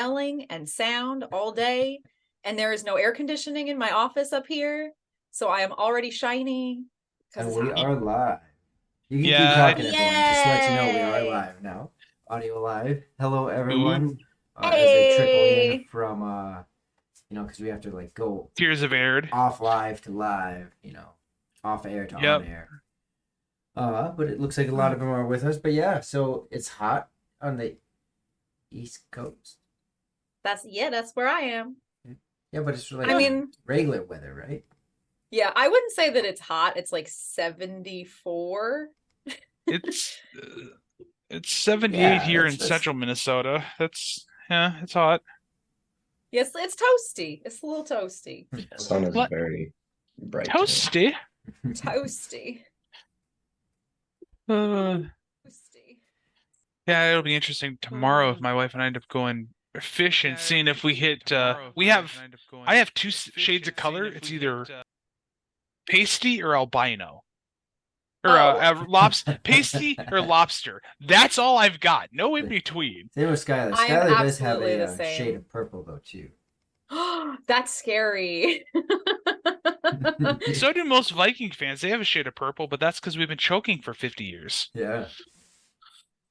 smelling and sound all day, and there is no air conditioning in my office up here, so I am already shiny. And we are live. You can keep Yeah, talking, everyone. Just to let you know, we are Yay! live now. Audio live. Hello, ooh, everyone. As they trickle in Hey! from, because we have to like go Tears of Aihrde. off live to live, off air to on Yep. air. But it looks like a lot of them are with us. But yeah, so it's hot on the East Coast. That's where I am. Yeah, but it's like I mean, regular weather, right? yeah, I wouldn't say that it's hot. It's like 74. It's 78 Yeah, here in that's central Minnesota. It's hot. Yes, it's toasty. It's a little toasty. The sun is What? very bright today. Toasty. Toasty. Uh, Toasty. yeah, it'll be interesting tomorrow if my wife and I end up going fishing, seeing if we hit. I have two shades of color. It's either pasty or albino. Or pasty or lobster. That's all I've got. No in between. Same with Skylar. I am Skylar does have absolutely the a same. shade of purple though too. That's scary. So do most Viking fans. They have a shade of purple, but that's because we've been choking for 50 years. Yeah.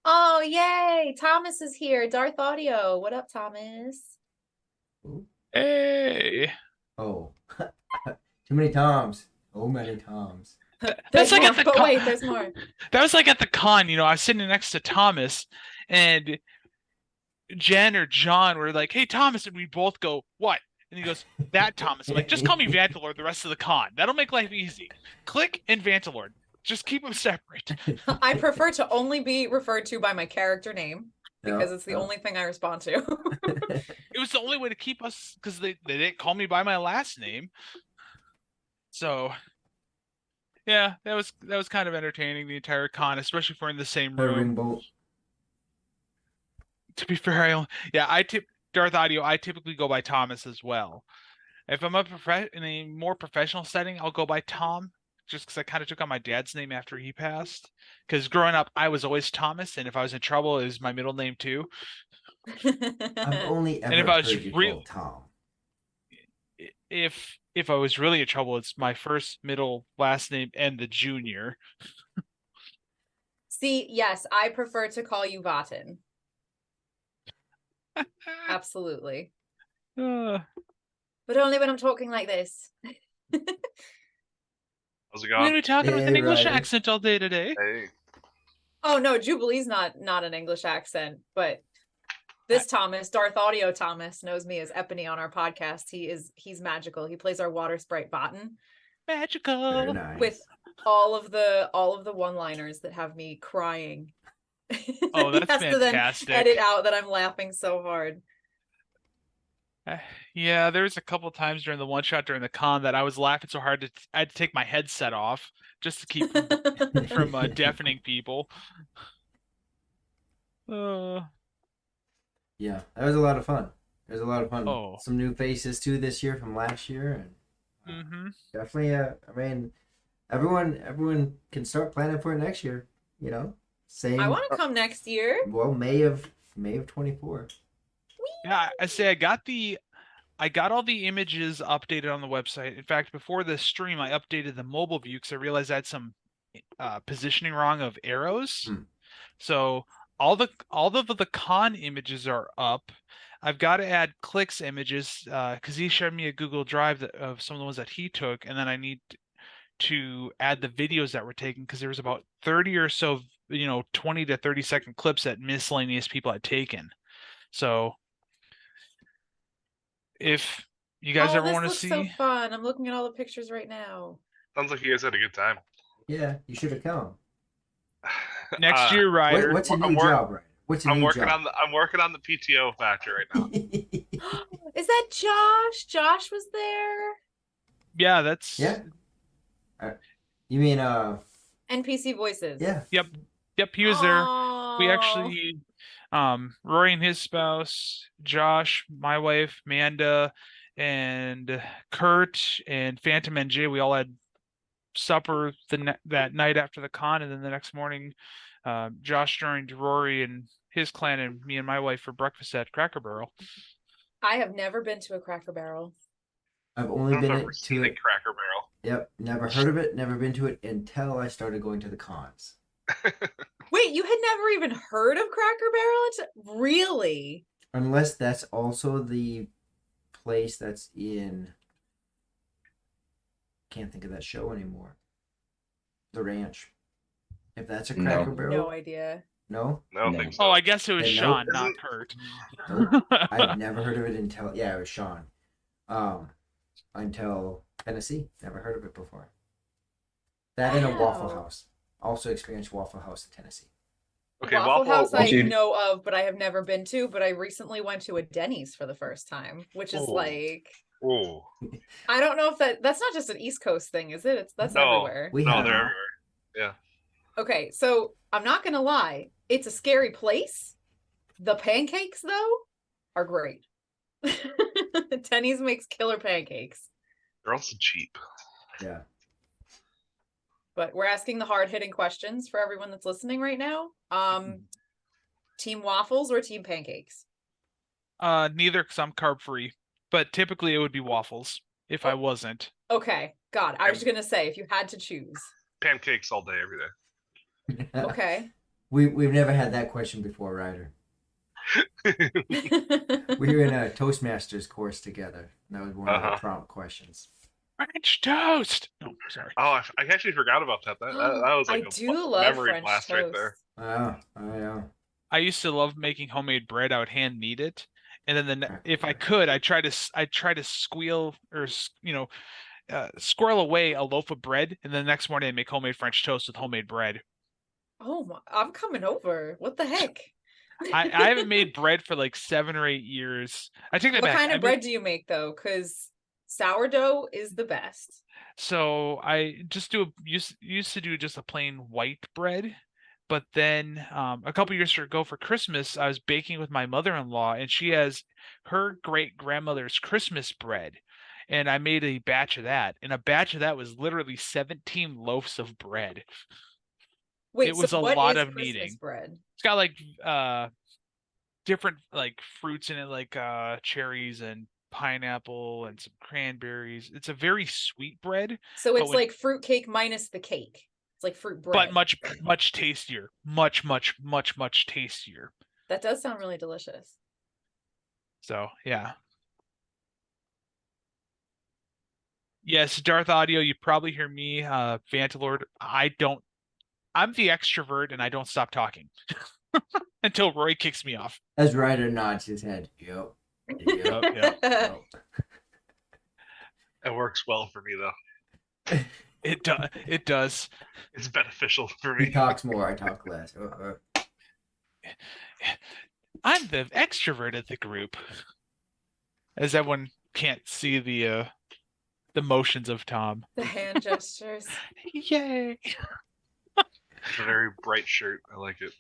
Oh, yay. Thomas is here. Darth Audio. What up, Thomas? Ooh. Hey. Oh. Too many Toms. Oh, many Toms. That's like at the con. Wait, there's more. That was like at the con, I was sitting next to Thomas, and Jen or John were like, "Hey, Thomas," and we both go, "What?" And he goes, "That Thomas." I'm like, "Just call me Vantalord the rest of the con. That'll make life easy." Click and Vantalord. Just keep them separate. I prefer to only be referred to by my character name because it's the only thing I respond to. It was the only way to keep us, because they didn't call me by my last name. So yeah, that was kind of entertaining, the entire con, especially if we're in the same room. To be fair, Darth Audio, I typically go by Thomas as well. If I'm in a more professional setting, I'll go by Tom, just because I kind of took on my dad's name after he passed. Because growing up, I was always Thomas, and if I was in trouble, it was my middle name too. I've only ever heard you called Tom. If I was really in trouble, it's my first, middle, last name, and the junior. See, yes, I prefer to call you Vaten. Absolutely. But only when I'm talking like this. How's it We're going? gonna be talking with an English accent all day today. Hey. Oh no, Jubilee's not an English accent, but this Thomas, Darth Audio Thomas, knows me as Epony on our podcast. He's magical. He plays our water sprite Vaten. Magical. Nice. With all of the one-liners that have me crying. Oh, that's fantastic. To then edit out that I'm laughing so hard. Yeah, there was a couple times during the one shot during the con that I was laughing so hard I had to take my headset off just to keep from deafening people. Yeah, that was a lot of fun. It was a lot of fun. Oh. Some new faces too this year from last year, and definitely. I mean, everyone can start planning for it next year. Same. I want to come next year. Well, May of 24. Yeah, I say I got all the images updated on the website. In fact, before the stream, I updated the mobile view because I realized I had some positioning wrong of arrows. So all of the con images are up. I've got to add Click's images because he shared me a Google Drive of some of the ones that he took, and then I need to add the videos that were taken because there was about 30 or so, 20 to 30-second clips that miscellaneous people had taken. So if you guys ever want to see, so fun. I'm looking at all the pictures right now. Sounds like you guys had a good time. Yeah, you should have come. Next year, Ryder. What's your new job, Ryder? I'm working on the PTO factor right now. Is that Josh? Josh was there. Yeah, that's you mean NPC voices? Yeah. Yep. He was there. We actually, Rory and his spouse, Josh, my wife, Manda, and Kurt and Phantom and Jay. We all had supper that night after the con, and then the next morning, Josh joined Rory and his clan and me and my wife for breakfast at Cracker Barrel. I have never been to a Cracker Barrel. I've only I've been never to seen a it. Cracker Barrel. Yep, never heard of it, never been to it until I started going to the cons. Wait, you had never even heard of Cracker Barrel? Really? Unless that's also the place that's in... Can't think of that show anymore. The Ranch. If that's a No. Cracker Barrel... No idea. No? I don't No. think so. Oh, I guess it was Hey, Sean, nope. not Kurt. Nope. I've never heard of it until... Yeah, it was Sean. Until Tennessee. Never heard of it before. That and a Waffle Wow. House. Also experienced Waffle House in Tennessee. Okay, Waffle House I Dude. know of, but I have never been to. But I recently went to a Denny's for the first time, which is Oh. like, Oh, I don't know if that's not just an East Coast thing, is it? That's no, everywhere. We no, have they're them. everywhere. Yeah. Okay, so I'm not gonna lie, it's a scary place. The pancakes though are great. Denny's makes killer pancakes. They're also cheap. Yeah. But we're asking the hard-hitting questions for everyone that's listening right now. Team waffles or team pancakes? Neither, because I'm carb free. But typically it would be waffles if I wasn't. Okay, God, I was gonna say if you had to choose. Pancakes all day, every day. Okay. We've never had that question before, Ryder. We were in a Toastmasters course together. And that was one of the prompt questions. French toast. No, sorry. Oh, I actually forgot about that. That was like I a do love memory French blast toast. right there. Oh, I know. I used to love making homemade bread. I would hand knead it, and then if I could, I try to squeal or squirrel away a loaf of bread, and then the next morning I make homemade French toast with homemade bread. Oh my, I'm coming over. What the heck? I haven't made bread for like 7 or 8 years. I take that What back. kind of bread do you make though? Because sourdough is the best. So I just used to do just a plain white bread, but then a couple years ago for Christmas, I was baking with my mother-in-law, and she has her great-grandmother's Christmas bread, and I made a batch of that, and a batch of that was literally 17 loaves of bread. Wait, It was so a what lot is of Christmas kneading. bread? It's got like different like fruits in it, like cherries and pineapple and some cranberries. It's a very sweet bread, So but it's like fruit cake minus the cake. It's like fruit bread. but much tastier. Much tastier. That does sound really delicious. So yeah. Yes, Darth Audio, you probably hear me, Vantalord. I'm the extrovert and I don't stop talking. Until Roy kicks me off. As Ryder nods his head. Yep. Yep. It works well for me though. It does. It's beneficial for He me. talks more, I talk less. I'm the extrovert of the group. As everyone can't see the motions of Tom. The hand gestures. Yay! It's a very bright shirt. I like it.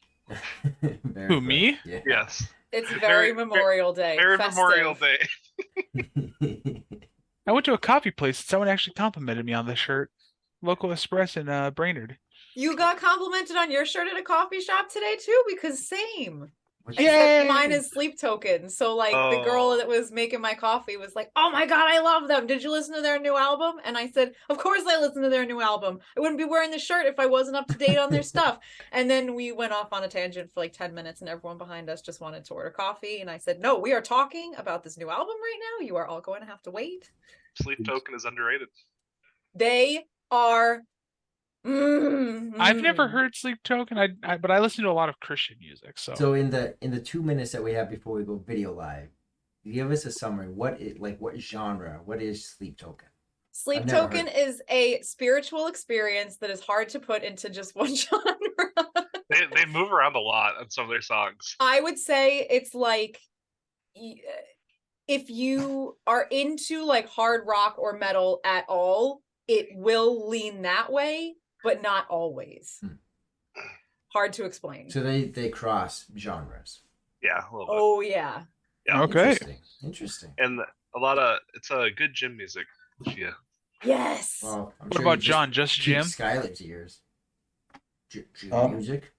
Who, me? Yeah. Yes. It's very Memorial Day. Very festive. Memorial Day. I went to a coffee place and someone actually complimented me on this shirt. Local Express in Brainerd. You got complimented on your shirt at a coffee shop today too, because same. What's- Except Yay! mine is sleep token. So like the girl that was making my coffee was like, "Oh my God, I love them. Did you listen to their new album?" And I said, "Of course I listened to their new album. I wouldn't be wearing the shirt if I wasn't up to date on their stuff." And then we went off on a tangent for like 10 minutes and everyone behind us just wanted to order coffee. And I said, "No, we are talking about this new album right now. You are all going to have to wait." Sleep Token is underrated. They are I've never heard Sleep Token, but I listen to a lot of Christian music. So in the 2 minutes that we have before we go video live, give us a summary. What genre? What is Sleep Token? Sleep I've never Token heard. is a spiritual experience that is hard to put into just one genre. They move around a lot on some of their songs. I would say it's like if you are into like hard rock or metal at all, it will lean that way, but not always. Hard to explain. So they cross genres. Yeah, a little bit. Oh yeah. Yeah. Okay. Interesting. And it's a good gym music. Yeah. Yes. Well, I'm What sure about you John? Just keep Jim? Skylar's ears. Gym music.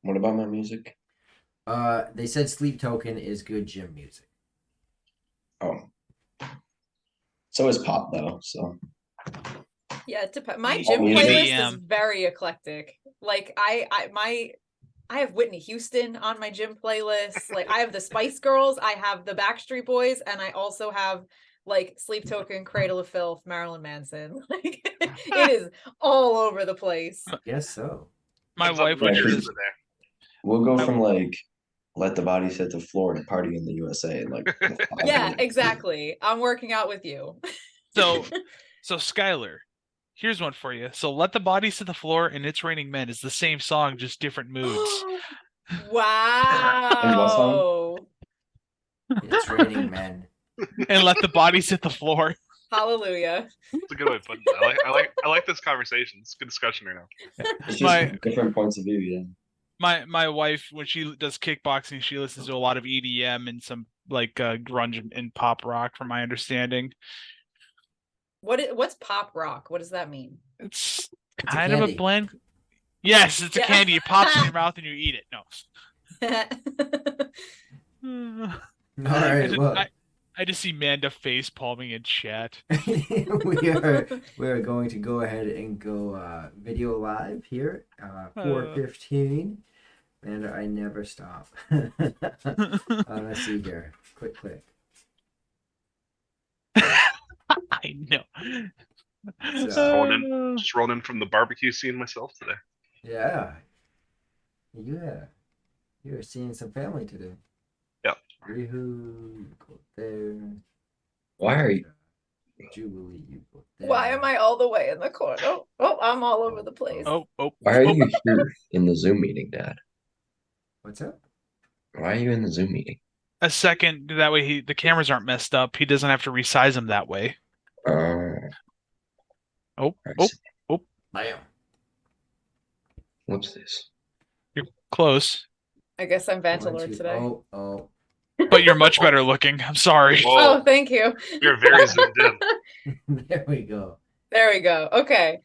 What about my music? They said Sleep Token is good gym music. Oh. So is pop though, so. Yeah, it depends. My E- gym music. playlist is EDM. very eclectic. Like I have Whitney Houston on my gym playlist. Like I have the Spice Girls, I have the Backstreet Boys, and I also have like Sleep Token, Cradle of Filth, Marilyn Manson. Like it is all over the place. Guess so. My Depends on wife the when Yeah, she mood does. for the day. We'll go My- from like let the bodies hit the floor to party in the USA in like 5 Yeah, minutes. exactly. I'm working out with you. So Skylar, here's one for you. So Let the Bodies Hit the Floor and It's Raining Men is the same song, just different moods. And what song? Wow. It's raining men. And Let the Bodies Hit the Floor. Hallelujah. It's a good way of putting it. I like this conversation. It's a good discussion right now. It's just My- different points of view, yeah. My wife, when she does kickboxing, she listens to a lot of EDM and some like grunge and pop rock, from my understanding. What's pop rock? What does that mean? It's It's a kind of a candy. blend. Yes, it's a Yeah. candy. It pops in your mouth and you eat it. No. All right, well, I just see Manda face palming in chat. we are going to go ahead and go video live here. 4:15, and I never stop. Let's see here. Click. I know. So- Just rolling in from the barbecue scene myself today. Yeah, you're seeing some family today. Yep. Yoo-hoo, go there. Why are you? Julie, you go there. Why am I all the way in the corner? Oh, I'm all over the place. Oh. Why are you here in the Zoom meeting, Dad? What's up? Why are you in the Zoom meeting? A second. That way the cameras aren't messed up. He doesn't have to resize them that way. I Oh. see. Bam. What's this? You're close. I guess I'm One, Vantalord two, today. Oh. But you're much better looking. I'm sorry. Whoa, Oh, thank you. you're very zoomed in. There we go. There we go. Okay.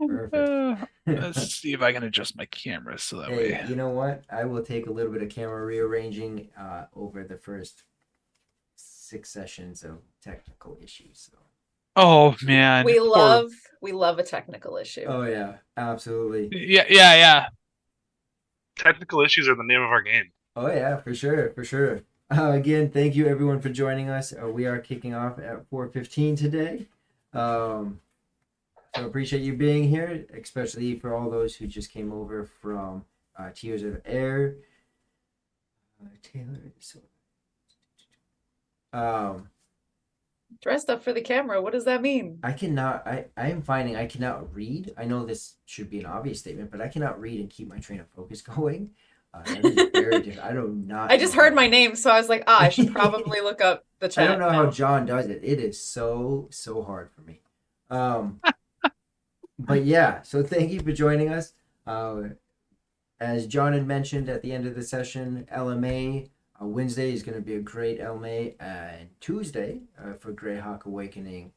Perfect. Let's see if I can adjust my camera so that Hey, way. you know what? I will take a little bit of camera rearranging over the first 6 sessions of technical issues. So. Oh man. We love a technical issue. Oh yeah, absolutely. Yeah. Technical issues are the name of our game. Oh yeah, for sure. Again, thank you everyone for joining us. We are kicking off at 4:15 today. So appreciate you being here, especially for all those who just came over from Tears of Aihrde. Taylor. Dressed up for the camera. What does that mean? I am finding I cannot read. I know this should be an obvious statement, but I cannot read and keep my train of focus going. That is very different. I don't not. I just know heard how- my name, so I was like, I should probably look up the I chat. don't know now. how John does it. It is so hard for me. But yeah, so thank you for joining us. As John had mentioned at the end of the session, LMA Wednesday is going to be a great LMA, and Tuesday for Greyhawk Awakening,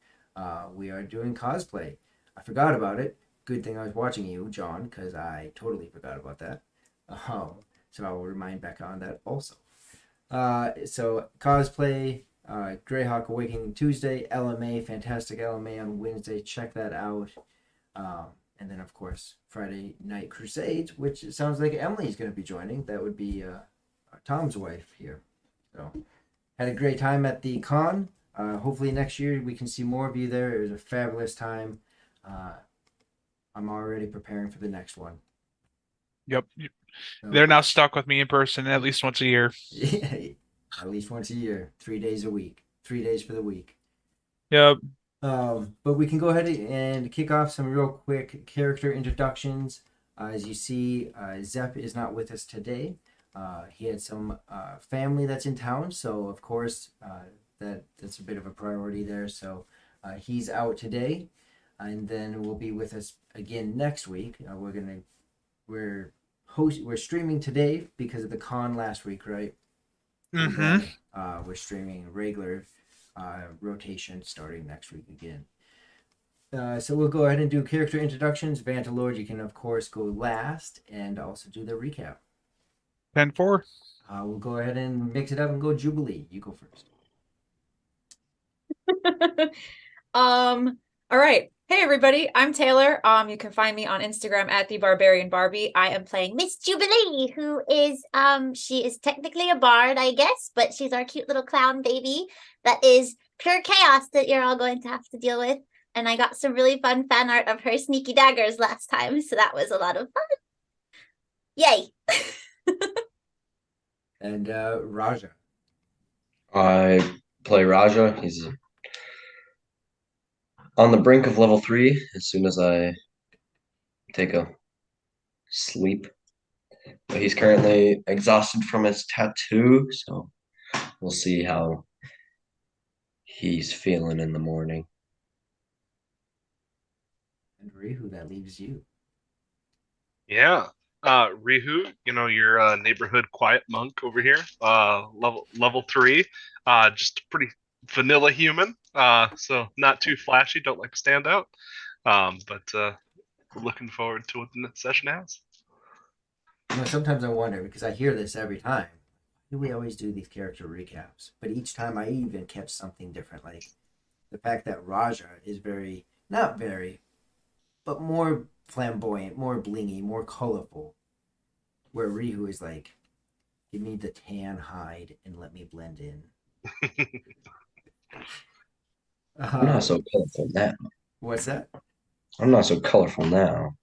we are doing cosplay. I forgot about it. Good thing I was watching you, John, because I totally forgot about that. So I will remind Becca on that also. So cosplay, Greyhawk Awakening Tuesday, LMA, fantastic LMA on Wednesday. Check that out. And then of course Friday Night Crusades, which it sounds like Emily's going to be joining. That would be Tom's wife here. So had a great time at the con. Hopefully next year we can see more of you there. It was a fabulous time. I'm already preparing for the next one. Yep. So, They're now stuck with me in person at least once a year. yeah, at least once a year, 3 days a week, 3 days for the week. Yep. But we can go ahead and kick off some real quick character introductions. As you see, Zep is not with us today. He had some family that's in town, so of course that's a bit of a priority there. So he's out today, and then will be with us again next week. We're streaming today because of the con last week, right? And Mm-hmm. then, we're streaming a regular rotation starting next week again. So we'll go ahead and do character introductions. Vantalord, you can of course go last and also do the recap. 10-4. We'll go ahead and mix it up and go Jubilee. You go first. All right. Hey everybody, I'm Taylor. You can find me on Instagram at @thebarbarianbarbie. I am playing Miss Jubilee, who is she is technically a bard, I guess, but she's our cute little clown baby that is pure chaos that you're all going to have to deal with. And I got some really fun fan art of her sneaky daggers last time, so that was a lot of fun. Yay. And Rajah. I play Rajah. He's on the brink of level 3 as soon as I take a sleep. But he's currently exhausted from his tattoo, so we'll see how he's feeling in the morning. And Rihu, that leaves you. Yeah. Rihu, your neighborhood quiet monk over here. Level 3. Just pretty vanilla human. So not too flashy, don't like to stand out. But looking forward to what the next session has. Sometimes I wonder, because I hear this every time, why do we always do these character recaps? But each time I even catch something different. Like the fact that Rajah is not very, but more flamboyant, more blingy, more colorful. Where Rihu is like, give me the tan hide and let me blend in. I'm not so colorful now. What's that? I'm not so colorful now.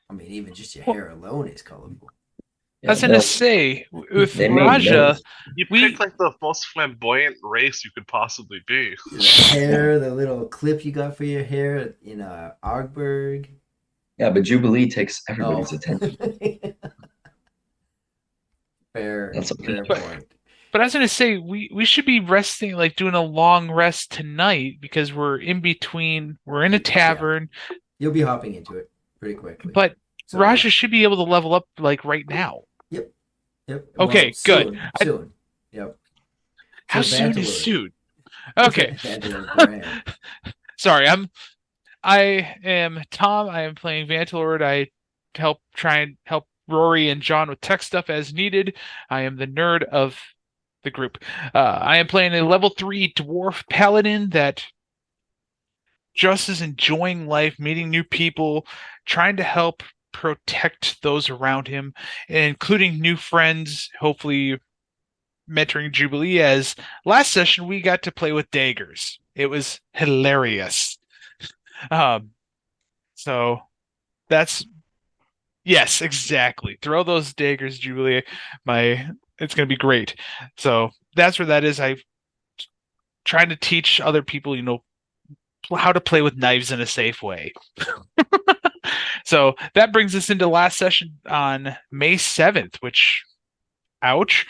I mean, even just your hair alone is colorful. I was going to say, with They made Rajah, notes. You picked like the most flamboyant race you could possibly be. The hair, the little clip you got for your hair in Augsburg. Yeah, but Jubilee takes everybody's attention. Fair That's okay. point. But I was going to say, we should be resting, like doing a long rest tonight because we're in between. We're in a tavern. Yeah. You'll be hopping into it pretty quickly. But so, Rajah should be able to level up like right now. Yep. Okay, well, good. Soon. Yep. How soon is soon? Okay. Sorry, I am Tom. I am playing Vantalord. I try and help Rory and John with tech stuff as needed. I am the nerd of the group. I am playing a level 3 dwarf paladin that just is enjoying life, meeting new people, trying to help protect those around him, including new friends, hopefully mentoring Jubilee, as last session we got to play with daggers. It was hilarious. So that's yes, exactly. Throw those daggers, Jubilee. It's gonna be great. So that's where that is. I trying to teach other people, how to play with knives in a safe way. So that brings us into last session on May 7th, which ouch.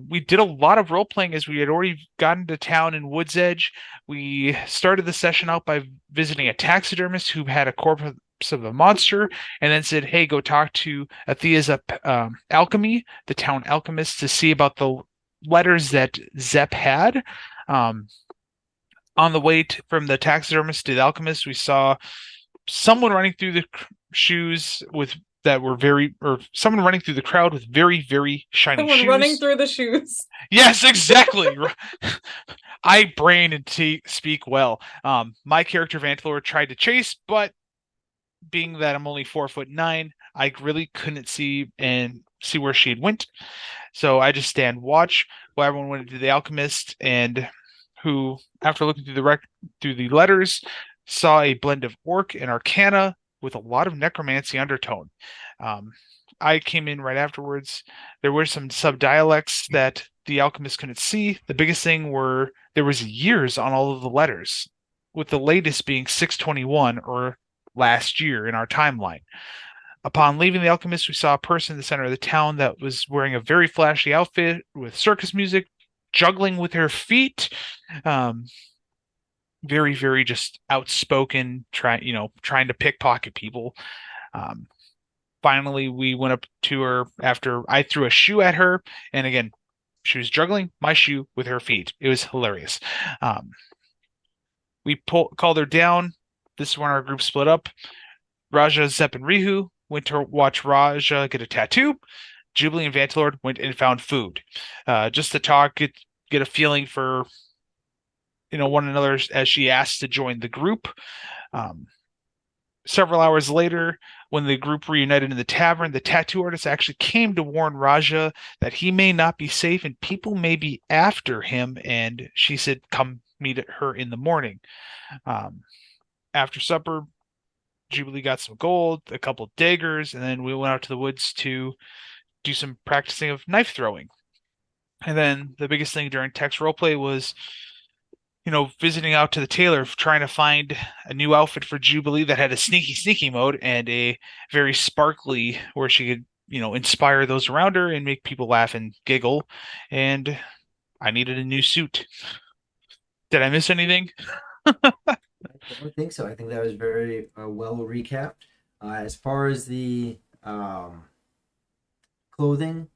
We did a lot of role playing as we had already gotten to town in Woods Edge. We started the session out by visiting a taxidermist who had a corpse of a monster, and then said, hey, go talk to Athea's alchemy, the town alchemist, to see about the letters that Zep had. On the way from the taxidermist to the alchemist, we saw someone running through the shoes someone running through the crowd with very, very shiny shoes. Someone running through the shoes. Yes, exactly. I brain and speak well. My character Vantalor tried to chase, but being that I'm only 4'9", I really couldn't see where she had went. So I just stand watch while everyone went to the alchemist, and who, after looking through the letters, saw a blend of orc and arcana with a lot of necromancy undertone. I came in right afterwards. There were some sub-dialects that the alchemist couldn't see. The biggest thing were there was years on all of the letters, with the latest being 621, or last year in our timeline. Upon leaving the alchemist, we saw a person in the center of the town that was wearing a very flashy outfit with circus music, juggling with her feet. Very, very just outspoken, trying to pickpocket people. Finally, we went up to her after I threw a shoe at her, and again, she was juggling my shoe with her feet. It was hilarious. We called her down. This is when our group split up. Rajah, Zep, and Rihu went to watch Rajah get a tattoo. Jubilee and Vantalord went and found food, just to talk, get a feeling for one another as she asked to join the group. Several hours later, when the group reunited in the tavern, the tattoo artist actually came to warn Rajah that he may not be safe and people may be after him. And she said, "Come meet her in the morning." After supper, Jubilee got some gold, a couple daggers, and then we went out to the woods to do some practicing of knife throwing. And then the biggest thing during text roleplay was, visiting out to the tailor, trying to find a new outfit for Jubilee that had a sneaky mode and a very sparkly where she could, inspire those around her and make people laugh and giggle. And I needed a new suit. Did I miss anything? I don't think so. I think that was very well recapped. As far as the clothing,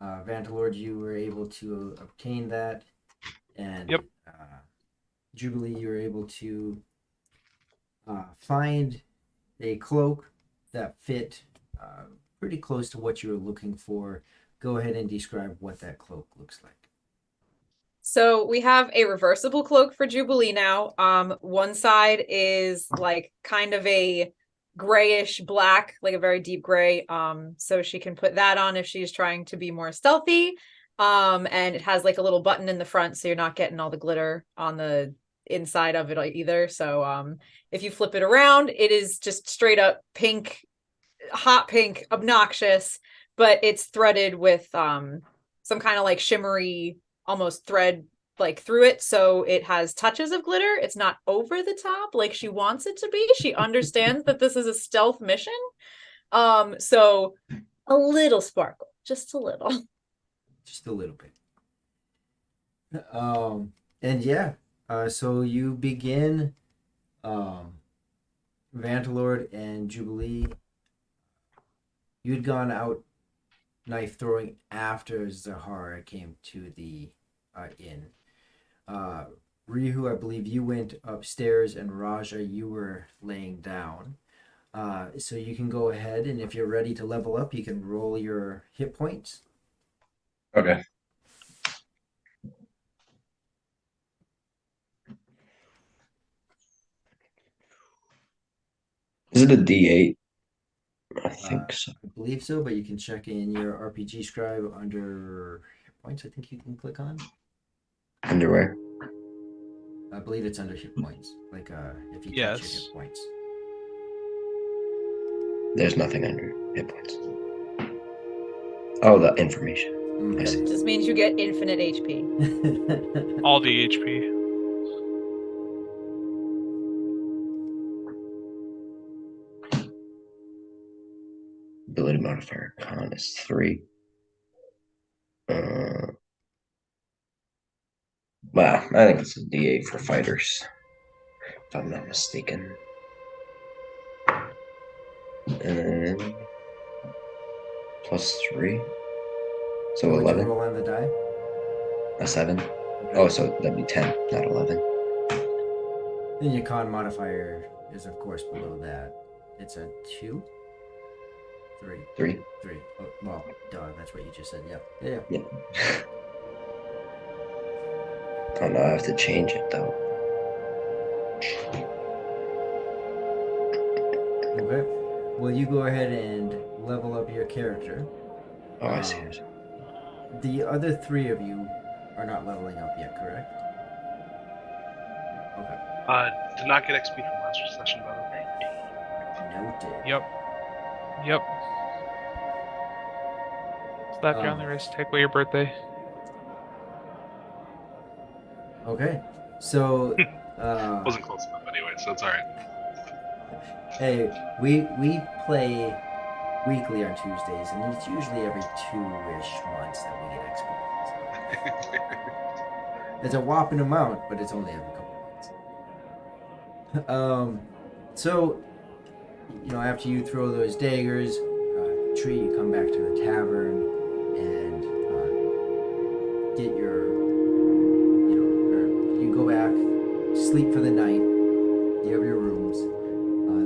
Vantalord, you were able to obtain that, and Yep. Jubilee, you were able to find a cloak that fit pretty close to what you were looking for. Go ahead and describe what that cloak looks like. So we have a reversible cloak for Jubilee now. One side is like kind of a grayish black, like a very deep gray. So she can put that on if she's trying to be more stealthy. And it has like a little button in the front, so you're not getting all the glitter on the inside of it either. So if you flip it around, it is just straight up pink, hot pink, obnoxious, but it's threaded with some kind of like shimmery almost thread like through it, so it has touches of glitter. It's not over the top like she wants it to be. She understands that this is a stealth mission, so a little sparkle, just a little bit. And yeah, so you begin, Vantalord and Jubilee. You'd gone out knife throwing after Zahara came to the inn. Rihu, I believe you went upstairs, and Rajah, you were laying down. So you can go ahead, and if you're ready to level up, you can roll your hit points. Okay. Is it a D8? I think so. I believe so, but you can check in your RPG scribe under hit points. I think you can click on. Underwear. I believe it's under hit points. Like if you touch your Yes. hit points. There's nothing under hit points. Oh, the information. I see. It just means you get infinite HP. All the HP. Ability modifier con is 3. Well, I think it's a D8 for fighters, if I'm not mistaken. And then plus 3. So What'd you 11. roll on the die? A 7. Okay. Oh, so that'd be 10, not 11. Then your con modifier is, of course, below that. It's a 2? 3. 3. 3. Oh, well, duh, that's what you just said. Yeah. Yeah. Oh no, I have to change it though. Okay. Well, you go ahead and level up your character. Oh, I see. The other 3 of you are not leveling up yet, correct? Okay. Did not get XP from last session, by the way. Noted. Yep. Slap you on the wrist, take away your birthday. Okay. So Wasn't close enough anyway, so it's alright. hey, we play weekly on Tuesdays, and it's usually every 2-ish months that we get XP. So. It's a whopping amount, but it's only every couple months. So, after you throw those daggers, Tree, you come back to the tavern and get your, you go back, sleep for the night. You have your rooms.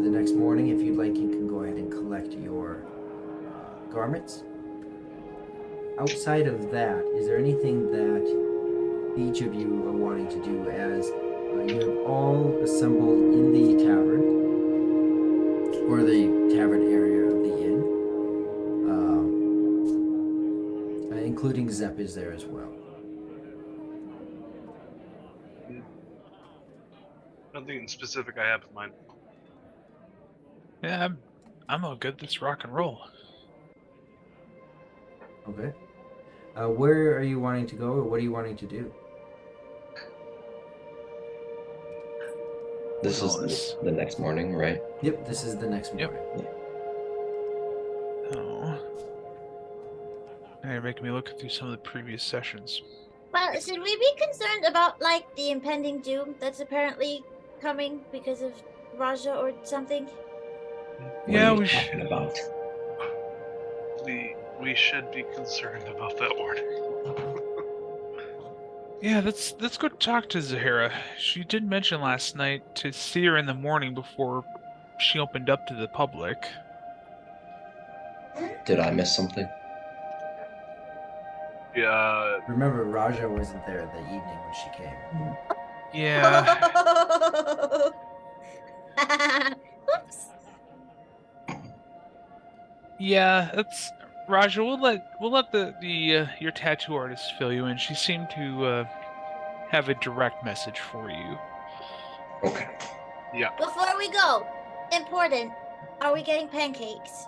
The next morning, if you'd like, you can go ahead and collect your garments. outside of that, is there anything that each of you are wanting to do as you have all assembled in the tavern or the tavern area of the inn, including Zep is there as well. Nothing specific I have in mind. Yeah, I'm all good. Let's rock and roll. Okay. Where are you wanting to go, or what are you wanting to do? This Oh, is the next morning, right? Yep, this is the next Yep. morning. Oh. Now you're making me look through some of the previous sessions. Well, should we be concerned about, like, the impending doom that's apparently coming because of Rajah or something? What Yeah, are you we talking should. about? We should be concerned about that warning. Yeah, let's go talk to Zahara. She did mention last night to see her in the morning before she opened up to the public. Did I miss something? Yeah, Remember, Rajah wasn't there the evening when she came. Yeah. Oops. Yeah, that's Rajah. We'll let the your tattoo artist fill you in. She seemed to have a direct message for you. Okay. yeah. Before we go, important, are we getting pancakes?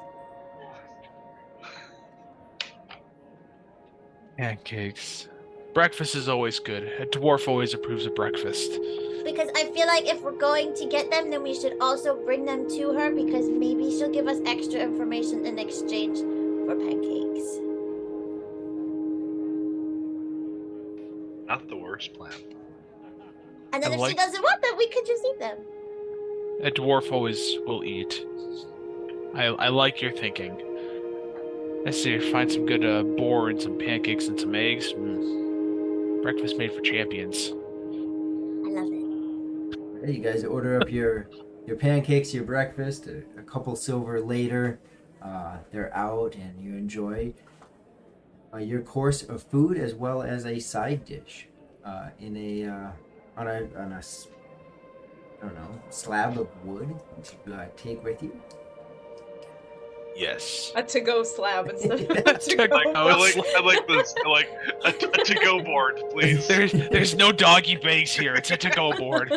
Pancakes. Breakfast is always good. A dwarf always approves of breakfast. Because I feel like if we're going to get them, then we should also bring them to her, because maybe she'll give us extra information in exchange for pancakes. Not the worst plan. And then I if she like- doesn't want them, we could just eat them. A dwarf always will eat. I like your thinking. Let's see, find some good boar and some pancakes and some eggs. Breakfast made for champions. I love it. Hey, you guys order up your pancakes, your breakfast. A couple silver later, they're out, and you enjoy your course of food as well as a side dish in a on a I don't know, slab of wood to take with you. Yes. A to-go slab instead of a To-go to-go board. I like this. I like a to-go board, please. There's no doggy bags here. It's a to-go board.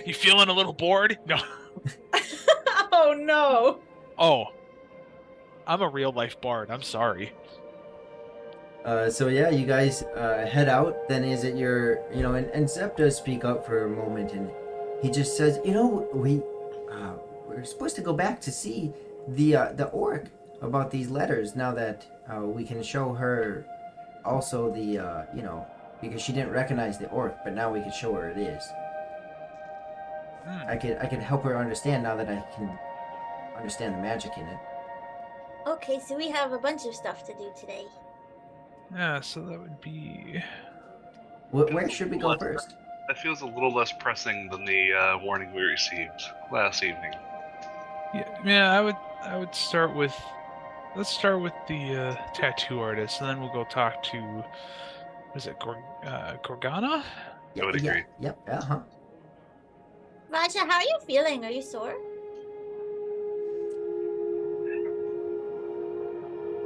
You feeling a little bored? No. Oh no. Oh. I'm a real life bard. I'm sorry. So yeah, you guys head out. Then is it your, and Zep does speak up for a moment, and he just says, we're supposed to go back to see the orc about these letters now that we can show her also the because she didn't recognize the orc, but now we can show her it is. I could help her understand now that I can understand the magic in it. Okay, so we have a bunch of stuff to do today. Yeah, so that would be... Where should we go first? That feels a little less pressing than the warning we received last evening. Yeah, I would start with... Let's start with the tattoo artist, and then we'll go talk to... Is it Gorgana? I would agree. Yep. Uh-huh. Rajah, how are you feeling? Are you sore?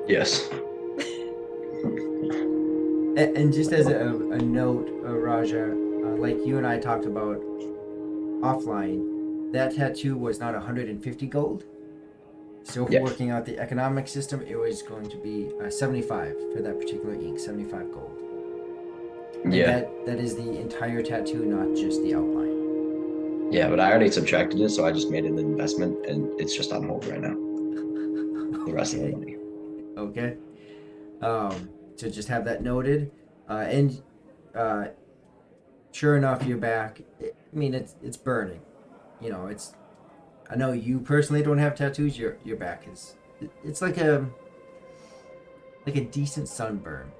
Yes. And just as a note, Rajah, like you and I talked about offline, that tattoo was not 150 gold. So Yep. working out the economic system, it was going to be 75 for that particular ink, 75 gold. And Yeah. that is the entire tattoo, not just the outline. Yeah, but I already subtracted it, so I just made it an investment, and it's just on hold right now. The rest of the money. Okay. So just have that noted. And sure enough, you're back. I mean, it's burning. It's. I know you personally don't have tattoos. Your back is. It's like a decent sunburn.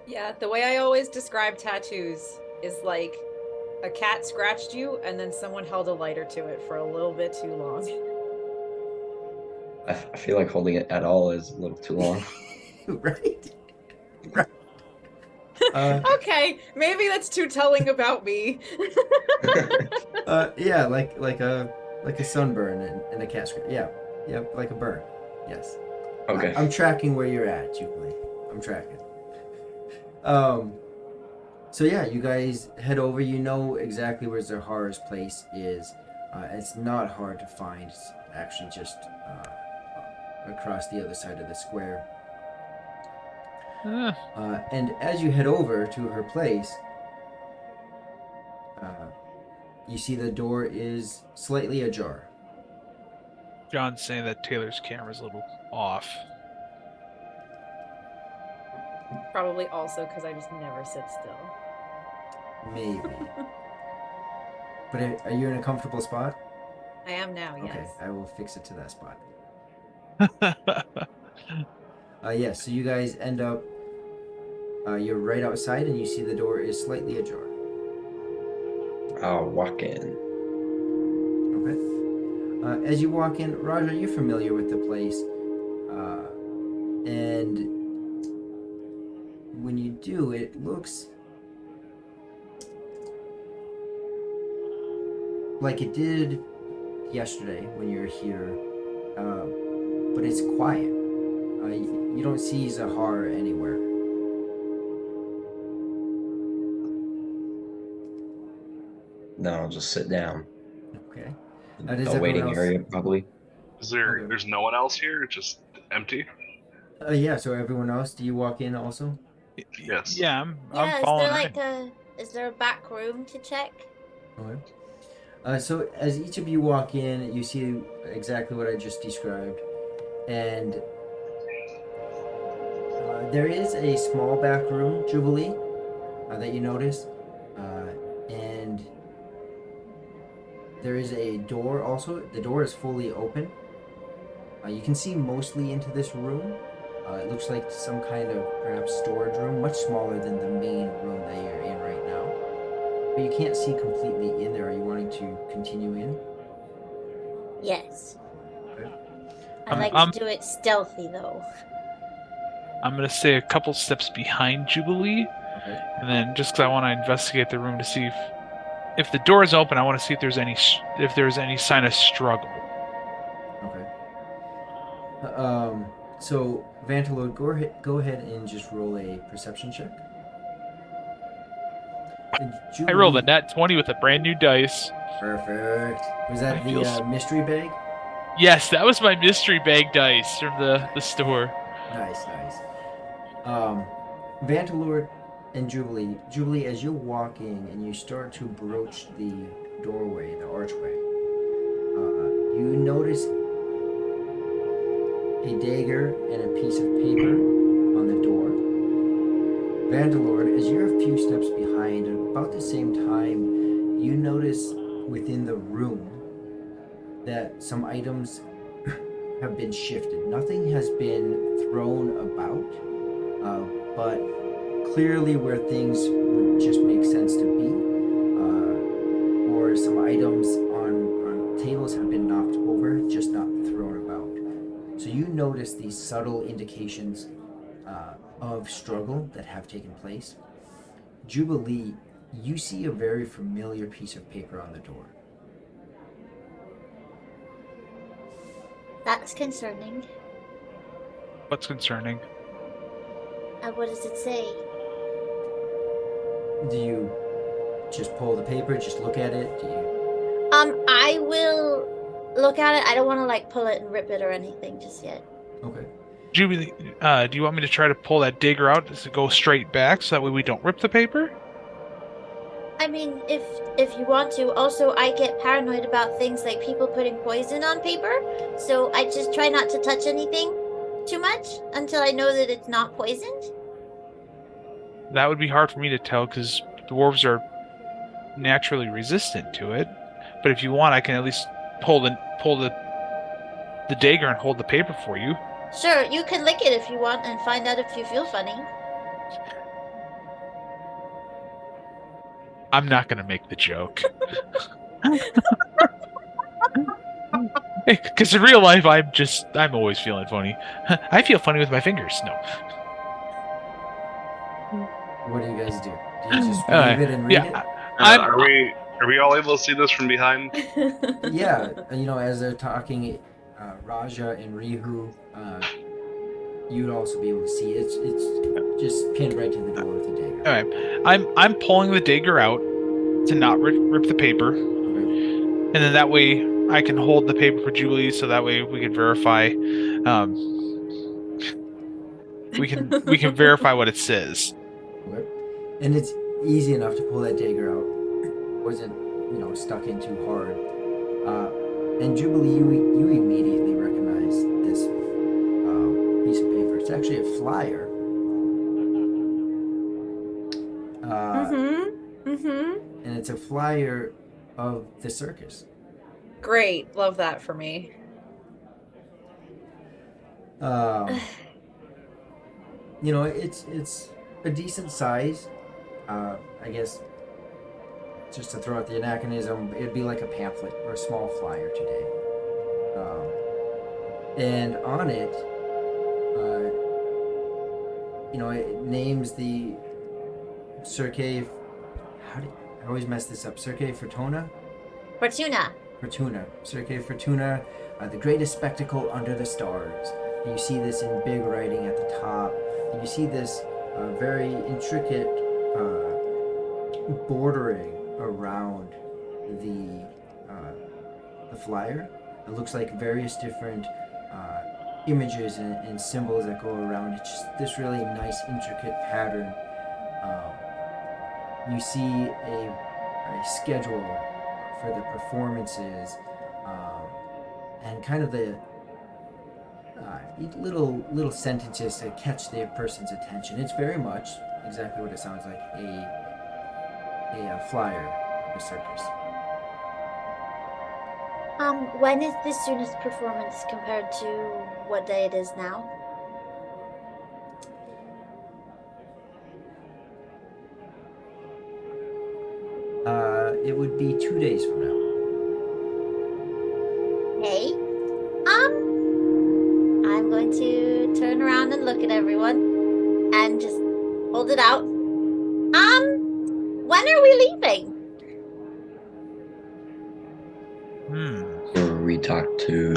Yeah, the way I always describe tattoos is like a cat scratched you and then someone held a lighter to it for a little bit too long. I feel like holding it at all is a little too long. Right? Okay, maybe that's too telling about me. Yeah, like a sunburn and a cat scratch. Yeah, like a burn. Yes. Okay. I'm tracking where you're at, Jubilee. I'm tracking. So yeah, you guys head over. You know exactly where Zahara's place is. It's not hard to find. It's actually just across the other side of the square. And as you head over to her place, you see the door is slightly ajar. John's saying that Taylor's camera's a little off. Probably also because I just never sit still. Maybe. But are you in a comfortable spot? I am now, yes. Okay, I will fix it to that spot. Yeah, so you guys end up, you're right outside and you see the door is slightly ajar. I'll walk in. Okay. As you walk in, Rajah, you're familiar with the place. And when you do, it looks like it did yesterday when you were here, but it's quiet. You don't see Zahara anywhere. No, I'll just sit down. Okay. The Does everyone waiting else- area, probably. Is there? Okay. There's no one else here. It's just empty. Yeah, so everyone else, do you walk in also? Yes. Yeah, I'm Yeah, is following there her. like is there a back room to check? Okay. So as each of you walk in, you see exactly what I just described. And there is a small back room, Jubilee, that you notice. And there is a door also. The door is fully open. You can see mostly into this room. It looks like some kind of perhaps storage room, much smaller than the main room that you're in right now. But you can't see completely in there. Are you wanting to continue in? Yes. Okay. I'd like to do it stealthy though. I'm gonna stay a couple steps behind Jubilee, Okay. and then just because I want to investigate the room to see if the door is open, I want to see if there's any sign of struggle. Okay. So Vantalord, go ahead and just roll a perception check. And I rolled a Jubilee- nat 20 with a brand new dice. Perfect. Was that I feel the mystery bag? Yes, that was my mystery bag dice from the store. Nice. Vantalord and Jubilee. Jubilee, as you're walking and you start to broach the doorway, the archway, you notice a dagger and a piece of paper on the door. Vantalord, as you're a few steps behind, at about the same time, you notice within the room that some items have been shifted. Nothing has been thrown about, but clearly where things would just make sense to be, or some items on tables have been knocked over, just not thrown about. So you notice these subtle indications of struggle that have taken place. Jubilee, you see a very familiar piece of paper on the door. That's concerning. What's concerning? What does it say? Do you just pull the paper, just look at it? Do you? I will look at it. I don't want to like pull it and rip it or anything just yet. Okay. Jubilee, do you want me to try to pull that dagger out to go straight back so that way we don't rip the paper? I mean, if you want to. Also, I get paranoid about things like people putting poison on paper, so I just try not to touch anything too much until I know that it's not poisoned. That would be hard for me to tell because dwarves are naturally resistant to it. But if you want, I can at least pull the dagger and hold the paper for you. Sure, you can lick it if you want and find out if you feel funny. I'm not going to make the joke. Because in real life, I'm always feeling funny. I feel funny with my fingers. No. what do you guys do? Do you just Uh, leave it and read yeah, it? I'm. Are we all able to see this from behind? Yeah, as they're talking, Rajah and Rihu, you'd also be able to see it. It's just pinned right to the door with a dagger. All right. I'm pulling the dagger out to not rip the paper, Okay. and then that way I can hold the paper for Julie, so that way we can verify. We can verify what it says. Okay. And it's easy enough to pull that dagger out. It wasn't, stuck in too hard. And Jubilee, you immediately recognize this piece of paper. It's actually a flyer. And it's a flyer of the circus. Great. Love that for me. It's a decent size. I guess just to throw out the anachronism, it'd be like a pamphlet or a small flyer today. And on it, it names the Cirque. I always mess this up? Cirque Fortuna? Fortuna. Cirque Fortuna, the greatest spectacle under the stars. And you see this in big writing at the top. And you see this very intricate bordering around the flyer. It looks like various different images and symbols that go around. It's just this really nice, intricate pattern. You see a schedule for the performances, and kind of the little sentences to catch the person's attention. It's very much exactly what it sounds like, a flyer of a circus. When is the soonest performance compared to what day it is now? It would be 2 days from now. Hey, I'm going to turn around and look at everyone and just hold it out. When are we leaving? We talked to.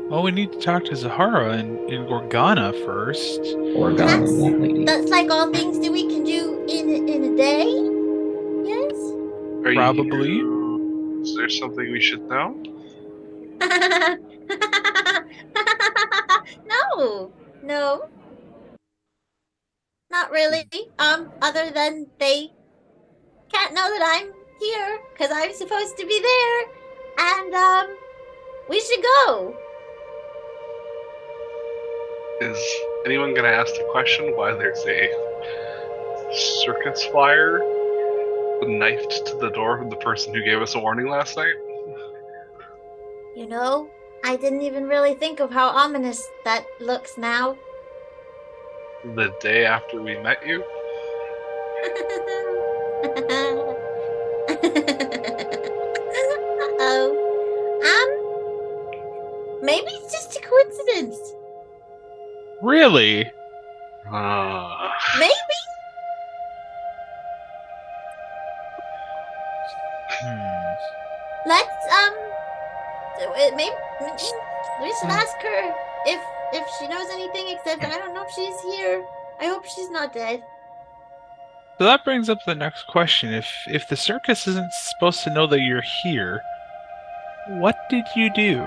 Well, we need to talk to Zahara and Gorgana first. Gorgana, that lady. That's like all things that we can do in a day? Yes? Probably. Is there something we should know? No. Not really. Other than they can't know that I'm here because I'm supposed to be there. And, we should go. Is anyone gonna ask the question why there's a circus flyer knifed to the door of the person who gave us a warning last night? I didn't even really think of how ominous that looks now. The day after we met you? Uh-oh. Maybe it's just a coincidence. Really? Maybe. Let's maybe we should ask her if she knows anything. Except I don't know if she's here. I hope she's not dead. So that brings up the next question. If the circus isn't supposed to know that you're here, what did you do?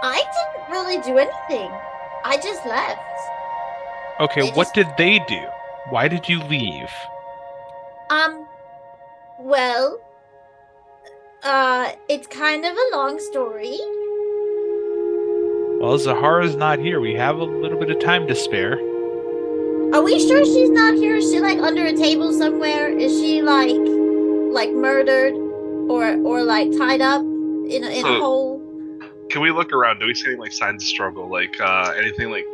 I didn't really do anything. I just left. Okay, what did they do? Why did you leave? Well, it's kind of a long story. Well, Zahara's not here. We have a little bit of time to spare. Are we sure she's not here? Is she like under a table somewhere? Is she like murdered or like tied up in a hole? Can we look around? Do we see any like signs of struggle? Like anything like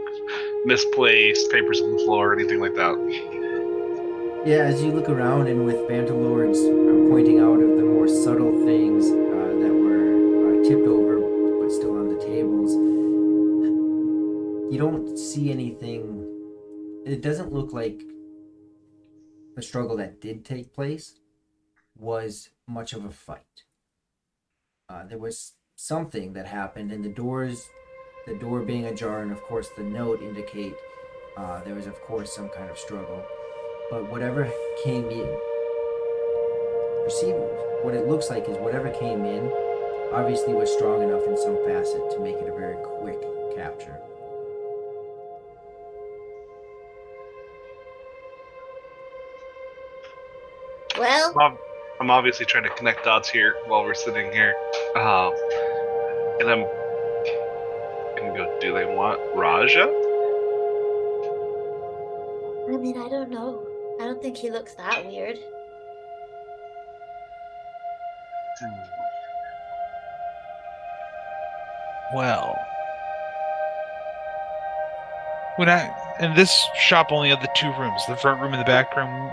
misplaced papers on the floor or anything like that? Yeah, as you look around and with Bantalords pointing out of the more subtle things that were tipped over but still on the tables, you don't see anything it doesn't look like the struggle that did take place was much of a fight. There was something that happened, and the door being ajar, and of course the note indicate there was of course some kind of struggle. But whatever came in, what it looks like is whatever came in obviously was strong enough in some facet to make it a very quick capture. Well, I'm obviously trying to connect dots here while we're sitting here. And I'm gonna go, do they want Rajah? I mean, I don't know. I don't think he looks that weird. Well, and this shop only had the 2 rooms, the front room and the back room.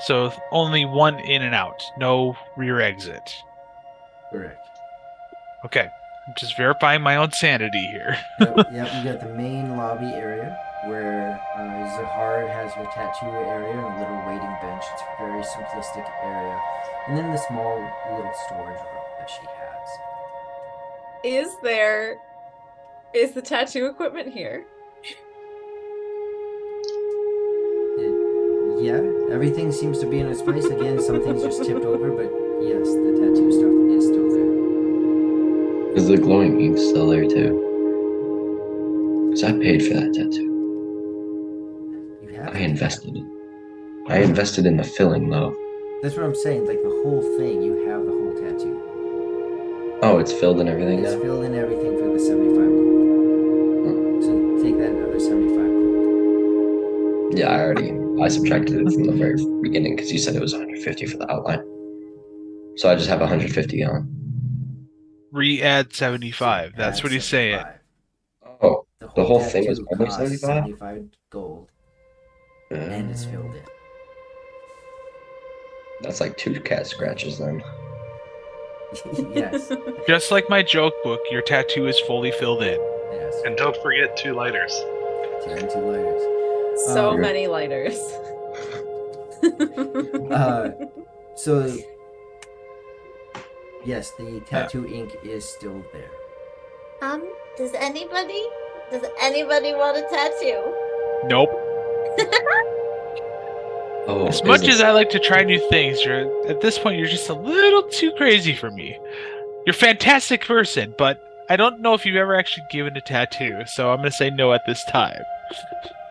So only one in and out, no rear exit. Correct. Okay, I'm just verifying my own sanity here. Yep, you got the main lobby area where Zahara has her tattoo area and a little waiting bench. It's a very simplistic area. And then the small little storage room that she has. Is the tattoo equipment here? Yeah, everything seems to be in its place. Again, some things just tipped over, but yes, the tattoo stuff is still there. Is the glowing ink still there too? Because I paid for that tattoo. You have I it. invested in the filling though. That's what I'm saying. Like the whole thing, you have the whole tattoo. Oh, it's filled and everything It's now? filled in everything for the 75 gold. So take that another 75 gold. Yeah, I subtracted it from the very beginning because you said it was 150 for the outline. So I just have 150 on. Re-add 75. That's what he's saying. Oh, the whole thing is tattoo only costs 75? 75 gold, and it's filled in. That's like 2 cat scratches then. Yes. Just like my joke book, your tattoo is fully filled in. Yes. And don't forget 2 lighters. 2 and 2 lighters. So many lighters. So yes, the tattoo ink is still there. Does anybody want a tattoo? Nope. Oh, As much as I like to try new things, at this point you're just a little too crazy for me. You're a fantastic person, but I don't know if you've ever actually given a tattoo, so I'm going to say no at this time.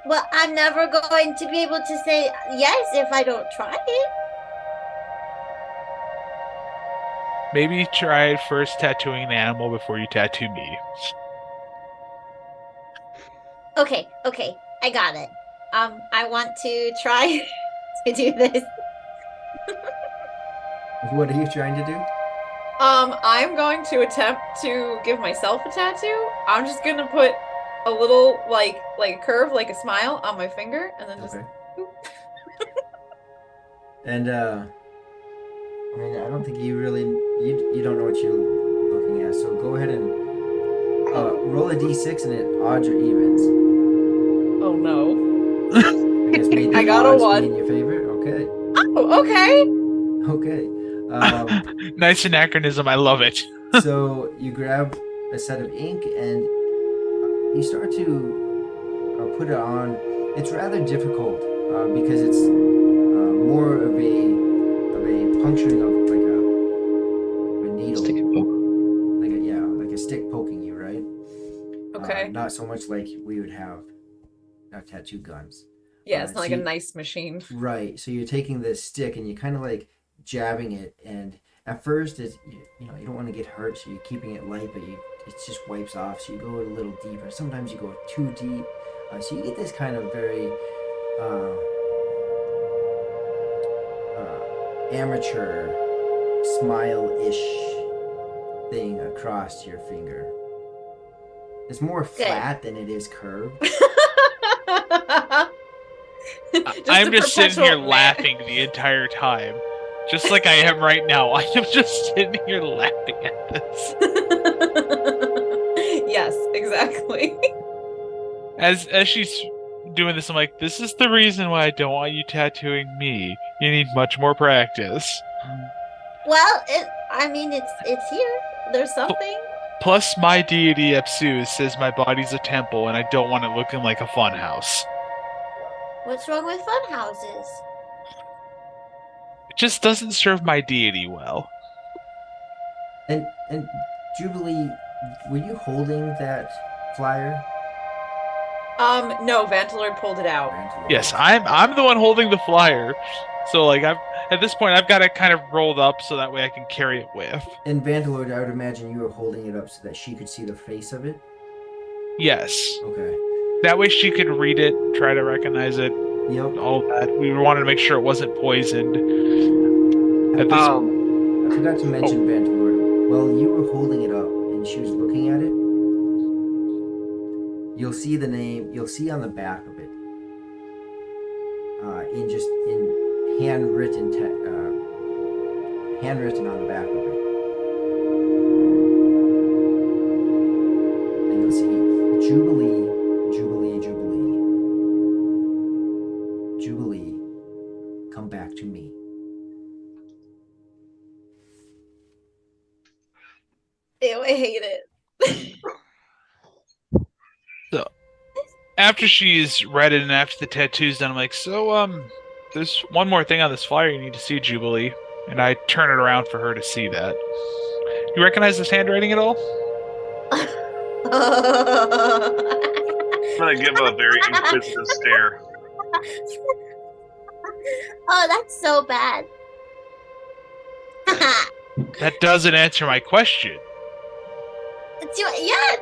Well, I'm never going to be able to say yes if I don't try it. Maybe try first tattooing an animal before you tattoo me. Okay, I got it. I want to try to do this. What are you trying to do? I'm going to attempt to give myself a tattoo. I'm just gonna put a little like a curve, like a smile on my finger, and then just. Okay. And I mean, I don't think you really you don't know what you're looking at. So go ahead and roll a d6 and it odds or evens. Oh no. I guess maybe I got a odds 1. be in your favor. Okay. Oh, okay. Okay. Nice anachronism. I love it. So you grab a set of ink and you start to put it on. It's rather difficult because it's more of a puncturing of like a needle, Stick and poke. like a stick poking you, right? Okay. Not so much like we would have tattoo guns. Yeah, it's not like so a nice machine. Right. So you're taking this stick and you're kind of like jabbing it, and at first it's you don't want to get hurt, so you're keeping it light, but it just wipes off. So you go a little deeper. Sometimes you go too deep. So you get this kind of very amateur smile-ish thing across your finger. It's more flat than it is curved. I'm just sitting here laughing the entire time. Just like I am right now. I am just sitting here laughing at this. Yes, exactly. As she's doing this. I'm like, this is the reason why I don't want you tattooing me. You need much more practice. Well, it's here. There's something. Plus, my deity Epsu says my body's a temple, and I don't want it looking like a fun house. What's wrong with fun houses? It just doesn't serve my deity well. And Jubilee, were you holding that flyer? No, Vantalord pulled it out. Yes, I'm the one holding the flyer. So like at this point I've got it kind of rolled up so that way I can carry it with. And Vantalord, I would imagine you were holding it up so that she could see the face of it? Yes. Okay. That way she could read it, try to recognize it, Yep. all that. We wanted to make sure it wasn't poisoned. At this I forgot to mention, Vantalord, while you were holding it up and she was looking at it, you'll see the name, you'll see on the back of it, in handwritten on the back of it. And you'll see Jubilee, Jubilee, Jubilee. Jubilee, come back to me. Ew, I hate it. So after she's read it and after the tattoo's done, I'm like, so there's one more thing on this flyer you need to see, Jubilee. And I turn it around for her to see that. You recognize this handwriting at all? I'm gonna give a very inquisitive stare. Oh, that's so bad. That doesn't answer my question. Yeah.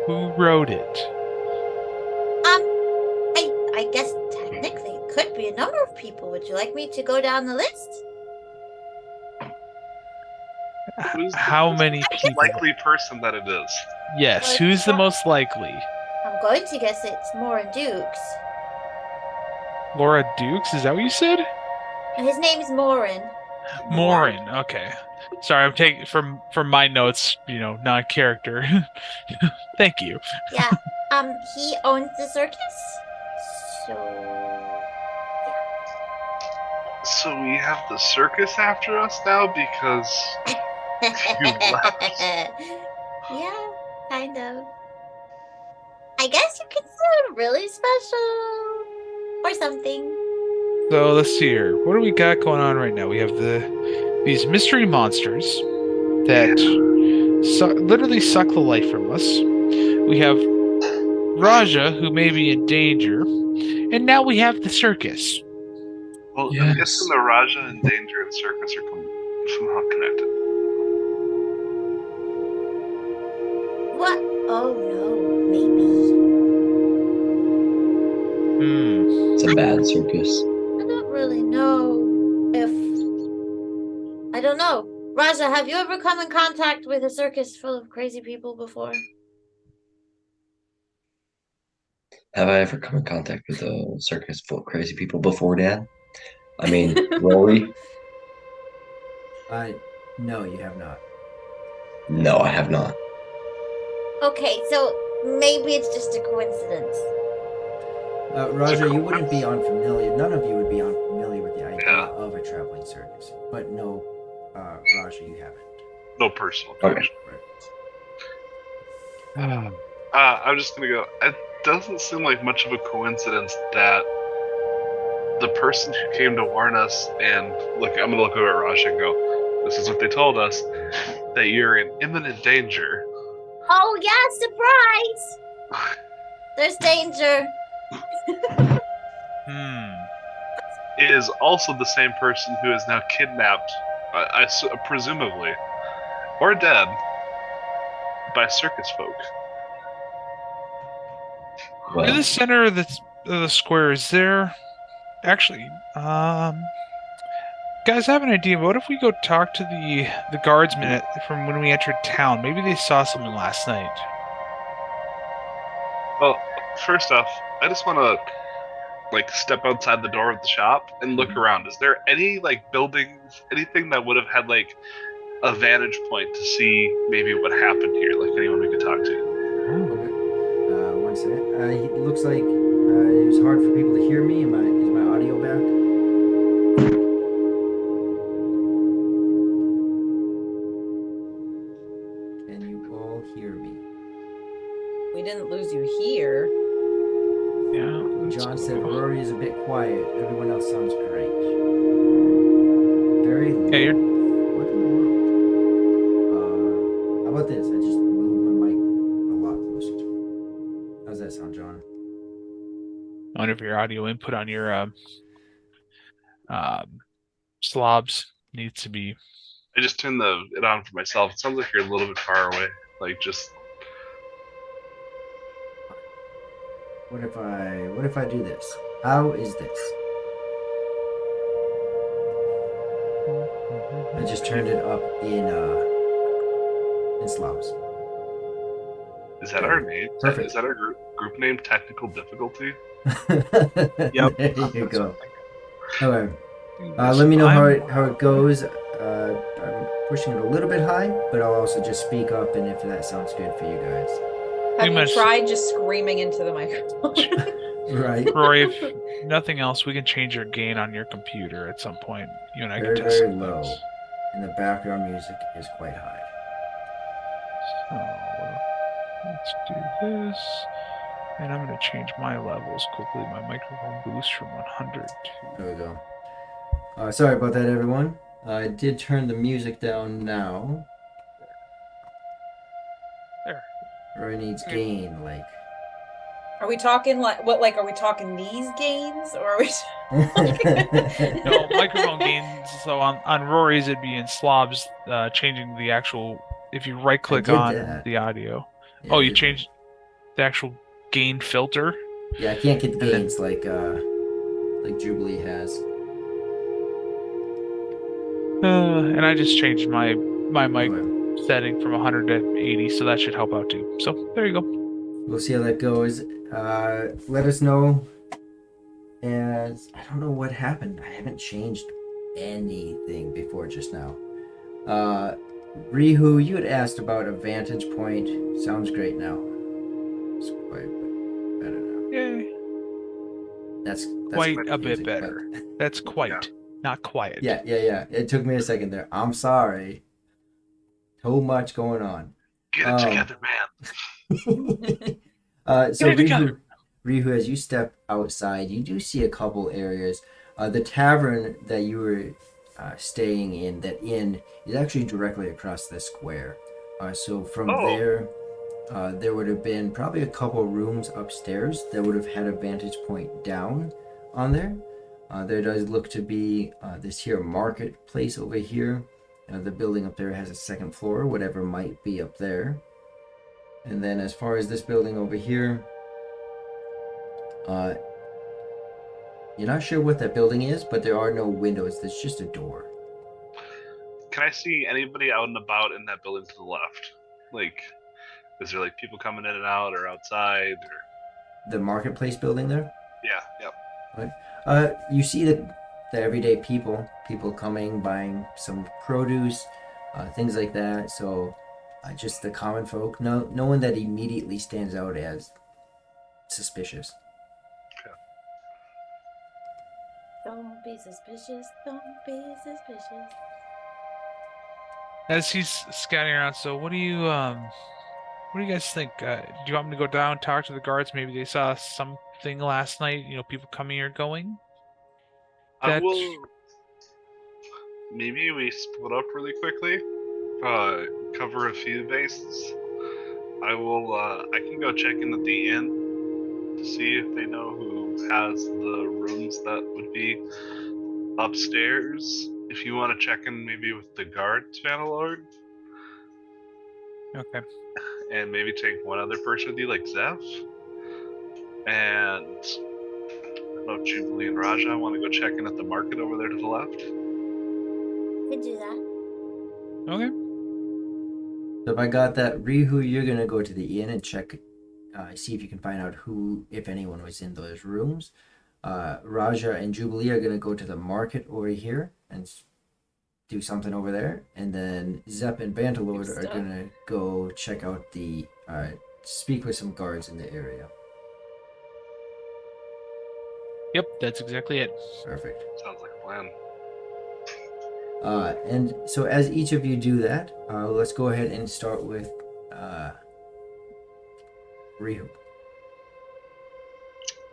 Who wrote it? I guess technically it could be a number of people. Would you like me to go down the list? How many people? Likely person that it is. Yes, who's the most likely? I'm going to guess it's Morin Dukes. Laura Dukes? Is that what you said? His name's Morin. Morin. Okay. Sorry, I'm taking from my notes. Non-character. Thank you. Yeah. He owns the circus. So we have the circus after us now because you left. Yeah, kind of. I guess you could say I'm really special or something. So let's see here. What do we got going on right now? We have these mystery monsters that literally suck the life from us. We have Rajah, who may be in danger, and now we have the circus. Well, Yes. I'm guessing the Rajah and Danger and Circus are somehow connected. What? Oh no, maybe. Hmm. It's a bad circus. I don't really know if. I don't know. Rajah, have you ever come in contact with a circus full of crazy people before? Have I ever come in contact with a circus full of crazy people before, Dad? I mean, Rory? No, you have not. No, I have not. Okay, so maybe it's just a coincidence. Rajah, you wouldn't be unfamiliar. None of you would be unfamiliar with the idea Yeah. of a traveling circus. But no, Rajah, you haven't. No personal Okay. connection. Right. I'm just gonna go. It doesn't seem like much of a coincidence that the person who came to warn us and look, I'm gonna look over at Rajah and go, this is what they told us, that you're in imminent danger. Oh yeah, surprise! There's danger. Is also the same person who is now kidnapped, presumably, or dead, by circus folk. In Well, the center of the square, is there actually? Guys, I have an idea. What if we go talk to the guardsmen from when we entered town? Maybe they saw something last night. Well, first off, I just want to step outside the door of the shop and look around. Is there any buildings, anything that would have had a vantage point to see maybe what happened here? Anyone we could talk to? Okay. One one second. It looks like it was hard for people to hear me. Is my audio back? Can you all hear me? We didn't lose you here. Yeah. John said Rory is a bit quiet. Everyone else sounds great. Very low. Yeah, you're What in the world? How about this? I just moved my mic a lot closer to me. How's that sound, John? I wonder if your audio input on your slobs needs to be. I just turned it on for myself. It sounds like you're a little bit far away. Like just. What if I do this? How is this? I just turned it up in slobs. Is that our name? Perfect. Is that our group name? Technical difficulty. Yep. There you go. Okay. Let me know how it goes. I'm pushing it a little bit high, but I'll also just speak up, and if that sounds good for you guys. Have you tried just screaming into the microphone? Right. Rory, if nothing else, we can change your gain on your computer at some point. You and I Very, can test very some low. things. And the background music is quite high. So let's do this. And I'm going to change my levels quickly. My microphone boost from 100 to. There we go. Sorry about that, everyone. I did turn the music down now. There. Rory needs gain, like. Are we talking are we talking these gains, or are we No, microphone gains. So on Rory's, it'd be in slobs, changing the actual. If you right click on the audio. Yeah, Oh, you changed the actual gain filter? Yeah, I can't get the gains like Jubilee has. And I just changed my mic setting from 100 to 80, so that should help out too. So there you go. We'll see how that goes. Let us know. As I don't know what happened. I haven't changed anything before just now. Rihu, you had asked about a vantage point. Sounds great now. It's quite a bit better now. Yay. That's quite a music, bit better. That's quite, not quiet. Yeah. It took me a second there. I'm sorry. Too much going on. Get it together, man. So Rihu, as you step outside, you do see a couple areas. The tavern that you were staying in, that inn, is actually directly across the square. So from there would have been probably a couple rooms upstairs that would have had a vantage point down on there. There does look to be this here marketplace over here. The building up there has a second floor, whatever might be up there. And then as far as this building over here, you're not sure what that building is, but there are no windows. There's just a door. Can I see anybody out and about in that building to the left? Like, is there like people coming in and out or outside? Or... The marketplace building there? Yeah, yep. Right. You see the everyday people coming, buying some produce, things like that. So just the common folk. No one that immediately stands out as suspicious. Don't be suspicious. Don't be suspicious. As he's scouting around, so what do you guys think? Do you want me to go down and talk to the guards? Maybe they saw something last night. People coming or going. I will. Maybe we split up really quickly. Cover a few bases. I can go check in at the inn to see if they know who has the rooms that would be upstairs. If you want to check in maybe with the guards, Vanillord. Okay. And maybe take one other person with you, like Zeph. And I don't know if Jubilee and Rajah want to go check in at the market over there to the left. Can do that. Okay. So if I got that, Rihu, you're gonna go to the inn and check, see if you can find out who, if anyone, was in those rooms. Rajah and Jubilee are gonna go to the market over here and do something over there, and then Zep and Bantalord are gonna go check out speak with some guards in the area. Yep, that's exactly it. Perfect. Sounds like a plan. And so as each of you do that, let's go ahead and start with Rihu.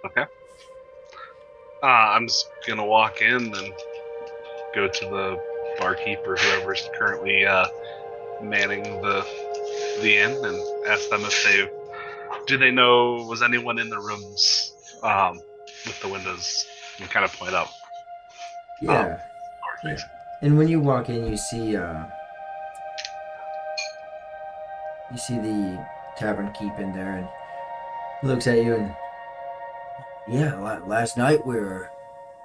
Okay. I'm just gonna walk in and go to the barkeep or whoever's currently manning the inn and ask them if they know, was anyone in the rooms with the windows, and kind of point out. Yeah. Yeah. And when you walk in, you see the tavern keep in there, and he looks at you and, yeah, last night we were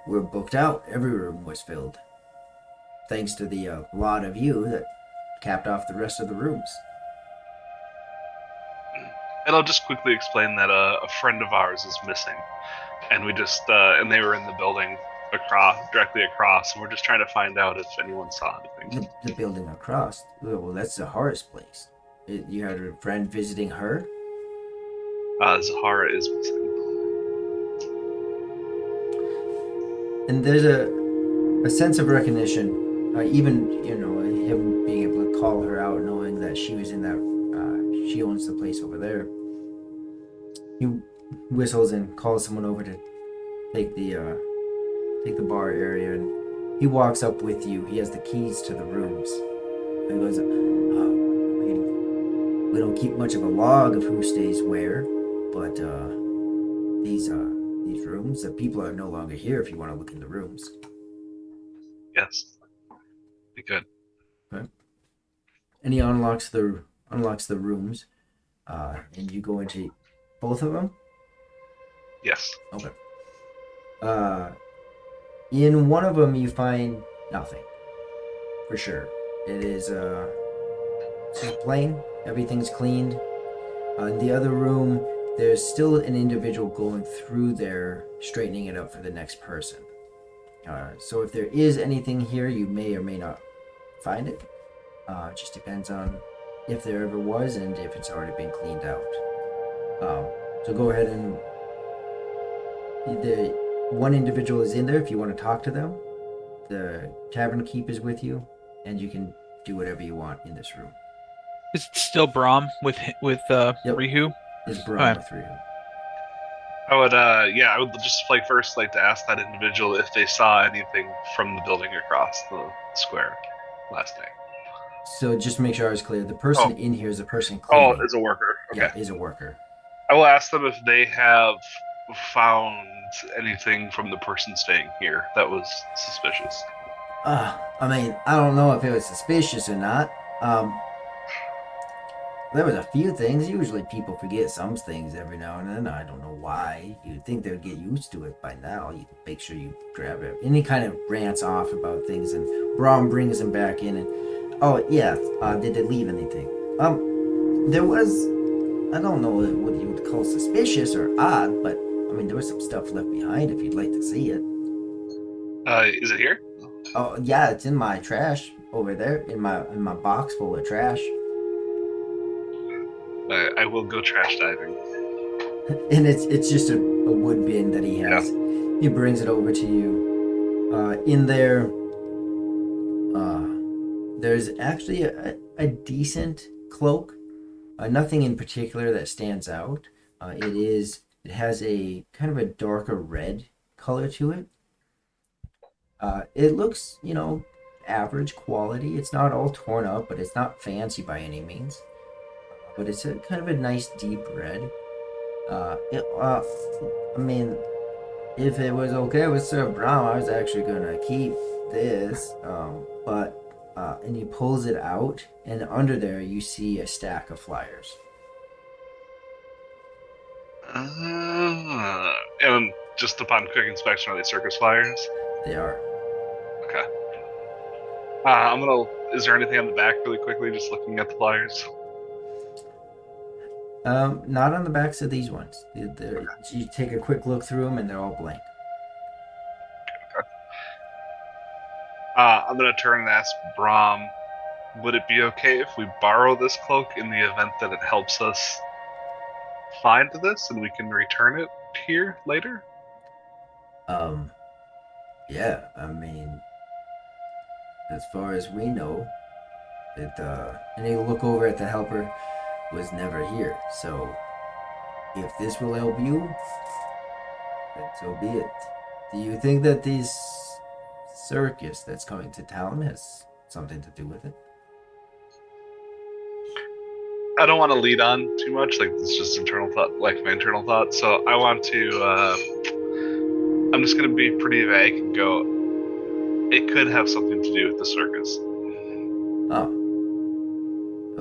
booked out. Every room was filled, thanks to the lot of you that capped off the rest of the rooms. And I'll just quickly explain that a friend of ours is missing, and we just and they were in the building directly across, and we're just trying to find out if anyone saw anything. The building across. Well, that's Zahara's place. You had a friend visiting her? Zahara is missing. And there's a sense of recognition, even, him being able to call her out, knowing that she was in that, she owns the place over there. He whistles and calls someone over to take the bar area, and he walks up with you. He has the keys to the rooms. And he goes, we don't keep much of a log of who stays where, but these rooms, the people are no longer here if you want to look in the rooms. Yes. Be good. Okay. And he unlocks the rooms, and you go into both of them? Yes. Okay. In one of them you find nothing, for sure. It is it's just plain. Everything's cleaned. In the other room, there's still an individual going through there, straightening it up for the next person. So if there is anything here, you may or may not find it. It just depends on if there ever was and if it's already been cleaned out. So go ahead and the one individual is in there if you want to talk to them. The tavern keep is with you, and you can do whatever you want in this room. Is it still Brahm with Rihu? It's Brahm Alright. with Rihu. I would just first like to ask that individual if they saw anything from the building across the square last night. So just to make sure I was clear, the person in here is a person cleaning. Oh, is a worker. Okay. Yeah, is a worker. I will ask them if they have found anything from the person staying here that was suspicious. I mean, I don't know if it was suspicious or not. There was a few things. Usually people forget some things every now and then. I don't know why. You'd think they'd get used to it by now. You make sure you grab it. And he kind of rants off about things, and Brahm brings him back in and, did they leave anything? There was, I don't know what you would call suspicious or odd, but I mean, there was some stuff left behind if you'd like to see it. Is it here? Oh yeah, it's in my trash over there, in my box full of trash. I will go trash diving. And it's just a wood bin that he has. Yeah. He brings it over to you. In there, there's actually a decent cloak. Nothing in particular that stands out. It has a kind of a darker red color to it. It looks, average quality. It's not all torn up, but it's not fancy by any means. But it's a kind of a nice deep red. I mean, if it was okay with Sir Brahm, I was actually gonna keep this. And he pulls it out, and under there you see a stack of flyers. And just upon quick inspection, are they circus flyers? They are. Okay. Is there anything on the back really quickly, just looking at the flyers? Not on the backs of these ones. You take a quick look through them, and they're all blank. Okay. I'm gonna turn and ask Brahm, would it be okay if we borrow this cloak in the event that it helps us find this and we can return it here later? Um, yeah, I mean, as far as we know, and you look over at the helper, was never here. So, if this will help you, then so be it. Do you think that this circus that's coming to town has something to do with it? I don't want to lead on too much. Like it's just internal thought, like my internal thought. So I want to. I'm just gonna be pretty vague and go. It could have something to do with the circus. Oh,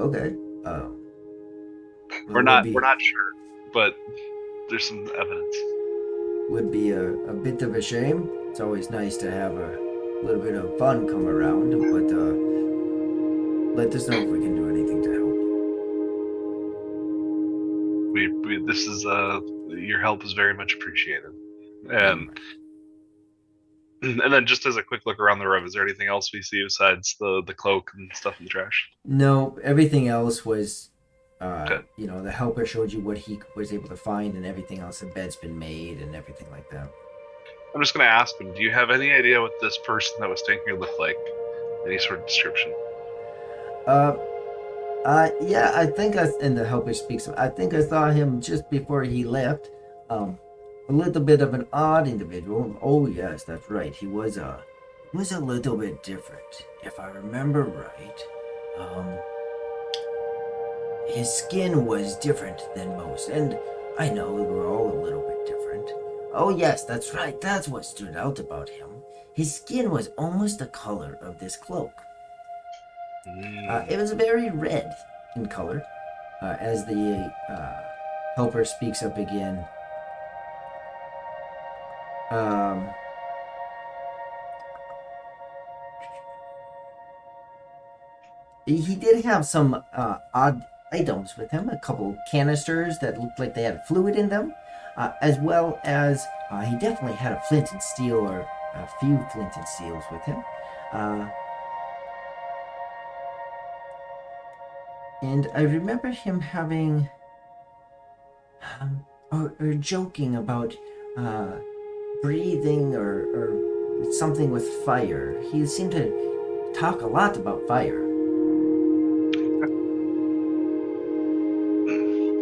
okay. Uh, We're would not. be We're not sure, but there's some evidence. would be a bit of a shame. It's always nice to have a little bit of fun come around, but let us know if we can do anything to help. We this is your help is very much appreciated. Um, And then just as a quick look around the room, is there anything else we see besides the cloak and stuff in the trash? no, everything else was, Good. the helper showed you what he was able to find, and everything else. The bed's been made, and everything like that. I'm just gonna ask him. Do you have any idea what this person that was taking here looked like? Any sort of description? Yeah, I think and the helper speaks. I think I saw him just before he left. A little bit of an odd individual. Oh yes, that's right. He was a little bit different, if I remember right. His skin was different than most, and I know we're all a little bit different. Oh yes, that's right. That's what stood out about him. His skin was almost the color of this cloak. It was very red in color. As the helper speaks up again, um, he did have some odd items with him, a couple canisters that looked like they had fluid in them, as well as he definitely had a flint and steel, or a few flint and steels with him. And I remember him having, or joking about breathing, or something with fire. He seemed to talk a lot about fire.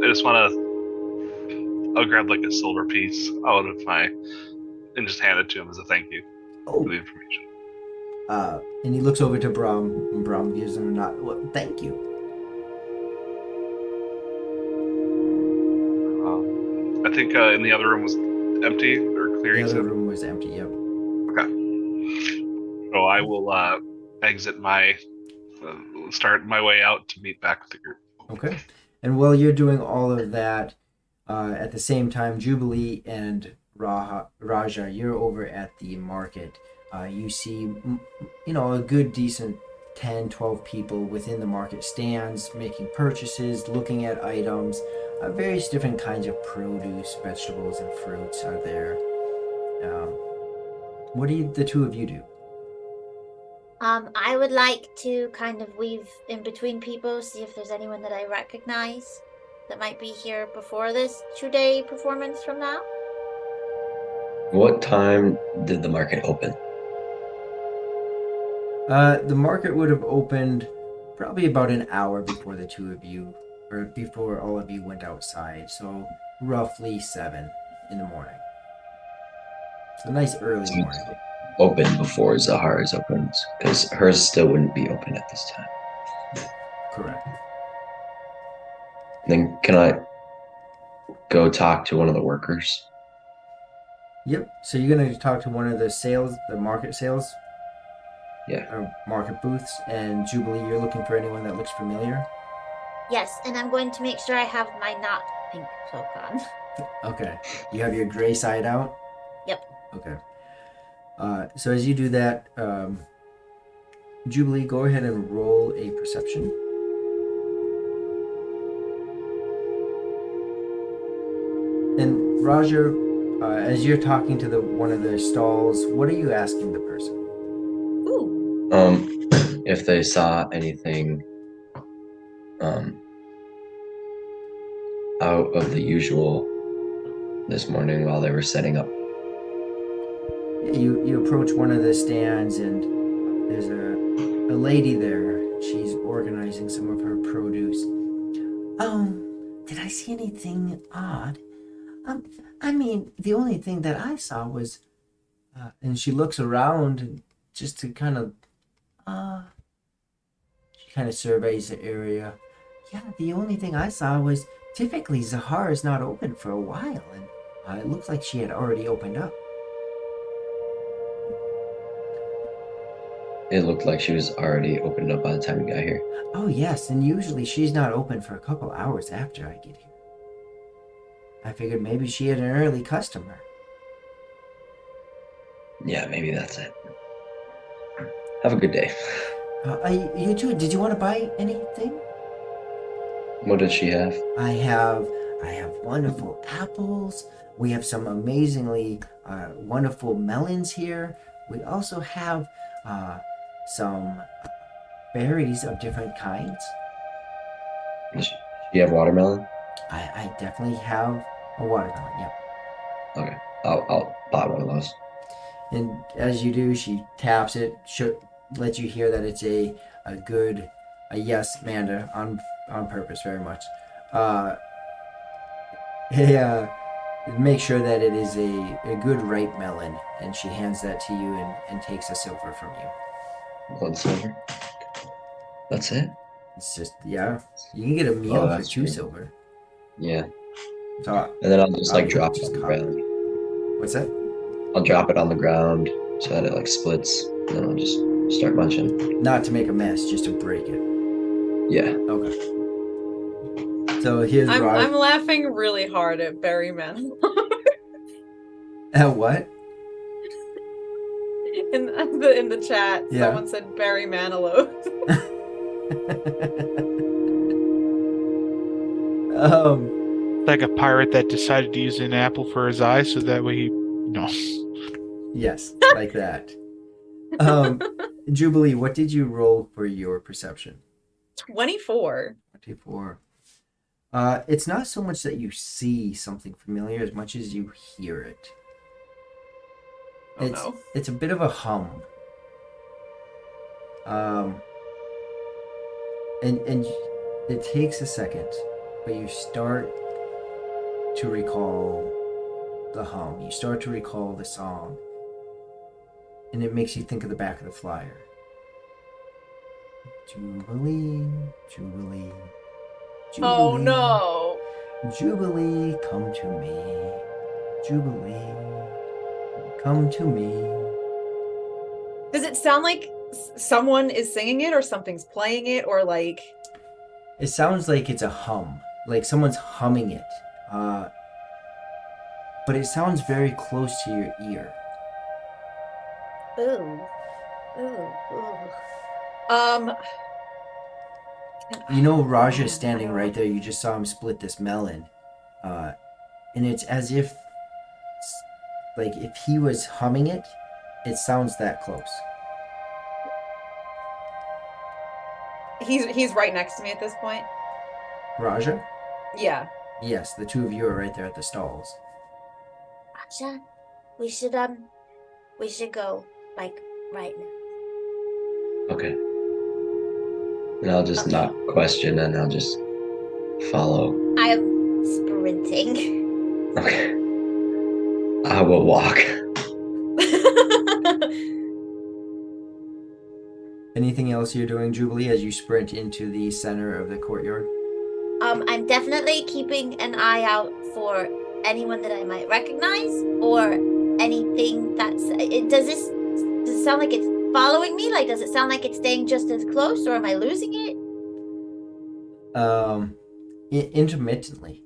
I just want to. I'll grab like a silver piece out of my and just hand it to him as a thank you for the information. And he looks over to Brom, and Brom gives him a nod. Well, thank you. I think in the other room was empty or clearing. The other room was empty. Yep. Okay. So I will exit my start my way out to meet back with the group. Okay. And while you're doing all of that, at the same time, Jubilee and Rajah, you're over at the market. You see, a good, decent 10, 12 people within the market stands, making purchases, looking at items. Various different kinds of produce, vegetables, and fruits are there. What do the two of you do? I would like to kind of weave in between people, see if there's anyone that I recognize that might be here before this 2-day performance from now. What time did the market open? The market would have opened probably about an hour before the two of you, or before all of you went outside. So roughly 7 in the morning. It's a nice early morning. Open before Zahara's opens, because hers still wouldn't be open at this time. Correct. Then can I go talk to one of the workers? Yep. So you're gonna talk to one of the market sales, Yeah. or market booths, and Jubilee, you're looking for anyone that looks familiar. Yes, and I'm going to make sure I have my not pink cloak on. Okay. You have your gray side out. Yep. Okay. So as you do that, Jubilee, go ahead and roll a perception. And Rajah, as you're talking to one of the stalls, what are you asking the person? Ooh. If they saw anything out of the usual this morning while they were setting up. You approach one of the stands, and there's a lady there. She's organizing some of her produce. Did I see anything odd? I mean, the only thing that I saw was, and she looks around just to kind of, she kind of surveys the area. Yeah, the only thing I saw was typically Zahara is not open for a while, and it looks like she had already opened up. It looked like she was already opened up by the time we got here. Oh, yes, and usually she's not open for a couple hours after I get here. I figured maybe she had an early customer. Yeah, maybe that's it. Have a good day. You too, did you want to buy anything? What does she have? I have wonderful apples. We have some amazingly wonderful melons here. We also have some berries of different kinds. Does she have watermelon? I definitely have a watermelon, yeah. Okay, I'll buy one of those. And as you do, she taps it, lets you hear that it's a yes, Manda, on purpose, very much. Make sure that it is a good ripe melon, and she hands that to you and takes a silver from you. 1 silver. That's it? It's just, yeah, you can get a meal for that's 2 true. silver. Yeah. So, And then I'll just like I'll drop it just on the copper. ground. What's that? I'll drop it on the ground so that it like splits. And then I'll just start munching. Not to make a mess, just to break it. Yeah. Okay. So here's I'm laughing really hard at Barry Manilow. At what? in the chat, Yeah. someone said Barry Manilow. Like a pirate that decided to use an apple for his eye, so that way he no. Yes, like that. Jubilee, what did you roll for your perception? 24. 24. It's not so much that you see something familiar as much as you hear it. Oh no. It's a bit of a hum. And it takes a second, but you start to recall the hum. You start to recall the song. And it makes you think of the back of the flyer. Jubilee, Jubilee, Jubilee. Oh no. Jubilee, come to me. Jubilee, come to me. Does it sound like someone is singing it, or something's playing it, or like? It sounds like it's a hum, like someone's humming it. But it sounds very close to your ear. Ooh. Ooh. You know, Rajah is standing right there. You just saw him split this melon. And it's as if, like, if he was humming it, it sounds that close. He's right next to me at this point. Rajah? Yeah. Yes, the two of you are right there at the stalls. Rajah, we should go, like, right now. Okay. And I'll just not question, and I'll just follow. I am sprinting. Okay. I will walk. Anything else you're doing, Jubilee, as you sprint into the center of the courtyard? I'm definitely keeping an eye out for anyone that I might recognize, or anything that's. Does it sound like it's following me? Like, does it sound like it's staying just as close, or am I losing it? Intermittently.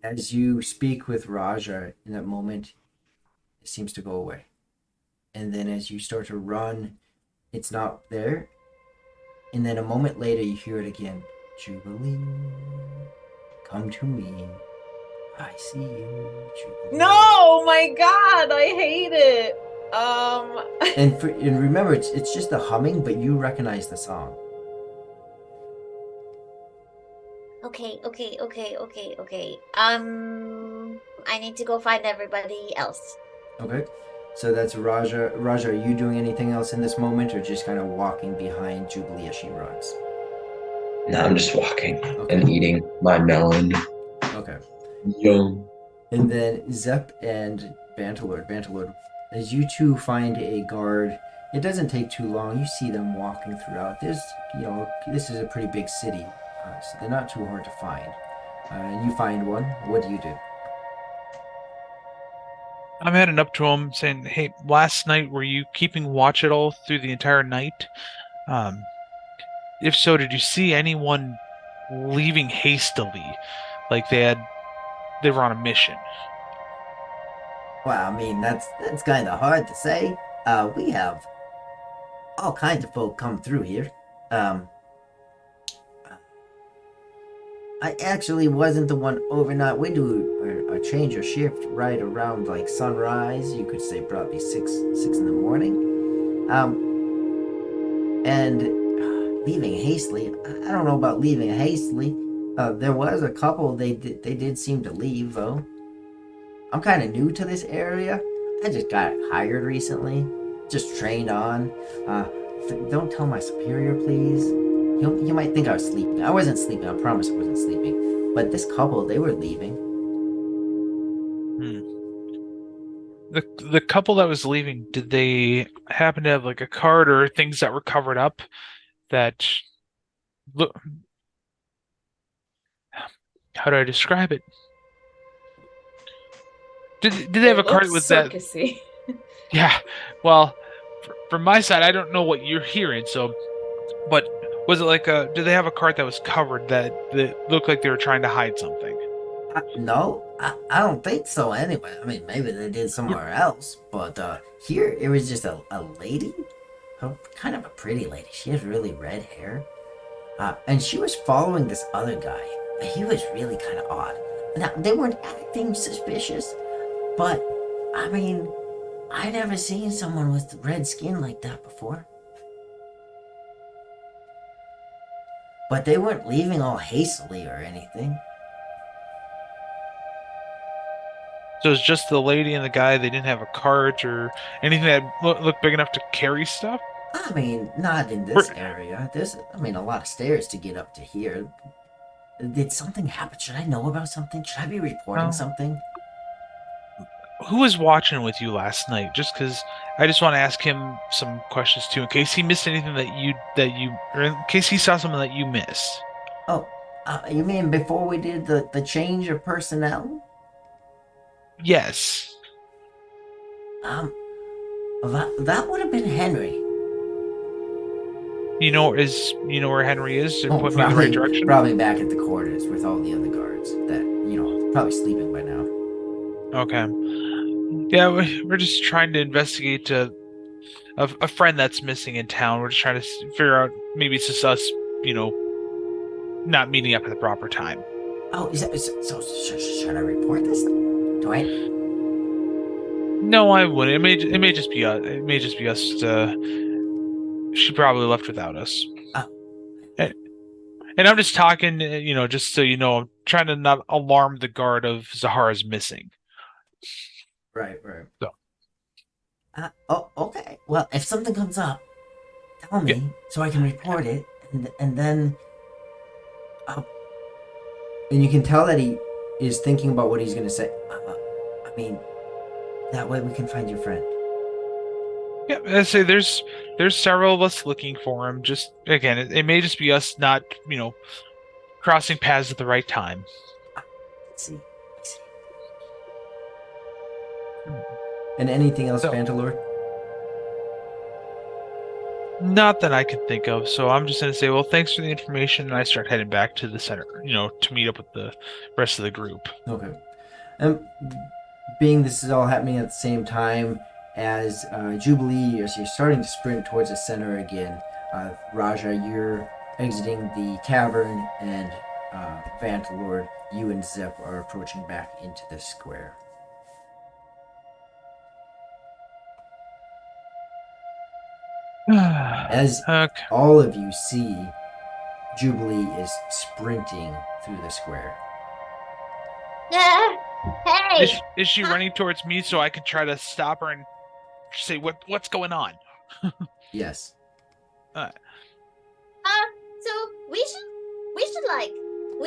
As you speak with Rajah in that moment, it seems to go away. And then as you start to run, it's not there. And then a moment later, you hear it again. Jubilee, come to me. I see you, Jubilee. No, my God, I hate it. And remember, it's just the humming, but you recognize the song. Okay. I need to go find everybody else. Okay. So that's Rajah. Rajah, are you doing anything else in this moment, or just kind of walking behind Jubilee as she runs? Now I'm just walking Okay. and eating my melon. Okay. Yum. And then Zep and Bantalord, as you two find a guard, it doesn't take too long. You see them walking throughout. This is a pretty big city, so they're not too hard to find. And you find one. What do you do? I'm heading up to him saying, "Hey, last night were you keeping watch at all through the entire night? If so, did you see anyone leaving hastily, like they were on a mission?" Well, I mean, that's kind of hard to say. We have all kinds of folk come through here. Um, I actually wasn't the one overnight. We do a change of shift right around like sunrise. You could say probably six in the morning. And leaving hastily. I don't know about leaving hastily. There was a couple. They did seem to leave though. I'm kind of new to this area. I just got hired recently. Just trained on. Don't tell my superior, please. He might think I was sleeping. I wasn't sleeping. I promise I wasn't sleeping. But this couple, they were leaving. The couple that was leaving, did they happen to have like a card or things that were covered up that look? How do I describe it? Did they have a card with that? Circusy. Yeah. Well, from my side, I don't know what you're hearing. So, but was it like a? Did they have a card that was covered that looked like they were trying to hide something? No, I don't think so anyway. I mean, maybe they did somewhere else. But here, it was just a lady. Kind of a pretty lady. She has really red hair. And she was following this other guy. He was really kind of odd. Now, they weren't acting suspicious, but I mean, I never seen someone with red skin like that before. But they weren't leaving all hastily or anything. So it's just the lady and the guy. They didn't have a cart or anything that looked big enough to carry stuff. I mean, not in this area. There's, I mean, a lot of stairs to get up to here. Did something happen? Should I know about something? Should I be reporting something? Who was watching with you last night? Just because I just want to ask him some questions too, in case he missed anything or in case he saw something that you missed. Oh, you mean before we did the change of personnel? Yes. That would have been Henry. You know where Henry is? Oh, Put me in the right direction. Probably back at the quarters with all the other guards that probably sleeping by now. Okay. Yeah, we're just trying to investigate a friend that's missing in town. We're just trying to figure out maybe it's just us, not meeting up at the proper time. Oh, is that so? Should I report this? Do I? No, I wouldn't. It may just be us. It may just be us. She probably left without us. Oh. And I'm just talking, just so you know, I'm trying to not alarm the guard of Zahara's missing. Right. So. Okay. Well, if something comes up, tell me so I can report it, and then. And you can tell that he is thinking about what he's going to say. I mean, that way we can find your friend. Yeah, I say there's several of us looking for him. Just again, it may just be us not, crossing paths at the right time. I see. And anything else, Bantalord? Not that I can think of. So I'm just going to say, well, thanks for the information, and I start heading back to the center, to meet up with the rest of the group. Okay. Being this is all happening at the same time as Jubilee, as you're starting to sprint towards the center again, Rajah, you're exiting the cavern, and Bantalord, you and Zep are approaching back into the square. As all of you see, Jubilee is sprinting through the square. Hey! Is she running towards me so I can try to stop her and say what's going on. Yes. So we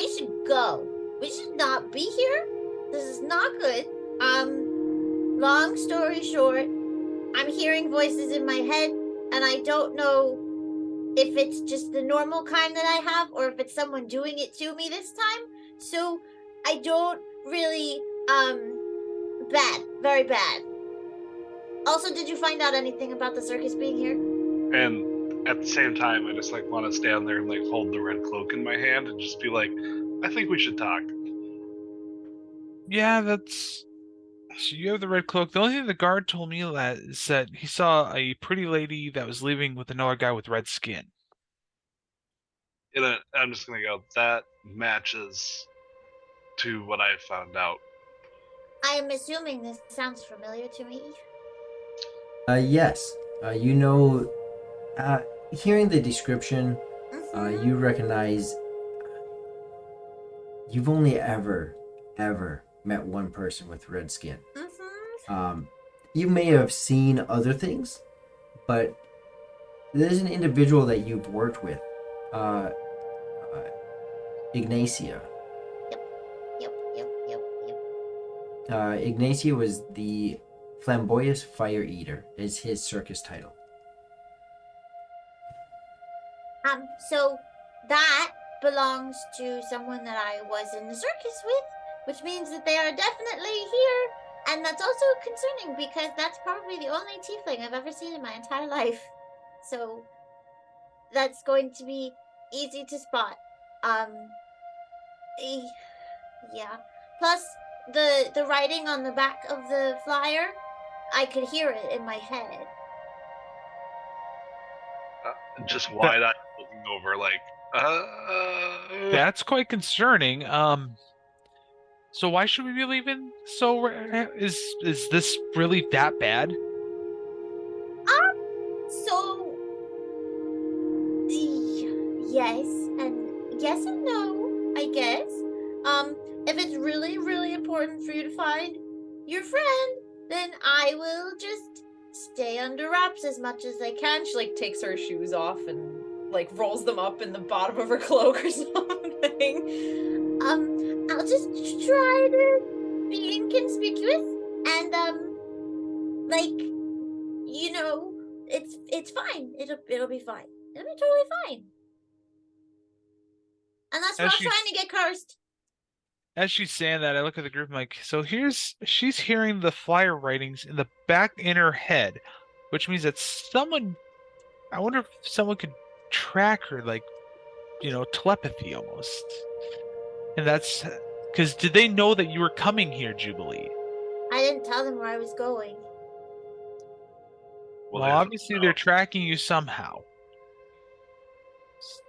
should go. We should not be here. This is not good. Long story short, I'm hearing voices in my head, and I don't know if it's just the normal kind that I have, or if it's someone doing it to me this time. So I don't really, bad, very bad. Also, did you find out anything about the circus being here? And at the same time, I just like want to stand there and like hold the red cloak in my hand and just be like, I think we should talk. Yeah, that's. So you have the red cloak. The only thing the guard told me that is that he saw a pretty lady that was leaving with another guy with red skin. And I'm just gonna go. That matches to what I found out. I am assuming this sounds familiar to me. Yes. Hearing the description, you recognize you've only ever met one person with red skin. You may have seen other things, but there's an individual that you've worked with, Ignacia. Yep. Ignacia was the Flamboyant Fire Eater, is his circus title. So that belongs to someone that I was in the circus with, which means that they are definitely here, and that's also concerning because that's probably the only tiefling I've ever seen in my entire life. So that's going to be easy to spot. Yeah. Plus, the writing on the back of the flyer, I could hear it in my head. Just wide-eyed looking over, like, That's quite concerning. So why should we be leaving? So is this really that bad? So yes and no, I guess. If it's really, really important for you to find your friend, then I will just stay under wraps as much as I can. She like takes her shoes off and like rolls them up in the bottom of her cloak or something. I'll just try to be inconspicuous and it's fine. It'll be fine. It'll be totally fine. Unless we're all trying to get cursed. As she's saying that, I look at the group. I'm like, so she's hearing the flyer writings in the back in her head, which means that someone. I wonder if someone could track her, like, telepathy almost. And that's because did they know that you were coming here, Jubilee? I didn't tell them where I was going. Well, obviously they're tracking you somehow.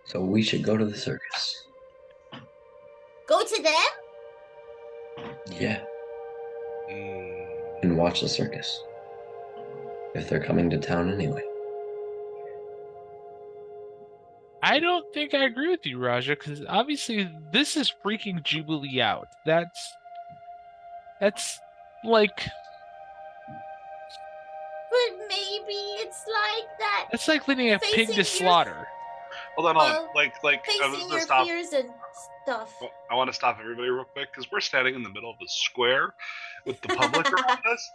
So we should go to the circus. Go to them? Yeah. And watch the circus. If they're coming to town anyway. I don't think I agree with you, Rajah, because obviously this is freaking Jubilee out. That's like. But maybe it's like that. It's like leading a pig to slaughter. Hold on. Like facing your fears and stuff. I want to stop everybody real quick because we're standing in the middle of the square with the public around us.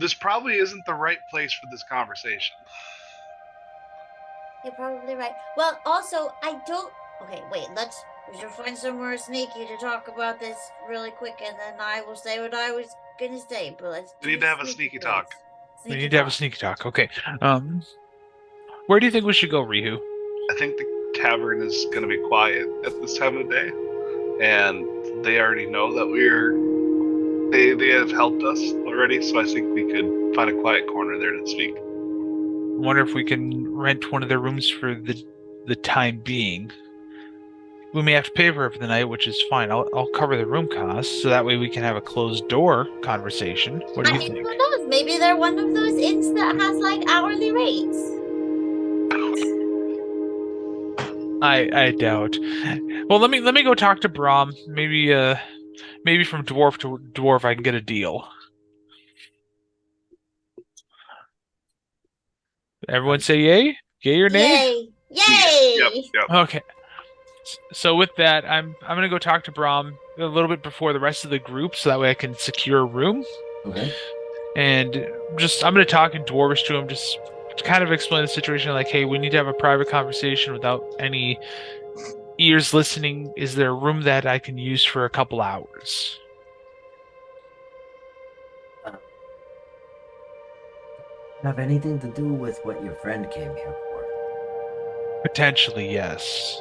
This probably isn't the right place for this conversation. You're probably right. Well, also, I don't... Okay, wait, we should find somewhere sneaky to talk about this really quick, and then I will say what I was gonna say, but let's... We need to have a sneaky talk. We need to have a sneaky talk, okay. Where do you think we should go, Rihu? I think the tavern is gonna be quiet at this time of day, and they already know that they have helped us already, so I think we could find a quiet corner there to speak. I wonder if we can rent one of their rooms for the time being. We may have to pay for it for the night, which is fine. I'll cover the room costs, so that way we can have a closed door conversation. What do you think? Who knows? Maybe they're one of those inns that has like hourly rates. I doubt. Well, let me go talk to Brahm. Maybe from dwarf to dwarf I can get a deal. Everyone say yay? Yay or nay? Yay! Yep. Okay. So with that, I'm gonna go talk to Brahm a little bit before the rest of the group, so that way I can secure a room. Okay. And I'm gonna talk in Dwarvish to him, just to kind of explain the situation. Like, hey, we need to have a private conversation without any ears listening. Is there a room that I can use for a couple hours? Have anything to do with what your friend came here for? Potentially, yes.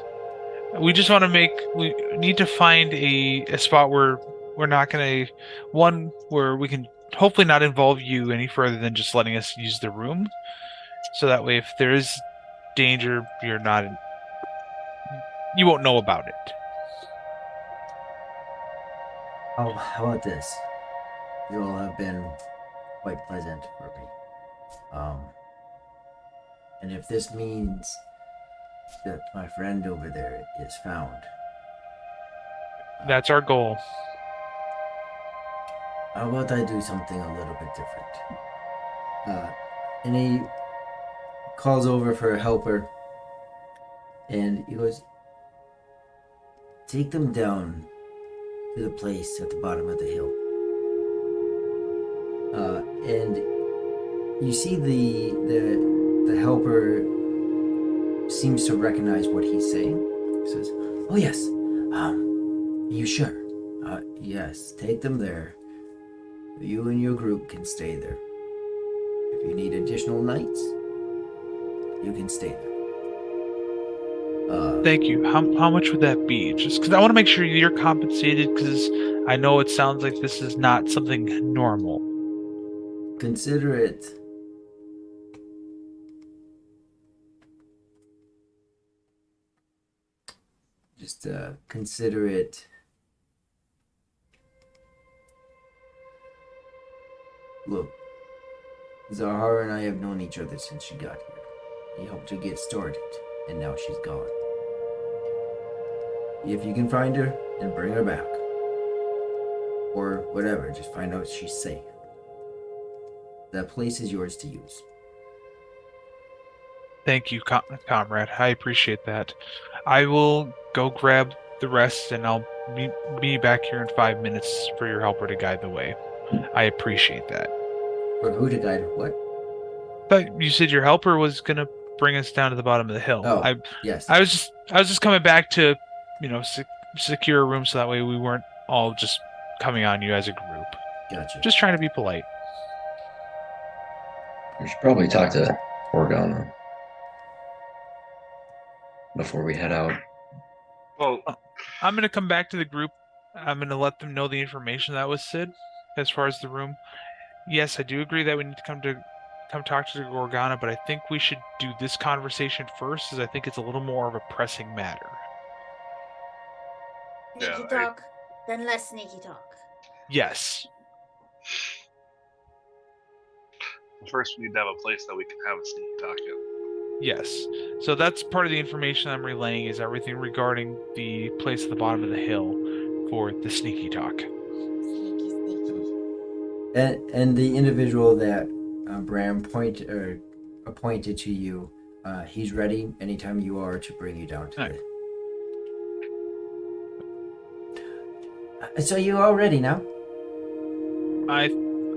We just want to we need to find a spot where we're not gonna, one where we can hopefully not involve you any further than just letting us use the room. So that way, if there is danger, you won't know about it. Oh, how about this? You all have been quite pleasant for me. And if this means that my friend over there is found, That's our goal. how about I do something a little bit different? And he calls over for a helper, and he goes, "Take them down to the place at the bottom of the hill." And you see the helper seems to recognize what he's saying. He says, "Oh yes, are you sure? Yes, take them there. You and your group can stay there. If you need additional nights, you can stay there." Thank you. How much would that be? Just because I want to make sure you're compensated, because I know it sounds like this is not something normal. Consider it. Just consider it. Look, Zahara and I have known each other since she got here. He helped her get started, and now she's gone. If you can find her, then bring her back. Or whatever, just find out she's safe. That place is yours to use. Thank you, comrade. I appreciate that. I will go grab the rest, and I'll be back here in 5 minutes for your helper to guide the way. I appreciate that. For who to guide what? But you said your helper was gonna bring us down to the bottom of the hill. Oh, yes. I was just coming back to, secure a room so that way we weren't all just coming on you as a group. Gotcha. Just trying to be polite. We should probably talk to Organa before we head out. Well, I'm gonna come back to the group. I'm gonna let them know the information that was said as far as the room. Yes, I do agree that we need to come talk to the Organa, but I think we should do this conversation first, as I think it's a little more of a pressing matter. Sneaky talk, then less sneaky talk. Yes. first we need to have a place that we can have a sneaky talk in. Yes. So that's part of the information I'm relaying, is everything regarding the place at the bottom of the hill for the sneaky talk. Sneaky, sneaky. And the individual that Bram appointed to you, he's ready anytime you are to bring you down to Right. So you all ready now? I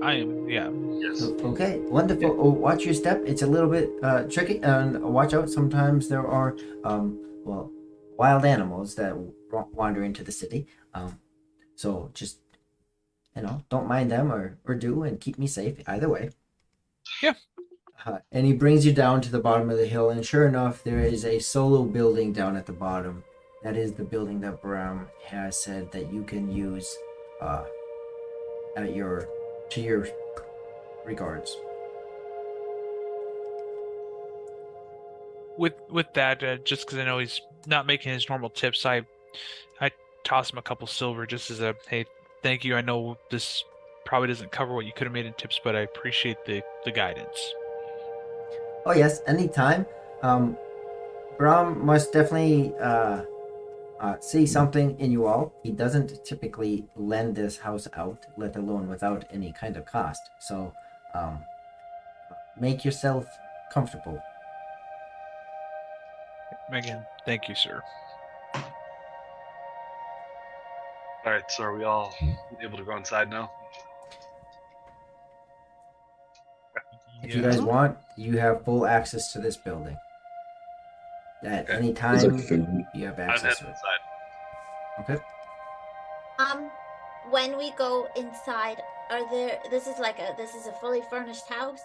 am, yeah. Yes. Okay, wonderful. Oh, watch your step. It's a little bit tricky, and watch out. Sometimes there are, wild animals that wander into the city. So just, don't mind them or do, and keep me safe either way. Yeah. And he brings you down to the bottom of the hill, and sure enough, there is a solo building down at the bottom. That is the building that Bram has said that you can use to your regards. With that, just because I know he's not making his normal tips, I toss him a couple silver just as a, hey, thank you. I know this probably doesn't cover what you could have made in tips, but I appreciate the guidance. Oh yes, anytime. Bram must definitely see something in you all. He doesn't typically lend this house out, let alone without any kind of cost. So make yourself comfortable. Megan, thank you, sir. All right, so are we all able to go inside now? If you guys Yeah. want, you have full access to this building. At Okay. any Is there time, food? you have I'm access heading to it. inside. Okay. When we go inside, this is a fully furnished house?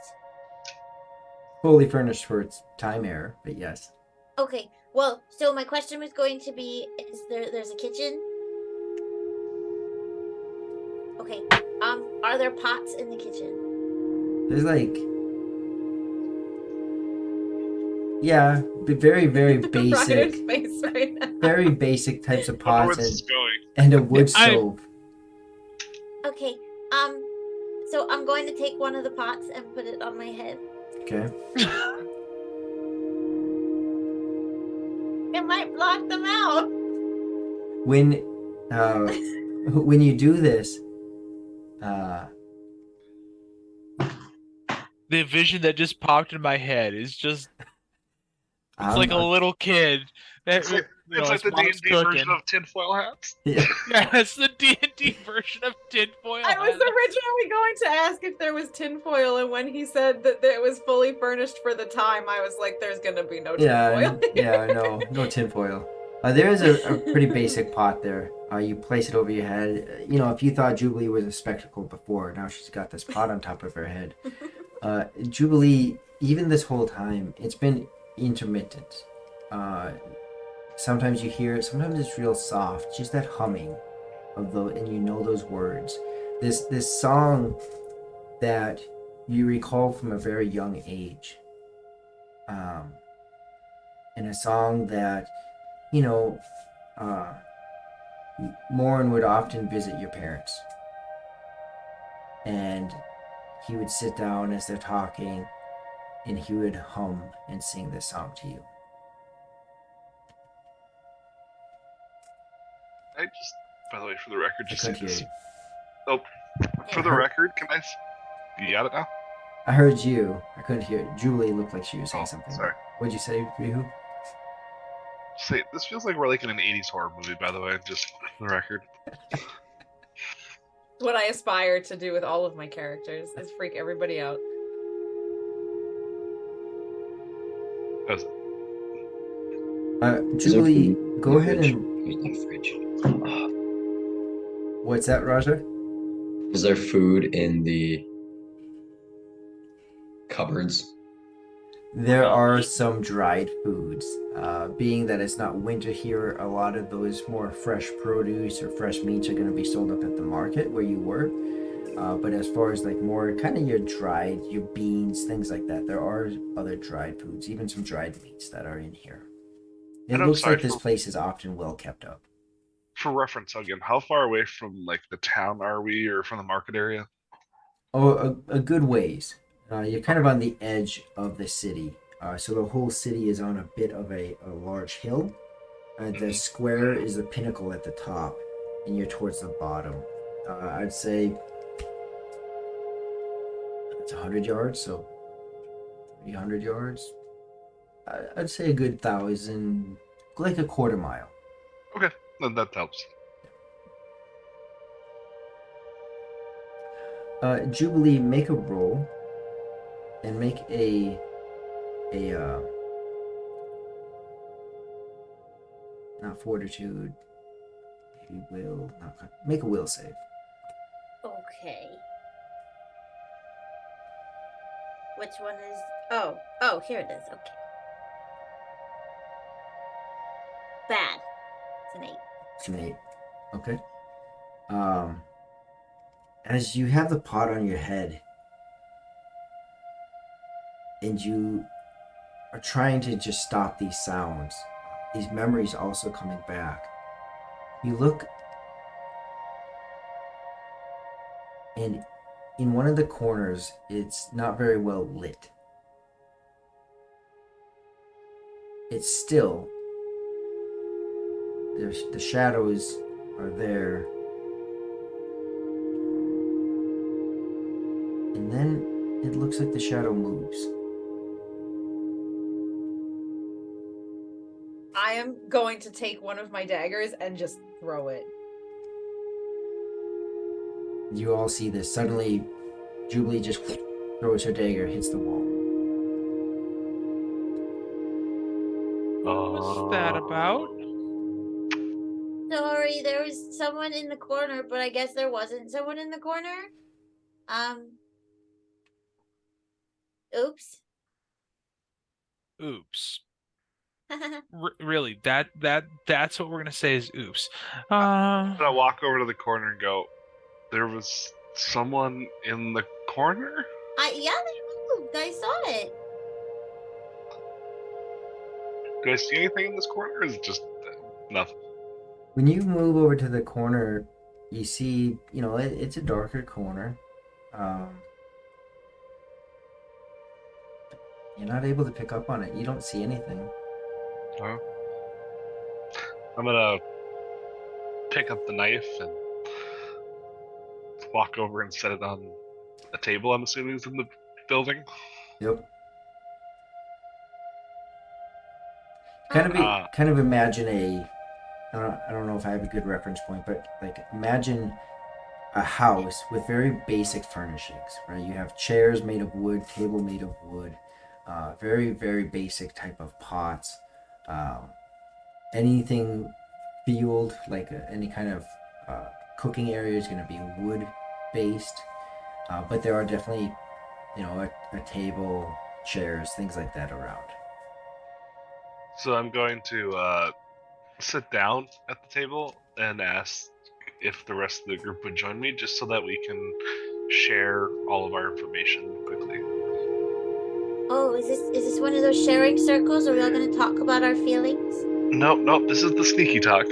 Fully furnished for its time era, but yes. Okay. Well, so my question was going to be, there's a kitchen? Okay. Are there pots in the kitchen? There's like, yeah, very, very basic, Ryan's face right now. very basic types of I wonder where pots this is going. and a wood I- stove. Okay. So I'm going to take one of the pots and put it on my head. Okay. It might block them out. When you do this, The vision that just popped in my head is just it's I'm like a not- little kid that It's like, you know, it's like his the mom's D&D version cooking. of tinfoil hats. yeah. Yeah, it's the D&D version of tinfoil. I was hat. originally going to ask if there was tinfoil, and when he said that it was fully furnished for the time, I was like, "There's gonna be no tinfoil." Yeah, no tinfoil. There is a pretty basic pot there. You place it over your head. You know, if you thought Jubilee was a spectacle before, now she's got this pot on top of her head. Jubilee, even this whole time, it's been intermittent. Sometimes you hear it, sometimes it's real soft, just that humming of and you know those words. This song that you recall from a very young age. And a song that, you know, Morin would often visit your parents. And he would sit down as they're talking and he would hum and sing this song to you. I just, by the way, for the record, I just couldn't say hear this. you. Oh, for the record, can I? You got it now? I heard you. I couldn't hear it. Julie looked like she was saying Oh, something. sorry. What'd you say, Rihu? Say, this feels like we're like in an '80s horror movie. By the way, just for the record. What I aspire to do with all of my characters is freak everybody out. That was it. Is there Julie, food in go the ahead fridge? and. There's no fridge. What's that, Rajah? Is there food in the cupboards? There are some dried foods. Being that it's not winter here, a lot of those more fresh produce or fresh meats are going to be sold up at the market where you work. But as far as like more kind of your dried, your beans, things like that, there are other dried foods, even some dried meats that are in here. It And I'm looks sorry like this for- place is often well kept up. For reference, again, how far away from like the town are we, or from the market area? Oh, a good ways. You're kind of on the edge of the city. So the whole city is on a bit of a large hill. The square is the pinnacle at the top, and you're towards the bottom. I'd say it's 100 yards, so 300 yards. I'd say a good 1,000, like a quarter mile. Okay, that helps. Jubilee, make a roll, and make a not fortitude. Maybe will. Make a will save. Okay. Which one is? Oh, here it is. Okay. Bad. It's an 8. It's an 8. Okay. As you have the pot on your head, and you are trying to just stop these sounds, these memories also coming back. You look, and in one of the corners, it's not very well lit. It's still. The shadows are there. And then it looks like the shadow moves. am going to take one of my daggers and just throw it. You all see this. Suddenly, Jubilee just throws her dagger, hits the wall. What's that about? Sorry, there was someone in the corner, but I guess there wasn't someone in the corner. Oops. Oops. Really, that's what we're gonna say is oops. I'm gonna walk over to the corner and go, there was someone in the corner? Yeah, they moved. I saw it. Do I see anything in this corner, or is it just nothing? When you move over to the corner, you see, it's a darker corner. You're not able to pick up on it. You don't see anything. Oh. I'm gonna pick up the knife and walk over and set it on a table. I'm assuming is in the building. Yep. Kind of imagine I don't know if I have a good reference point, but like imagine a house with very basic furnishings, right? You have chairs made of wood, table made of wood, very, very basic type of pots. Anything fueled, like any kind of cooking area is going to be wood based, but there are definitely, a table, chairs, things like that around. So I'm going to sit down at the table and ask if the rest of the group would join me, just so that we can share all of our information quickly. Oh, is this one of those sharing circles? Are we all going to talk about our feelings? Nope. This is the sneaky talk.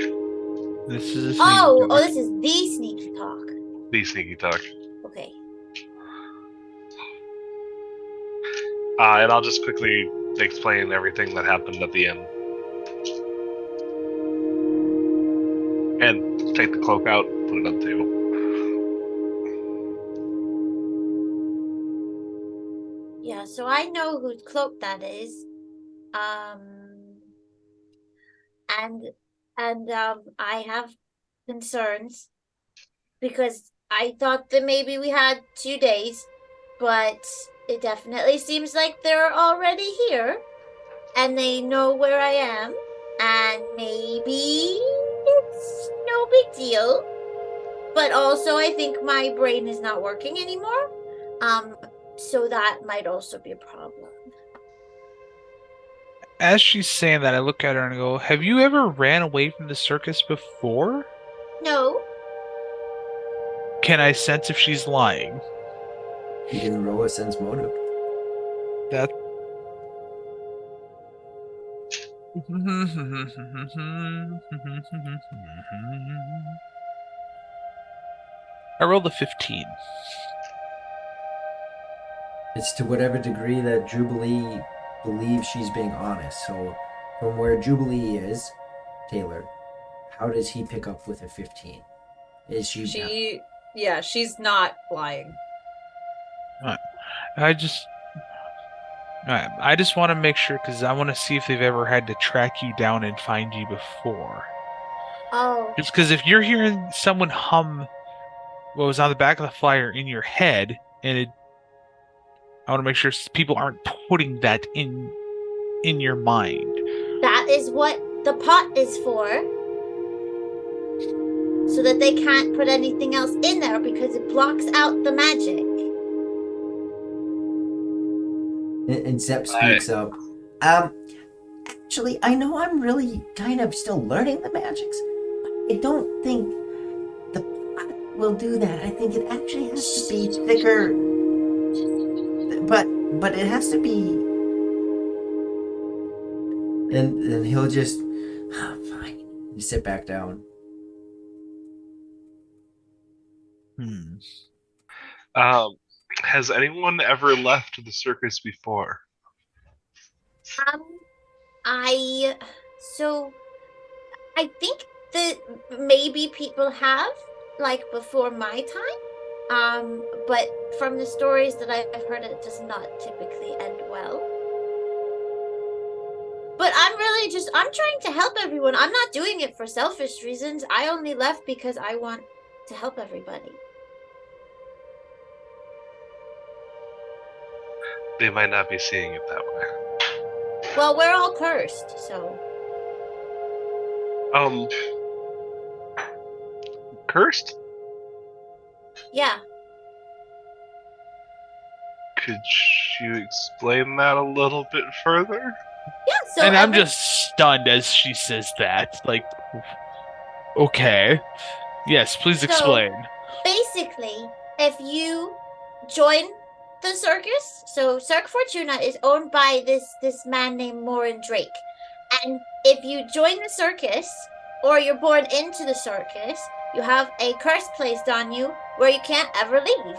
This is a Oh, this is the sneaky talk. The sneaky talk. Okay. And I'll just quickly explain everything that happened at the end. And take the cloak out, put it on the table. Yeah, so I know whose cloak that is. And I have concerns because I thought that maybe we had 2 days, but it definitely seems like they're already here and they know where I am, and maybe it's no big deal. But also I think my brain is not working anymore. So that might also be a problem. As she's saying that, I look at her and go, "Have you ever ran away from the circus before?" No. Can I sense if she's lying? You can roll a sense motive. That. I rolled a 15. It's to whatever degree that Jubilee believes she's being honest. So from where Jubilee is, Taylor, how does he pick up with a 15? Is she she's not lying. I just want to make sure, because I want to see if they've ever had to track you down and find you before. Oh. Just because if you're hearing someone hum what was on the back of the flyer in your head, I want to make sure people aren't putting that in your mind. That is what the pot is for. So that they can't put anything else in there because it blocks out the magic. And Zep speaks up. Actually, I know I'm really kind of still learning the magics. I don't think the pot will do that. I think it actually has to be thicker. But it has to be. And he'll just, fine. You sit back down. Has anyone ever left the circus before? I think that maybe people have, like, before my time. But from the stories that I've heard, it does not typically end well. But I'm really I'm trying to help everyone. I'm not doing it for selfish reasons. I only left because I want to help everybody. They might not be seeing it that way. Well, we're all cursed, so. Cursed? Yeah. Could you explain that a little bit further? Yeah, so And I'm just stunned as she says that. Like, okay. Yes, please explain. basically, if you join the circus, so Cirque Fortuna is owned by this man named Morin Drake. And if you join the circus or you're born into the circus, you have a curse placed on you where you can't ever leave.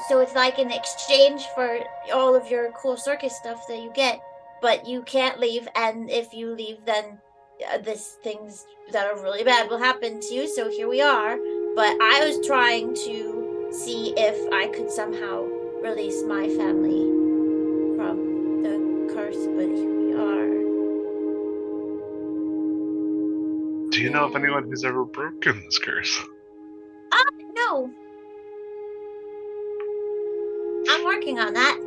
So it's like an exchange for all of your cool circus stuff that you get, but you can't leave, and if you leave, then this things that are really bad will happen to you. So here we are. But I was trying to see if I could somehow release my family from the curse, but here we are. Do you know of anyone who's ever broken this curse? No. I'm working on that.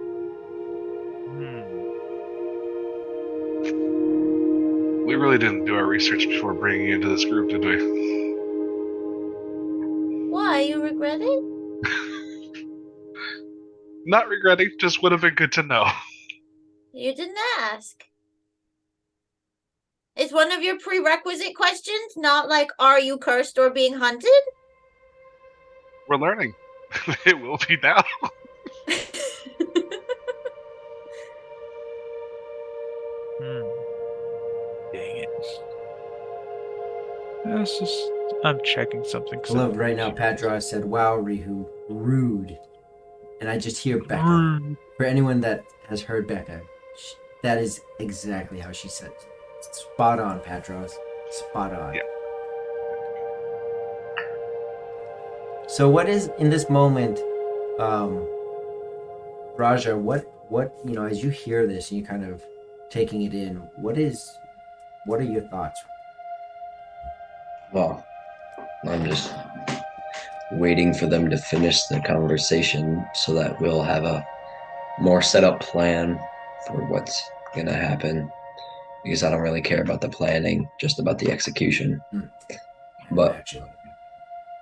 We really didn't do our research before bringing you into this group, did we? Why, you regret it? Not regretting, just would have been good to know. You didn't ask. Is one of your prerequisite questions not like, are you cursed or being hunted? We're learning. It will be now. Dang it. This is, I'm checking something. I love right now, Padra said, wow, Rihu, rude. And I just hear Becca. For anyone that has heard Becca, that is exactly how she said it. Spot on, Patros. Spot on. Yeah. So what is, in this moment, Rajah, what, as you hear this and you kind of taking it in, what are your thoughts? Well, I'm just waiting for them to finish the conversation so that we'll have a more set up plan for what's gonna happen. Because I don't really care about the planning, just about the execution. But Actually,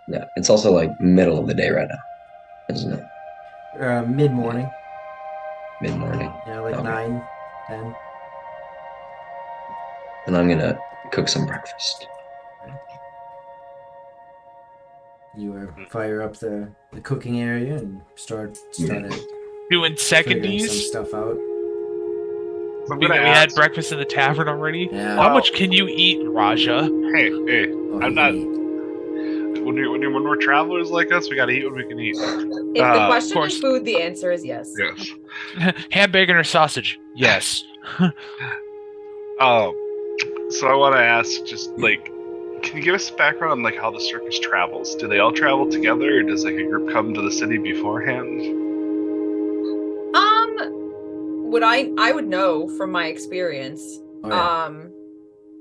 yeah, it's also like middle of the day right now, isn't it? mid-morning. Mid-morning. Yeah, like Okay. 9, 10. And I'm gonna cook some breakfast. You fire up the cooking area and start Doing figuring secondies. some stuff out. So I'm Being gonna that we had ask. breakfast in the tavern already. Yeah. How much can you eat, Rajah? Hey, Oh, I'm he not. can eat. When we're travelers like us, we gotta eat what we can eat. If the question is course. food, the answer is yes. Yes. Ham, bacon, or sausage? Yes. So I want to ask, just like, can you give us a background on like how the circus travels? Do they all travel together, or does like a group come to the city beforehand? Would I would know from my experience. Oh, yeah.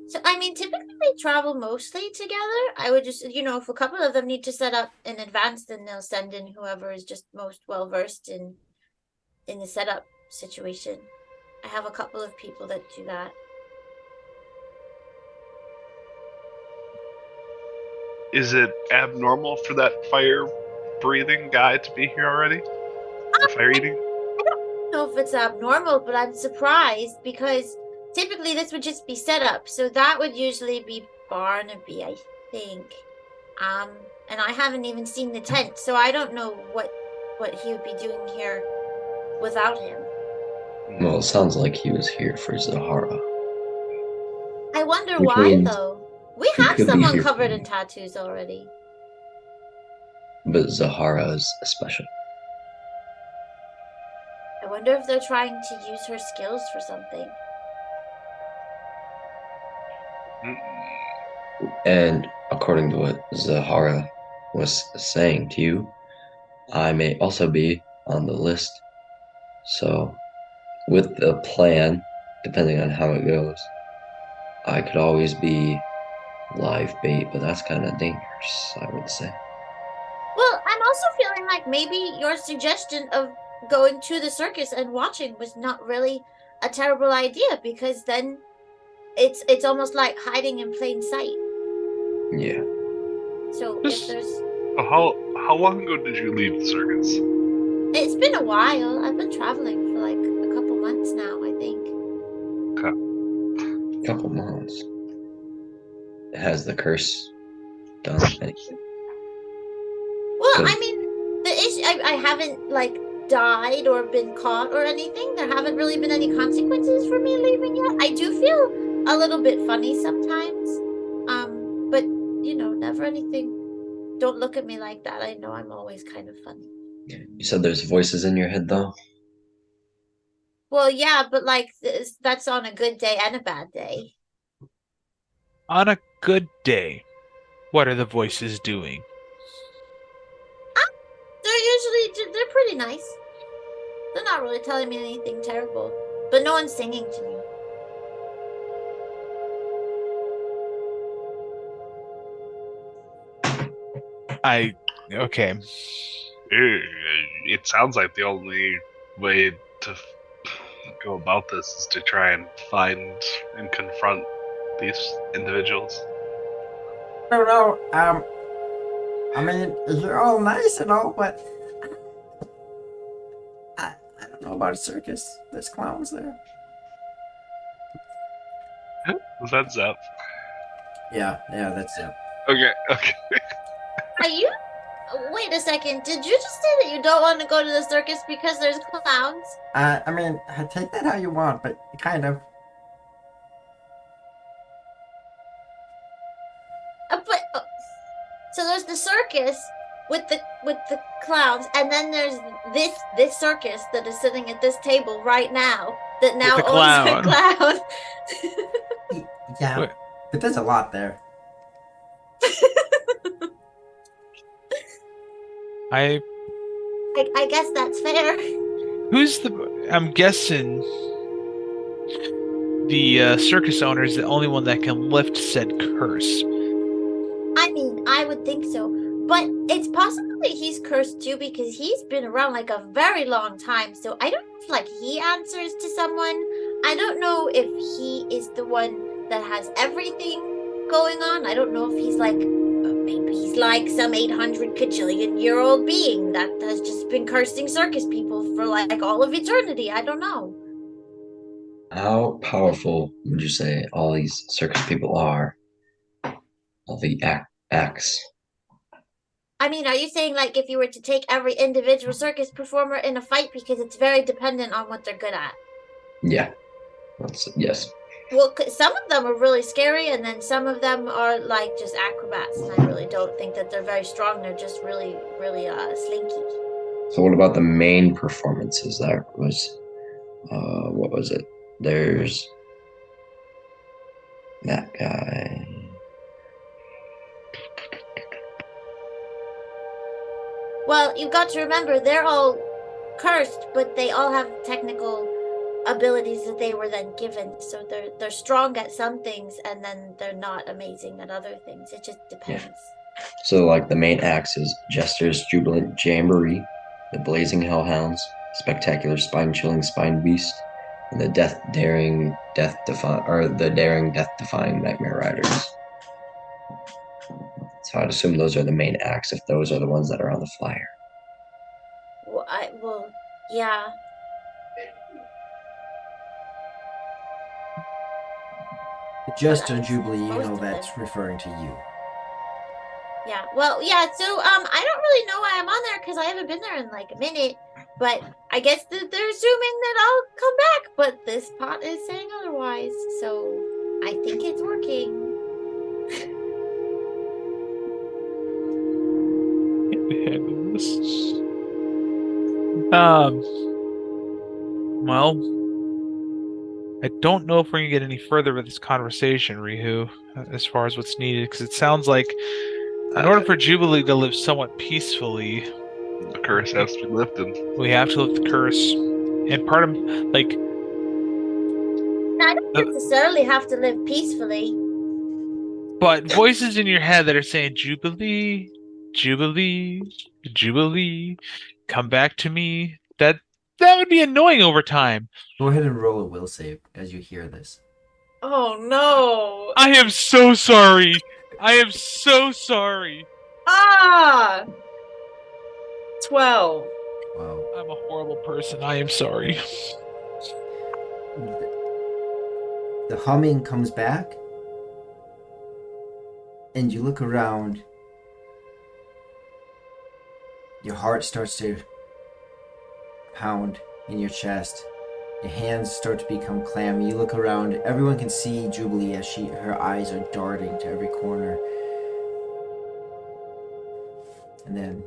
So, I mean, typically they travel mostly together. I would just, if a couple of them need to set up in advance, then they'll send in whoever is just most well-versed in the setup situation. I have a couple of people that do that. Is it abnormal for that fire-breathing guy to be here already? Or fire-eating? I don't know if it's abnormal, but I'm surprised because typically this would just be set up. So that would usually be Barnaby, I think. And I haven't even seen the tent, so I don't know what he would be doing here without him. Well, it sounds like he was here for Zahara. I wonder Which why, means though. We he have could be someone here covered for- in tattoos already. But Zahara is special. I wonder if they're trying to use her skills for something. And according to what Zahara was saying to you, I may also be on the list. So, with the plan, depending on how it goes, I could always be live bait, but that's kind of dangerous, I would say. Well, I'm also feeling like maybe your suggestion of going to the circus and watching was not really a terrible idea, because then it's almost like hiding in plain sight. Yeah. So if Just- there's How long ago did you leave the circus? It's been a while. I've been traveling for like a couple months now, I think. Couple months. Has the curse done anything? Well, Good. I mean, the issue I haven't like died or been caught or anything. There haven't really been any consequences for me leaving yet. I do feel a little bit funny sometimes. But you know, never anything. Don't look at me like that. I know I'm always kind of funny. You said there's voices in your head, though? Well, yeah, but like that's on a good day and a bad day. On a good day, what are the voices doing? They're pretty nice. They're not really telling me anything terrible, but no one's singing to me. Okay. It sounds like the only way to go about this is to try and find and confront these individuals. I don't know. I mean, you're all nice and all, but I don't know about a circus. There's clowns there. Was that Zep? Yeah, that's it. Okay. Are you? Wait a second. Did you just say that you don't want to go to the circus because there's clowns? I mean, take that how you want, but kind of. So there's the circus with the clowns, and then there's this circus that is sitting at this table right now that now With a owns a clown. Yeah, What? but there's a lot there. I I guess that's fair. I'm guessing the circus owner is the only one that can lift said curse. I mean, I would think so. But it's possible that he's cursed too, because he's been around like a very long time. So I don't know if like he answers to someone. I don't know if he is the one that has everything going on. I don't know if he's like, maybe he's like some 800 kajillion year old being that has just been cursing circus people for like all of eternity. I don't know. How powerful would you say all these circus people are? All the acts. I mean, are you saying like if you were to take every individual circus performer in a fight, because it's very dependent on what they're good at? Yeah. Yes. Well, some of them are really scary, and then some of them are like just acrobats, and I really don't think that they're very strong. They're just really, really slinky. So what about the main performances? There was, what was it? There's that guy. Well, you've got to remember, they're all cursed, but they all have technical abilities that they were then given. So they're strong at some things, and then they're not amazing at other things. It just depends. Yeah. So like the main acts is Jester's Jubilant Jamboree, the Blazing Hellhounds, Spectacular Spine-Chilling Spine Beast, and the Daring Death Defying Nightmare Riders. So I'd assume those are the main acts if those are the ones that are on the flyer. Well, yeah. Just a Jubilee, you know that's referring to you. Yeah. Well, yeah. So I don't really know why I'm on there, because I haven't been there in like a minute. But I guess that they're assuming that I'll come back. But this pot is saying otherwise, so I think it's working. Well, I don't know if we're gonna get any further with this conversation, Rihu, as far as what's needed, because it sounds like in order for Jubilee to live somewhat peacefully, The curse has to be lifted. we have to lift the curse. And part of, like, mean, I don't necessarily have to live peacefully. But voices in your head that are saying Jubilee, Jubilee, Jubilee, come back to me. That would be annoying over time. Go ahead and roll a will save as you hear this. Oh no. I am so sorry. I am so sorry. Ah! 12. Wow. I'm a horrible person. I am sorry. The humming comes back, and you look around. Your heart starts to pound in your chest. Your hands start to become clammy. You look around. Everyone can see Jubilee as her eyes are darting to every corner. And then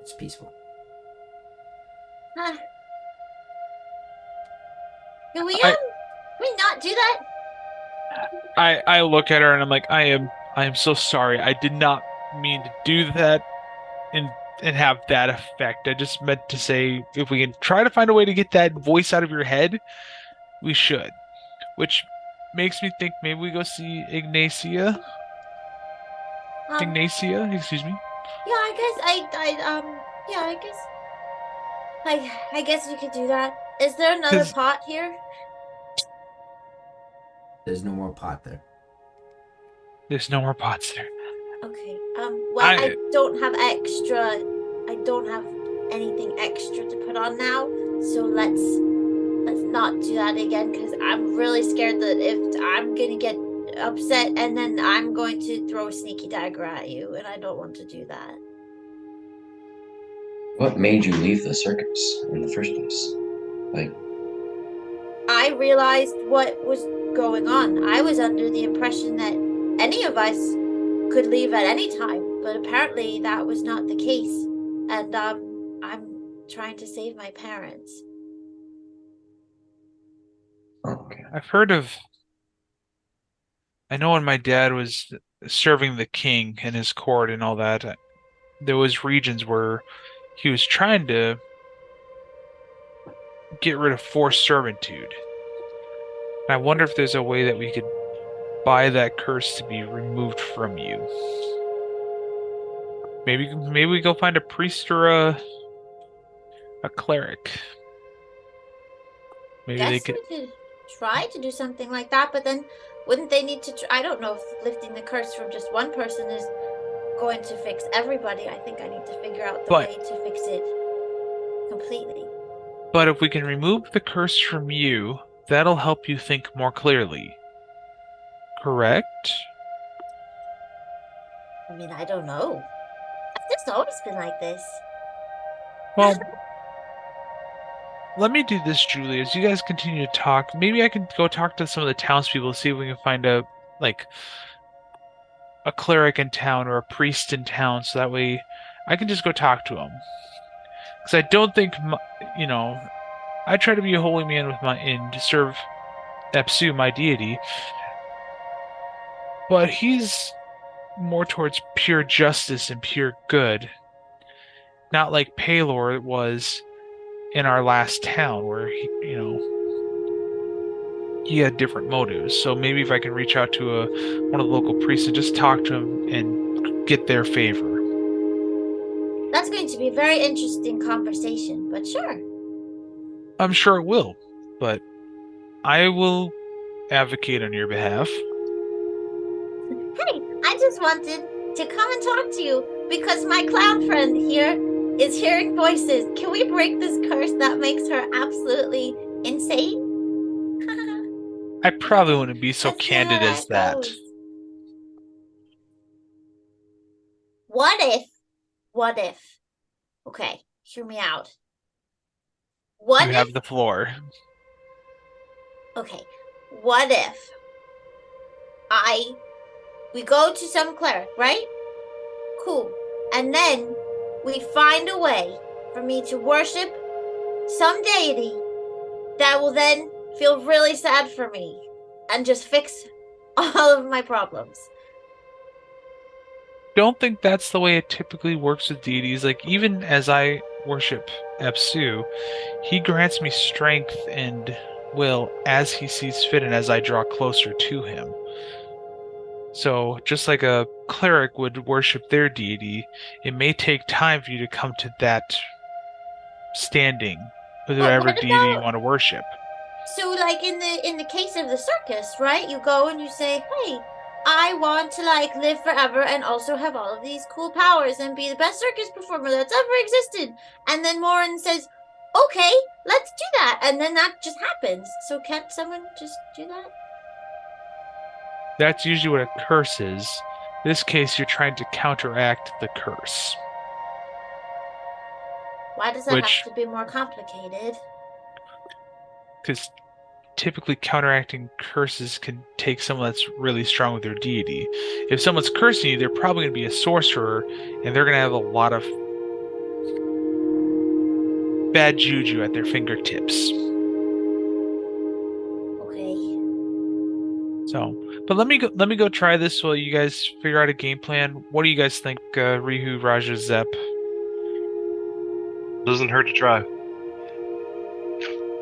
it's peaceful. Can we can we not do that? I look at her and I'm like, I am so sorry. I did not mean to do that and have that effect. I just meant to say if we can try to find a way to get that voice out of your head, we should. Which makes me think maybe we go see Ignacia. Ignacia, excuse me. Yeah, I guess you could do that. Is there another pot here? There's no more pot there. There's no more pots there. Okay. Well, I don't have anything extra to put on now. So let's not do that again, because I'm really scared that if I'm gonna get upset and then I'm going to throw a sneaky dagger at you, and I don't want to do that. What made you leave the circus in the first place? Like, I realized what was going on. I was under the impression that any of us could leave at any time, but apparently that was not the case. And I'm trying to save my parents. okay. I know when my dad was serving the king and his court and all that, there was regions where he was trying to get rid of forced servitude. And I wonder if there's a way that we could buy that curse to be removed from you. Maybe we go find a priest or a cleric. Maybe Guess they could. we could try to do something like that, but then wouldn't they need to? I don't know if lifting the curse from just one person is going to fix everybody. I think I need to figure out the way to fix it completely. But if we can remove the curse from you, that'll help you think more clearly. Correct? I mean, I don't know. It's just always been like this. Well, let me do this, Julie. As you guys continue to talk, maybe I can go talk to some of the townspeople, see if we can find a cleric in town or a priest in town, so that way I can just go talk to him. Because I don't think, I try to be a holy man and to serve Epsu, my deity, but he's more towards pure justice and pure good. Not like Palor was in our last town, where he had different motives. So maybe if I can reach out to one of the local priests and just talk to him and get their favor. That's going to be a very interesting conversation, but sure. I'm sure it will, but I will advocate on your behalf. Hey, I just wanted to come and talk to you because my clown friend here is hearing voices. Can we break this curse that makes her absolutely insane? I probably wouldn't be so candid as that. What if, okay, hear me out. You have the floor. Okay, what if we go to some cleric, right? Cool. And then we find a way for me to worship some deity that will then feel really sad for me and just fix all of my problems. Don't think that's the way it typically works with deities. Like, even as I worship Epsu, he grants me strength and will as he sees fit and as I draw closer to him. So, just like a cleric would worship their deity, it may take time for you to come to that standing with But whatever what deity you about- want to worship. So, like in the case of the circus, right? You go and you say, "Hey, I want to like live forever and also have all of these cool powers and be the best circus performer that's ever existed." And then Morin says, "Okay, let's do that." And then that just happens. So can't someone just do that? That's usually what a curse is. In this case, you're trying to counteract the curse. Why does that Which- have to be more complicated? Because typically counteracting curses can take someone that's really strong with their deity. If someone's cursing you, they're probably going to be a sorcerer, and they're going to have a lot of bad juju at their fingertips. Okay. So, but let me go try this while you guys figure out a game plan. What do you guys think, Rihu, Rajah, Zep? Doesn't hurt to try.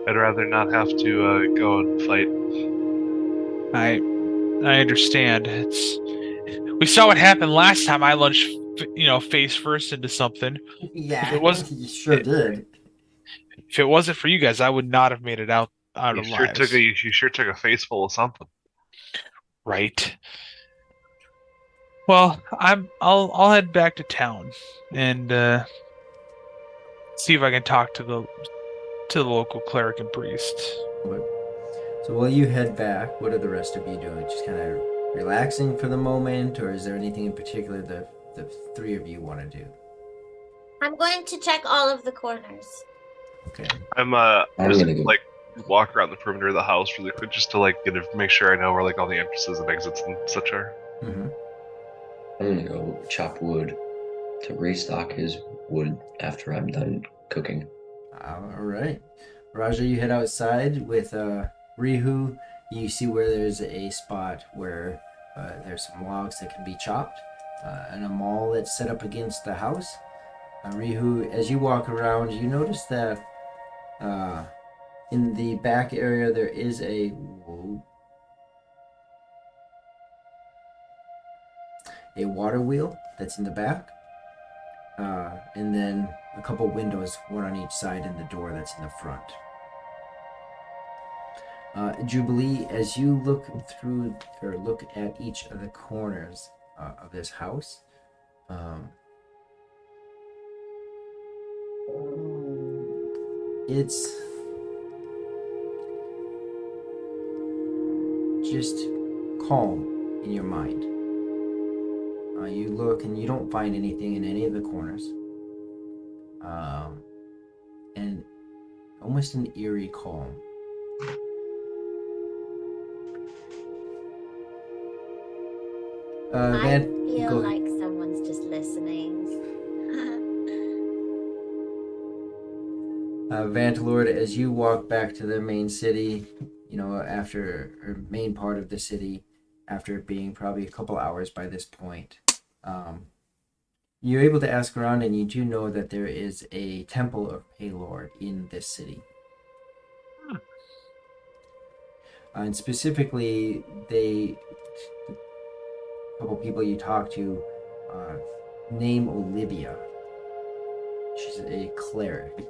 I'd rather not have to go and fight. I understand. We saw what happened last time I lunged, face first into something. Yeah, It was- you sure did. If it wasn't for you guys, I would not have made it out You alive. sure took a face full of something. Right. Well, I'll head back to town and see if I can talk to the local cleric and priest. So while you head back, what are the rest of you doing? Just kind of relaxing for the moment, or is there anything in particular the three of you want to do? I'm going to check all of the corners. Okay. I'm I'm just gonna go. like walk around the perimeter of the house really quick just to like make sure I know where like all the entrances and exits and such are. Mm-hmm. I'm gonna go chop wood to restock his wood after I'm done cooking. All right. Rajah, you head outside with Rihu. You see where there's a spot where there's some logs that can be chopped and a maul that's set up against the house. Rihu, as you walk around, you notice that in the back area there is a water wheel that's in the back. And then a couple windows, one on each side, and the door that's in the front. Jubilee, as you look through or look at each of the corners of this house, it's just calm in your mind. You look and you don't find anything in any of the corners. And almost an eerie calm. I Van, feel go like someone's just listening. Vantalord, as you walk back to the main city, main part of the city, after it being probably a couple hours by this point, you're able to ask around, and you do know that there is a temple of Paylord in this city. And specifically, a couple people you talk to name Olivia. She's a cleric.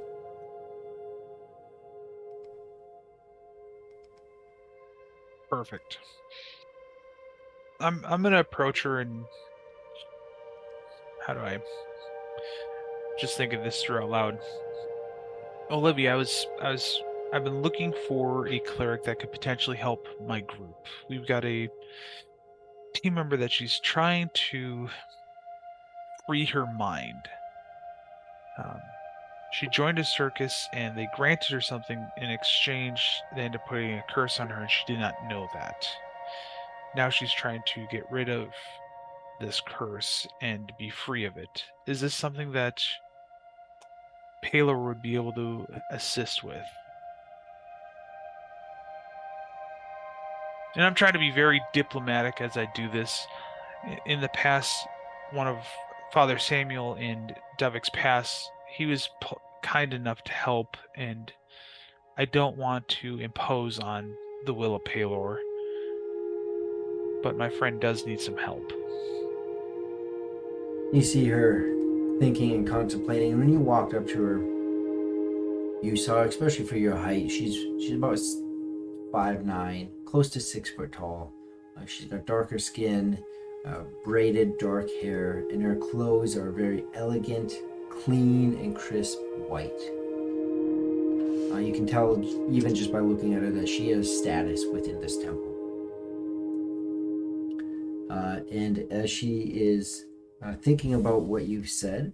Perfect. I'm gonna approach her and how do I just think of this through out loud? Olivia, I've been looking for a cleric that could potentially help my group. We've got a team member that she's trying to free her mind. She joined a circus and they granted her something in exchange. They ended up putting a curse on her and she did not know that. Now she's trying to get rid of this curse and be free of it. Is this something that Paylor would be able to assist with? And I'm trying to be very diplomatic as I do this. In the past, one of Father Samuel and Devik's past, he was kind enough to help and I don't want to impose on the will of Palor, but my friend does need some help. You see her thinking and contemplating, and when you walked up to her, you saw, especially for your height, she's about 5'9", close to 6 foot tall. She's got darker skin, braided dark hair, and her clothes are very elegant, clean, and crisp white. You can tell even just by looking at her that she has status within this temple. And as she is thinking about what you've said,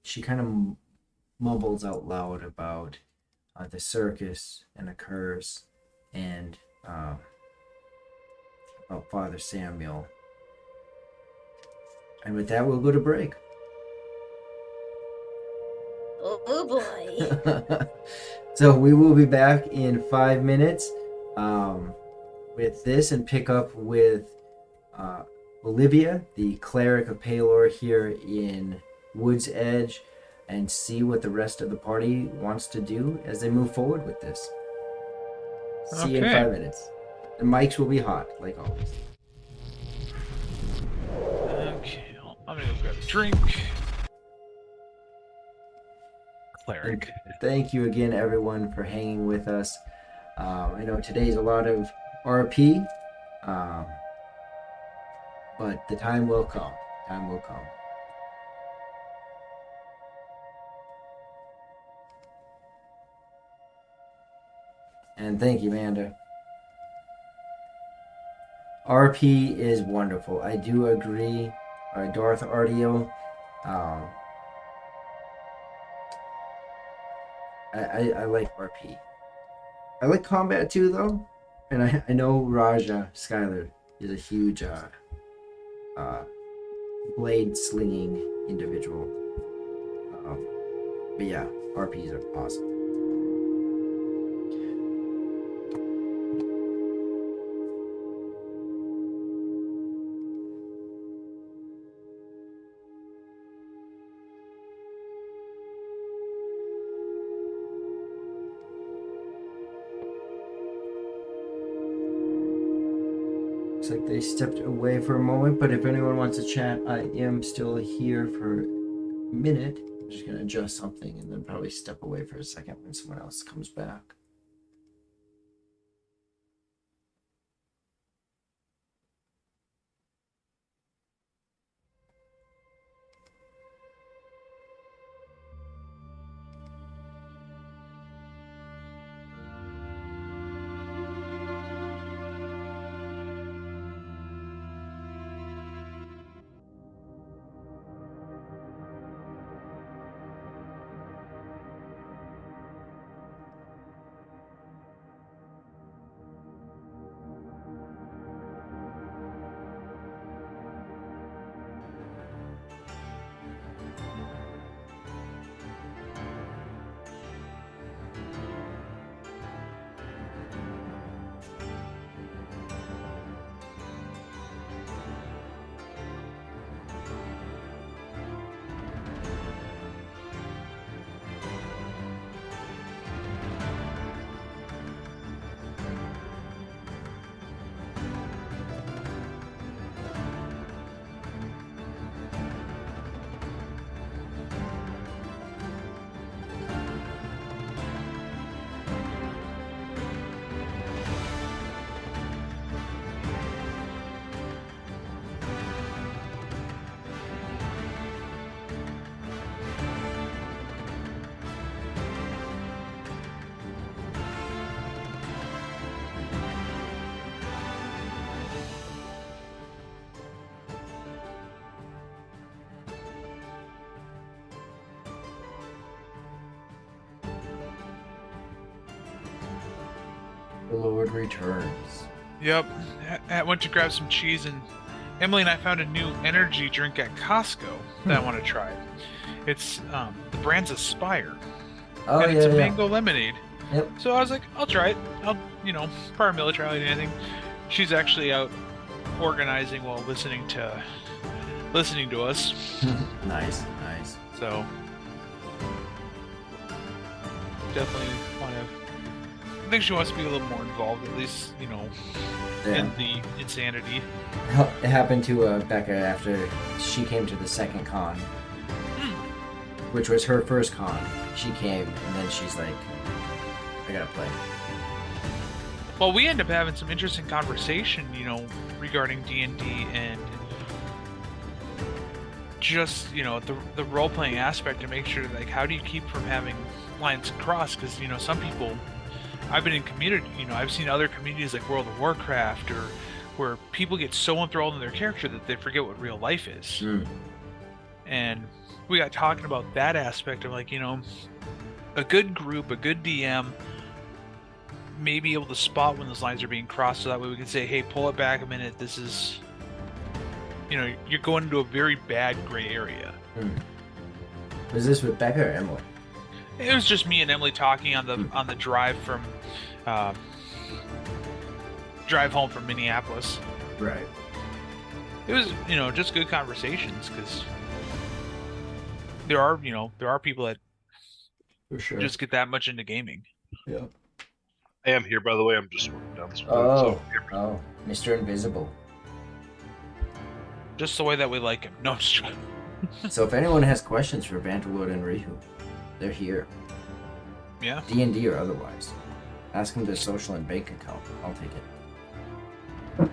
she kind of mumbles out loud about the circus and the curse and about Father Samuel. And with that, we'll go to break. Oh boy. So we will be back in 5 minutes with this and pick up with Olivia, the cleric of Palor here in Wood's Edge, and see what the rest of the party wants to do as they move forward with this. See you in 5 minutes. The mics will be hot, like always. Okay, I'm gonna go grab a drink. Cleric. And thank you again, everyone, for hanging with us. I know today's a lot of RP, but the time will come. Time will come. And thank you, Amanda. RP is wonderful. I do agree. Darth Ardio. I like RP. I like combat too, though. And I know Rajah Skylar is a huge blade slinging individual. But yeah, RPs are awesome. Looks like they stepped away for a moment, but if anyone wants to chat, I am still here for a minute. I'm just going to adjust something and then probably step away for a second when someone else comes back. The Lord returns. Yep. I went to grab some cheese, and Emily and I found a new energy drink at Costco that I want to try. It's the brand's Aspire. Oh, and yeah, it's a yeah. mango lemonade. Yep. So I was like, I'll try it. I'll, paramilitary or anything. She's actually out organizing while listening to us. Nice, nice. So definitely want to. I think she wants to be a little more involved, at least, you know, in the insanity. It happened to Becca after she came to the second con, which was her first con. She came, and then she's like, I gotta play. Well, we end up having some interesting conversation, you know, regarding D&D and just, you know, the role-playing aspect to make sure, like, how do you keep from having lines crossed? Because, you know, some people, I've been in community, you know, I've seen other communities like World of Warcraft or where people get so enthralled in their character that they forget what real life is. And we got talking about that aspect of, like, you know, a good group, a good DM may be able to spot when those lines are being crossed, so that way we can say, hey, pull it back a minute, this is, you know, you're going into a very bad gray area. Was this with Becca or Emily? It was just me and Emily talking on the drive from drive home from Minneapolis. Right. It was, you know, just good conversations, because there are people that For sure. just get that much into gaming. Yeah. I am here, by the way. I'm just working down this way. Oh, So, Mr. Invisible. Just the way that we like him. No, I'm just joking. So if anyone has questions for Banterwood and Rihu, they're here. Yeah. D&D or otherwise. Ask them their social and bank account. I'll take it.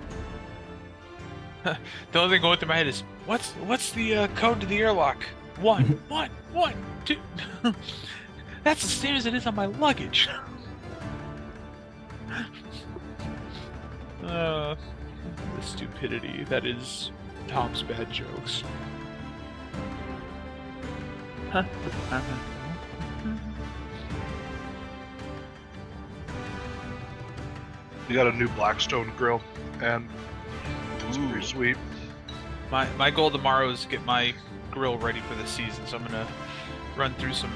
The only thing going through my head is, what's the code to the airlock? 1, 2. That's the same as it is on my luggage. The stupidity that is Tom's bad jokes. we got a new Blackstone grill, and it's pretty sweet. My goal tomorrow is to get my grill ready for the season, so I'm gonna run through some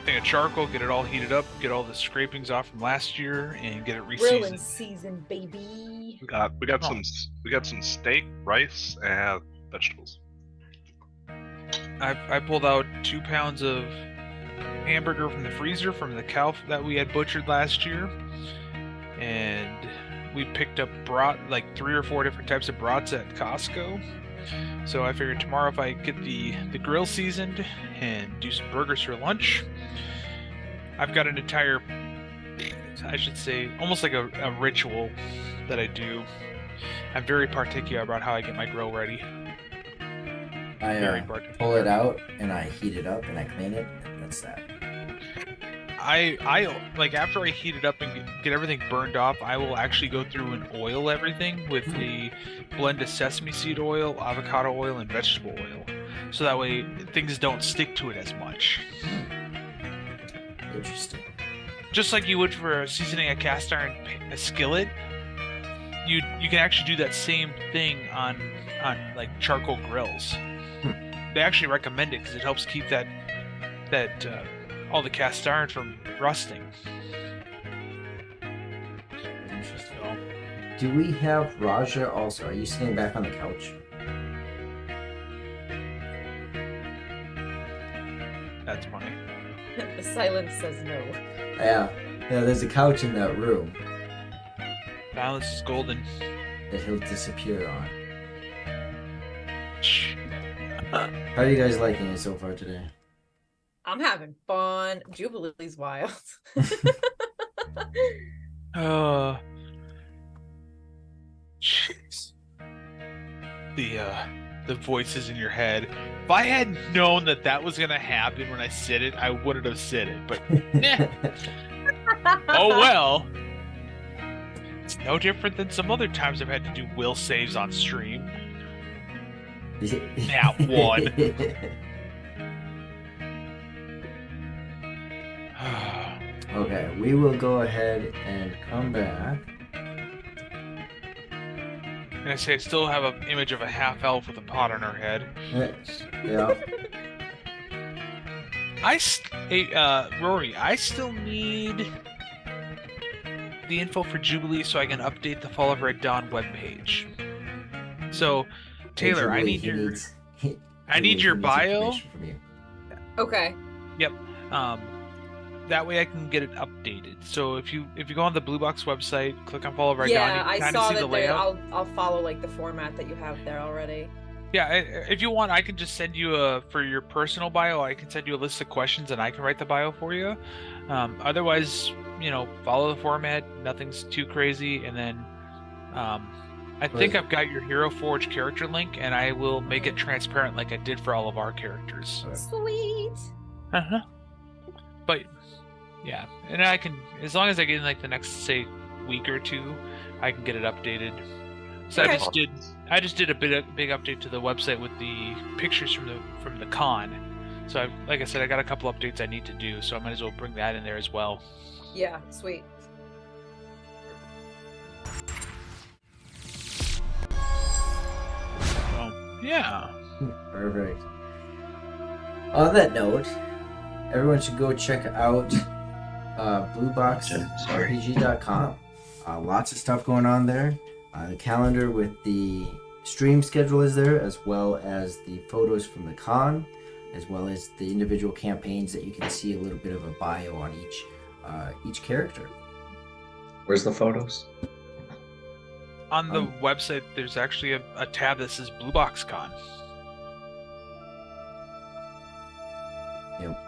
thing of charcoal, get it all heated up, get all the scrapings off from last year, and get it Grilling reseasoned. season, baby. We got some steak, rice, and vegetables. I pulled out 2 pounds of hamburger from the freezer from the cow that we had butchered last year, and we picked up like 3 or 4 different types of brats at Costco. So I figured tomorrow, if I get the grill seasoned and do some burgers for lunch, I've got an entire, I should say, almost like a ritual that I do. I'm very particular about how I get my grill ready. I pull it out and I heat it up and I clean it, and that's that. I like, after I heat it up and get everything burned off, I will actually go through and oil everything with a blend of sesame seed oil, avocado oil, and vegetable oil, so that way things don't stick to it as much. Interesting. Just like you would for seasoning a cast iron skillet, you can actually do that same thing on like charcoal grills. They actually recommend it because it helps keep that all the cast iron from rusting. Interesting. Do we have Rajah also? Are you sitting back on the couch? That's funny. The silence says no. Yeah, there's a couch in that room Balance is golden. that he'll disappear on. Shh. How are you guys liking it so far today? I'm having fun. Jubilee's wild. Jeez. The voices in your head. If I had known that was gonna happen when I said it, I wouldn't have said it. But oh well. It's no different than some other times I've had to do will saves on stream. That one. Okay, we will go ahead and come back. And I say I still have an image of a half elf with a pot on her head. Yeah. Rory, I still need the info for Jubilee so I can update the Fall of Red Dawn webpage. So, Taylor, I need your bio. Okay. Yep. that way I can get it updated. So if you go on the Blue Box website, click on Follow Rajah, Yeah, you I can kind of saw see that the there. layout. I'll follow like the format that you have there already. Yeah, if you want, I can just send you for your personal bio, I can send you a list of questions and I can write the bio for you. Otherwise, follow the format. Nothing's too crazy. And then I think I've got your Hero Forge character link, and I will make it transparent like I did for all of our characters. Sweet. Uh-huh. But yeah, and I can, as long as I get in like the next, say, week or two, I can get it updated. So Okay. I just did a big update to the website with the pictures from the con. So like I said, I got a couple updates I need to do, so I might as well bring that in there as well. Yeah, sweet. So yeah. Perfect. On that note, everyone should go check out blueboxrpg.com. Lots of stuff going on there. The calendar with the stream schedule is there, as well as the photos from the con, as well as the individual campaigns that you can see a little bit of a bio on each character. Where's the photos? On the website, there's actually a tab that says Blue Box Con. Yep.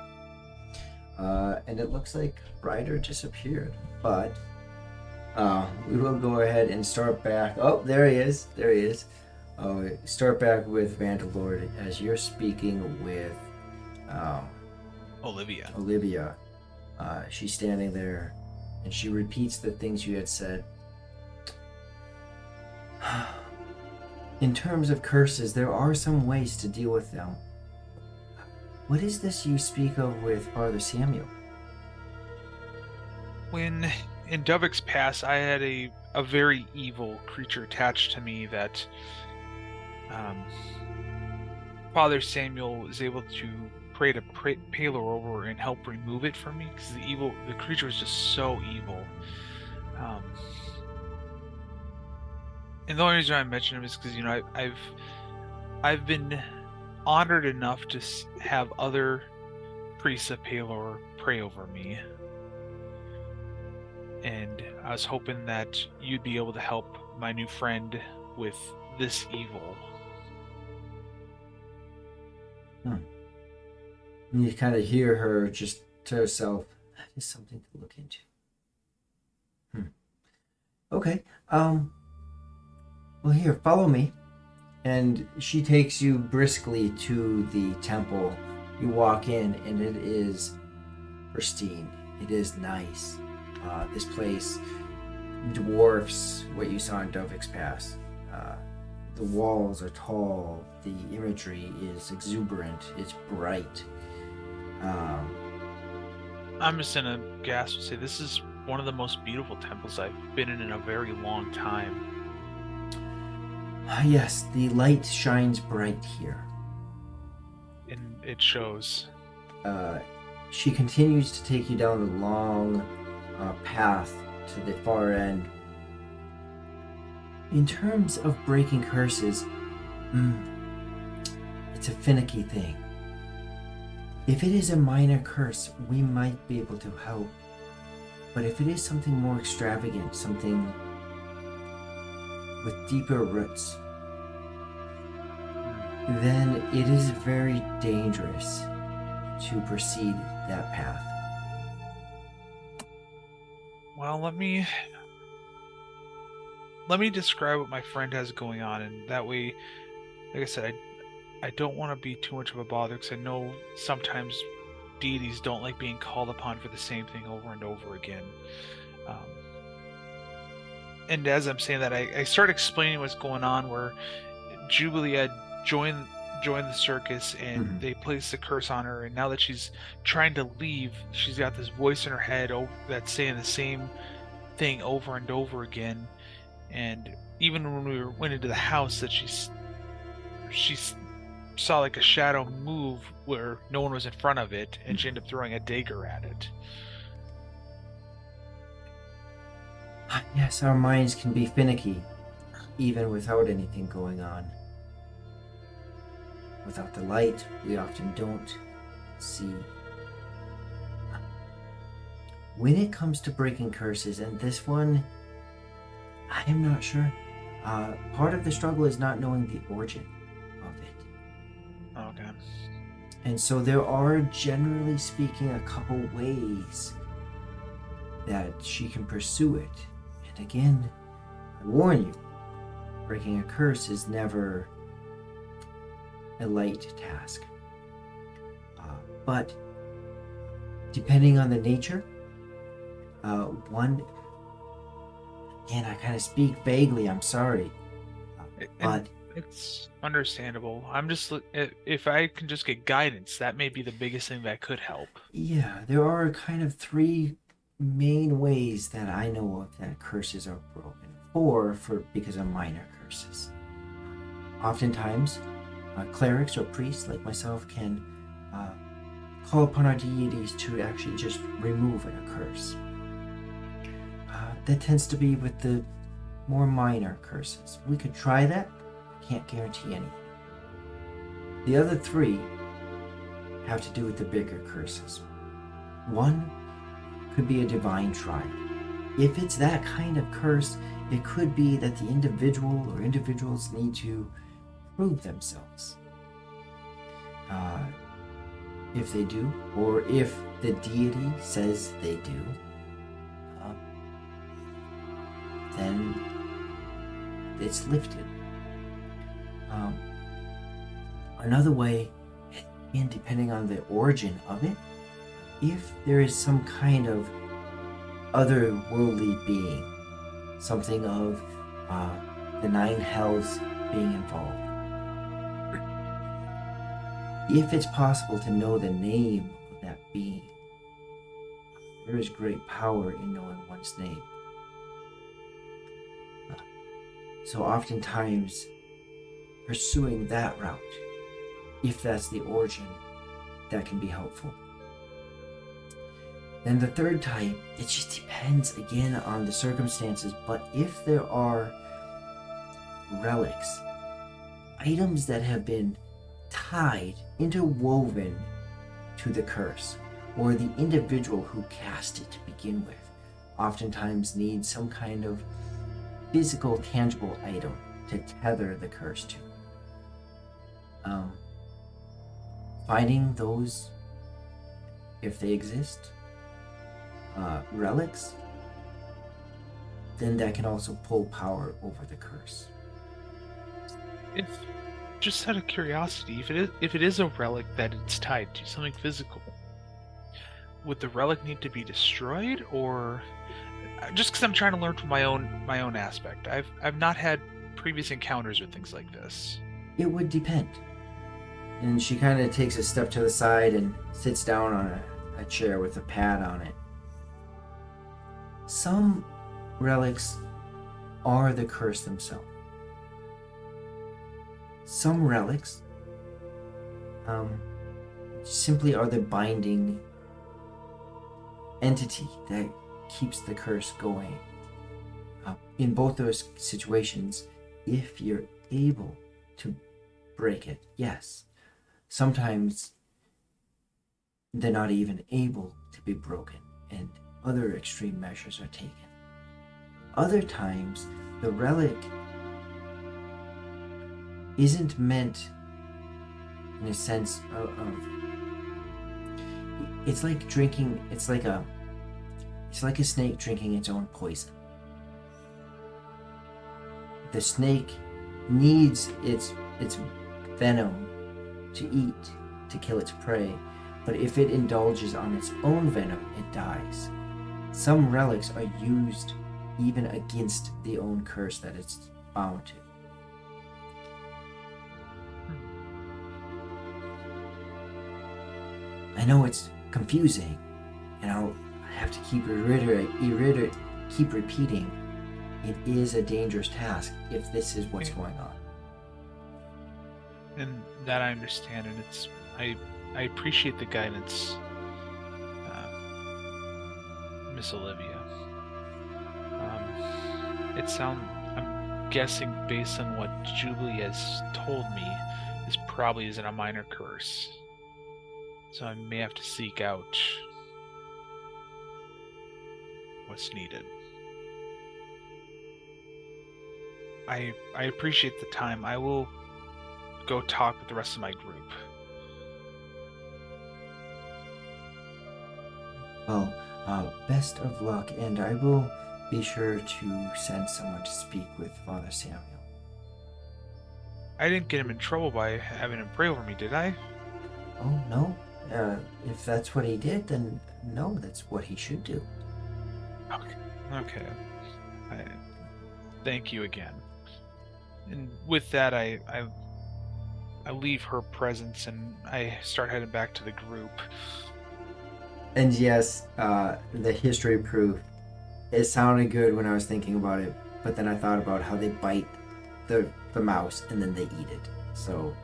And it looks like Ryder disappeared, but we will go ahead and start back. Oh, there he is. There he is. Start back with Vandalord as you're speaking with Olivia. She's standing there, and she repeats the things you had said. In terms of curses, there are some ways to deal with them. What is this you speak of with Father Samuel? When in Dovik's Pass, I had a very evil creature attached to me that Father Samuel was able to pray to Palor over and help remove it from me, because the creature was just so evil. And the only reason I mention him is because I've been honored enough to have other priests of Palor pray over me, and I was hoping that you'd be able to help my new friend with this evil. You kind of hear her just to herself, that is something to look into. Okay. Well, here, follow me. And she takes you briskly to the temple. You walk in, and it is pristine. It is nice. This place dwarfs what you saw in Dovik's Pass. The walls are tall. The imagery is exuberant. It's bright. I'm just gonna gasp and say this is one of the most beautiful temples I've been in a very long time. Yes, the light shines bright here. And it shows. She continues to take you down the long path to the far end. In terms of breaking curses, it's a finicky thing. If it is a minor curse, we might be able to help. But if it is something more extravagant, something with deeper roots, then it is very dangerous to proceed that path. Well, let me describe what my friend has going on, and that way, like I said, I don't want to be too much of a bother, because I know sometimes deities don't like being called upon for the same thing over and over again. And as I'm saying that, I start explaining what's going on, where Jubilee had joined the circus, and they placed the curse on her, and now that she's trying to leave, she's got this voice in her head that's saying the same thing over and over again. And even when we went into the house, that she saw like a shadow move where no one was in front of it, and she ended up throwing a dagger at it. Yes, our minds can be finicky, even without anything going on. Without the light, we often don't see. when it comes to breaking curses, and this one, I am not sure. Part of the struggle is not knowing the origin of it. Okay. And so there are, generally speaking, a couple ways that she can pursue it. And again, I warn you, breaking a curse is never a light task. But depending on the nature, one, again, I kind of speak vaguely, I'm sorry. But it's understandable. I'm just, if I can just get guidance, that may be the biggest thing that could help. yeah, there are kind of three main ways that I know of that curses are broken. Four because of minor curses. Oftentimes, clerics or priests like myself can call upon our deities to actually just remove a curse. That tends to be with the more minor curses. We could try that, can't guarantee anything. The other three have to do with the bigger curses. One could be a divine trial. If it's that kind of curse, it could be that the individual or individuals need to prove themselves. If they do, or if the deity says they do, then it's lifted. Another way, and depending on the origin of it, if there is some kind of otherworldly being, something of the nine hells being involved, if it's possible to know the name of that being, there is great power in knowing one's name. So oftentimes, pursuing that route, if that's the origin, that can be helpful. Then the third type, it just depends again on the circumstances, but if there are relics, items that have been tied, interwoven to the curse, or the individual who cast it to begin with, oftentimes need some kind of physical, tangible item to tether the curse to. Finding those, if they exist, relics, then that can also pull power over the curse. If, just out of curiosity, if it is a relic that it's tied to something physical, would the relic need to be destroyed, or just because I'm trying to learn from my own aspect? I've not had previous encounters with things like this. It would depend. And she kind of takes a step to the side and sits down on a chair with a pad on it. Some relics are the curse themselves. Some relics simply are the binding entity that keeps the curse going. In both those situations, if you're able to break it, yes. Sometimes they're not even able to be broken, and other extreme measures are taken. Other times, the relic isn't meant in a sense of it's like drinking, it's like a snake drinking its own poison. The snake needs its venom to eat, to kill its prey, but if it indulges on its own venom, it dies. Some relics are used even against the own curse that it's bound to. I know it's confusing, and I have to keep repeating. It is a dangerous task if this is what's going on. And that I understand, and I appreciate the guidance, Miss Olivia. I'm guessing based on what Jubilee has told me, this probably isn't a minor curse. So I may have to seek out what's needed. I appreciate the time. I will go talk with the rest of my group. Well, best of luck, and I will be sure to send someone to speak with Father Samuel. I didn't get him in trouble by having him pray over me, did I? Oh, no. If that's what he did, then no, that's what he should do. Okay. Thank you again. And with that, I leave her presence and I start heading back to the group. And yes, the history proof, it sounded good when I was thinking about it, but then I thought about how they bite the mouse and then they eat it. So,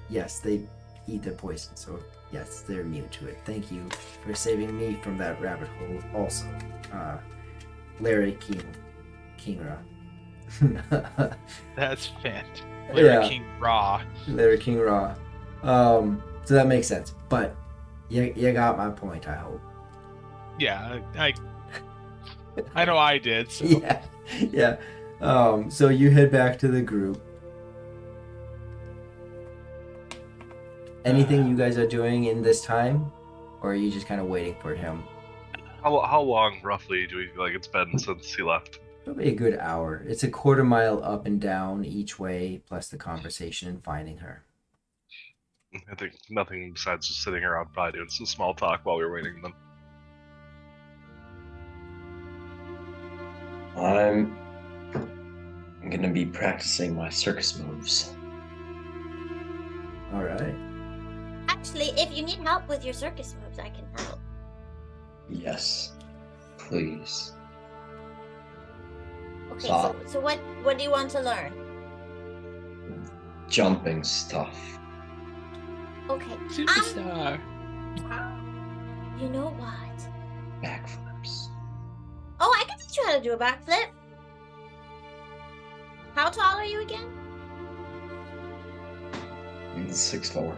yes, they eat the poison. So, yes, they're immune to it. Thank you for saving me from that rabbit hole also. Larry Kingra. That's fantastic. Larry Yeah. King Raw. Larry King Raw. So that makes sense. But you got my point, I hope. Yeah, I know I did. So. Yeah. So you head back to the group. Anything you guys are doing in this time? Or are you just kind of waiting for him? How long, roughly, do we feel like it's been since he left? Probably a good hour. It's a quarter mile up and down each way, plus the conversation and finding her. I think nothing besides just sitting around probably doing some small talk while we were waiting then. I'm gonna be practicing my circus moves. Alright. Actually, if you need help with your circus moves, I can help. Yes, please. Okay, Stop. so what do you want to learn? Jumping stuff. Okay. Superstar. You know what? Backflips. Oh, I can teach you how to do a backflip. How tall are you again? 6'4".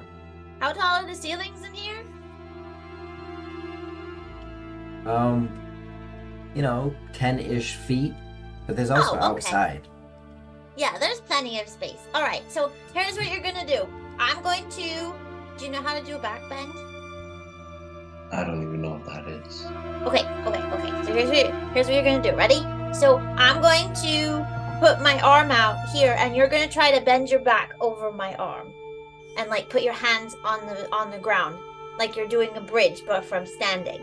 How tall are the ceilings in here? 10-ish feet. But there's also okay. outside. Yeah, there's plenty of space. All right, so here's what you're gonna do. I'm going to. Do you know how to do a back bend? I don't even know what that is. Okay. So here's what you're gonna do. Ready? So I'm going to put my arm out here, and you're gonna try to bend your back over my arm, and like put your hands on the ground, like you're doing a bridge, but from standing.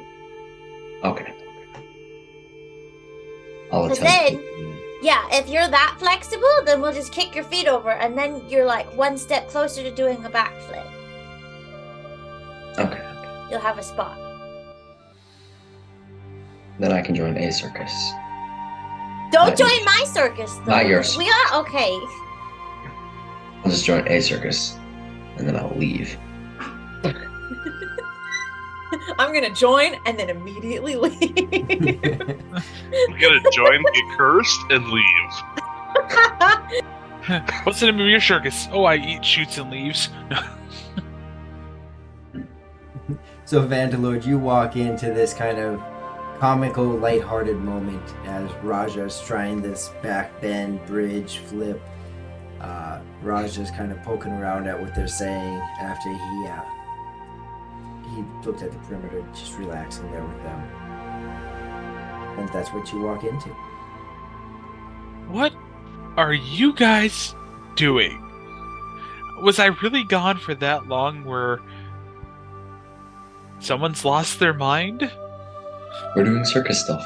Okay. I'll Because attempt. yeah, if you're that flexible, then we'll just kick your feet over, and then you're like one step closer to doing a backflip. Okay. You'll have a spot. Then I can join a circus. Don't Not join yours. my circus, though. Not yours. We are okay. I'll just join a circus, and then I'll leave. I'm gonna join and then immediately leave. I'm gonna join, get cursed, and leave. What's the name of your circus? Oh, I eat, shoots, and leaves. So, Vandalord, you walk into this kind of comical, lighthearted moment as Rajah's trying this back bend, bridge, flip. Rajah's kind of poking around at what they're saying after he looked at the perimeter, just relaxing there with them. And that's what you walk into. What are you guys doing? Was I really gone for that long where someone's lost their mind? We're doing circus stuff.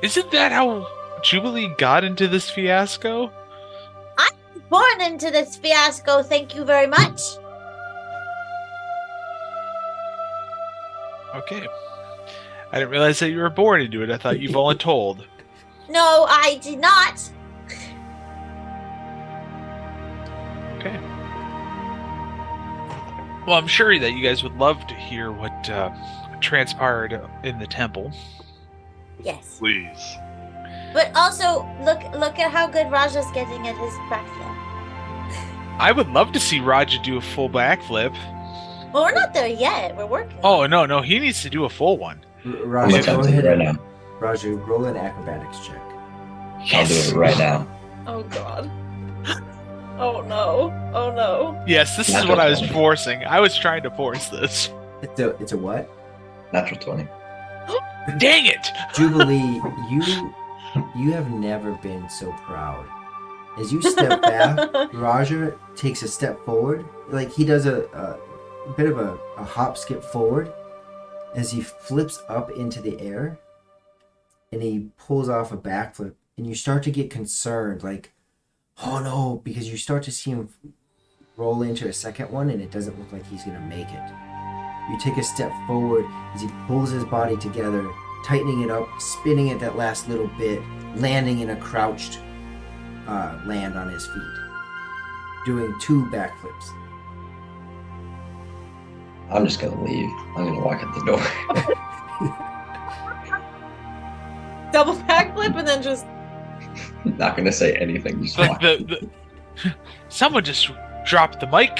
Isn't that how Jubilee got into this fiasco? Born into this fiasco, thank you very much. Okay. I didn't realize that you were born into it. I thought you voluntold. No, I did not. Okay. Well, I'm sure that you guys would love to hear what transpired in the temple. Yes. Please. But also, look at how good Rajah's getting at his backflip. I would love to see Rajah do a full backflip. Well, we're not there yet. We're working. Oh, no, he needs to do a full one. I'm Rajah, go attempting ahead right and now. Rajah, roll an acrobatics check. I'll do Yes. it right now. Oh god. Oh no. Oh no. Yes, this is Natural what I was 20. forcing. I was trying to force this. It's a what? Natural 20. Dang it! Jubilee, you have never been so proud. As you step back, Rajah takes a step forward, like he does a bit of a hop skip forward as he flips up into the air and he pulls off a backflip, and you start to get concerned, like, oh no, because you start to see him roll into a second one and it doesn't look like he's gonna make it. You take a step forward as he pulls his body together, tightening it up, spinning it that last little bit, landing in a crouched land on his feet, doing 2 backflips. I'm just gonna leave. I'm gonna walk out the door. Double backflip and then just Not gonna say anything. Just Like walk. someone just dropped the mic.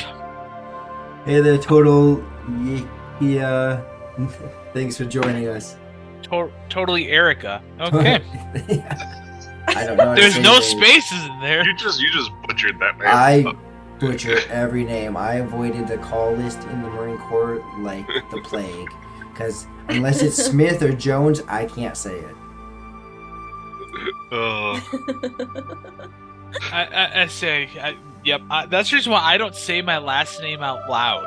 Hey there, Total. Yeah. Thanks for joining us. Totally Erica. Okay. I don't know. how to There's say no names. spaces in there. You just butchered that man. I butcher every name. I avoided the call list in the Marine Corps like the plague. Because unless it's Smith or Jones, I can't say it. I say, yep. That's the reason why I don't say my last name out loud.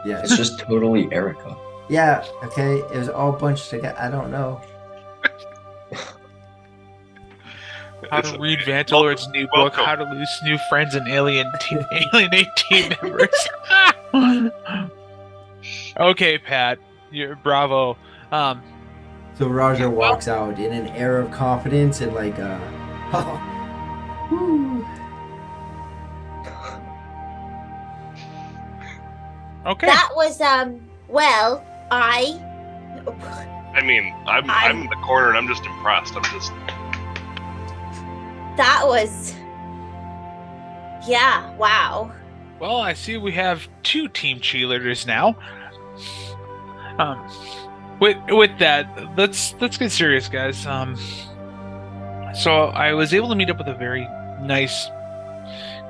Yeah. It's just totally Erica. Yeah, okay. It was all bunched together. I don't know. How to read Vantelord's new book, How to Lose New Friends and Alienate Team Members. Okay, Pat. You're bravo. So Rajah walks out in an air of confidence and like, whew. Okay. That was well, I mean, I'm in the corner and I'm just impressed. that was yeah, wow. Well, I see we have 2 team cheerleaders now. With that, let's get serious, guys. So I was able to meet up with a very nice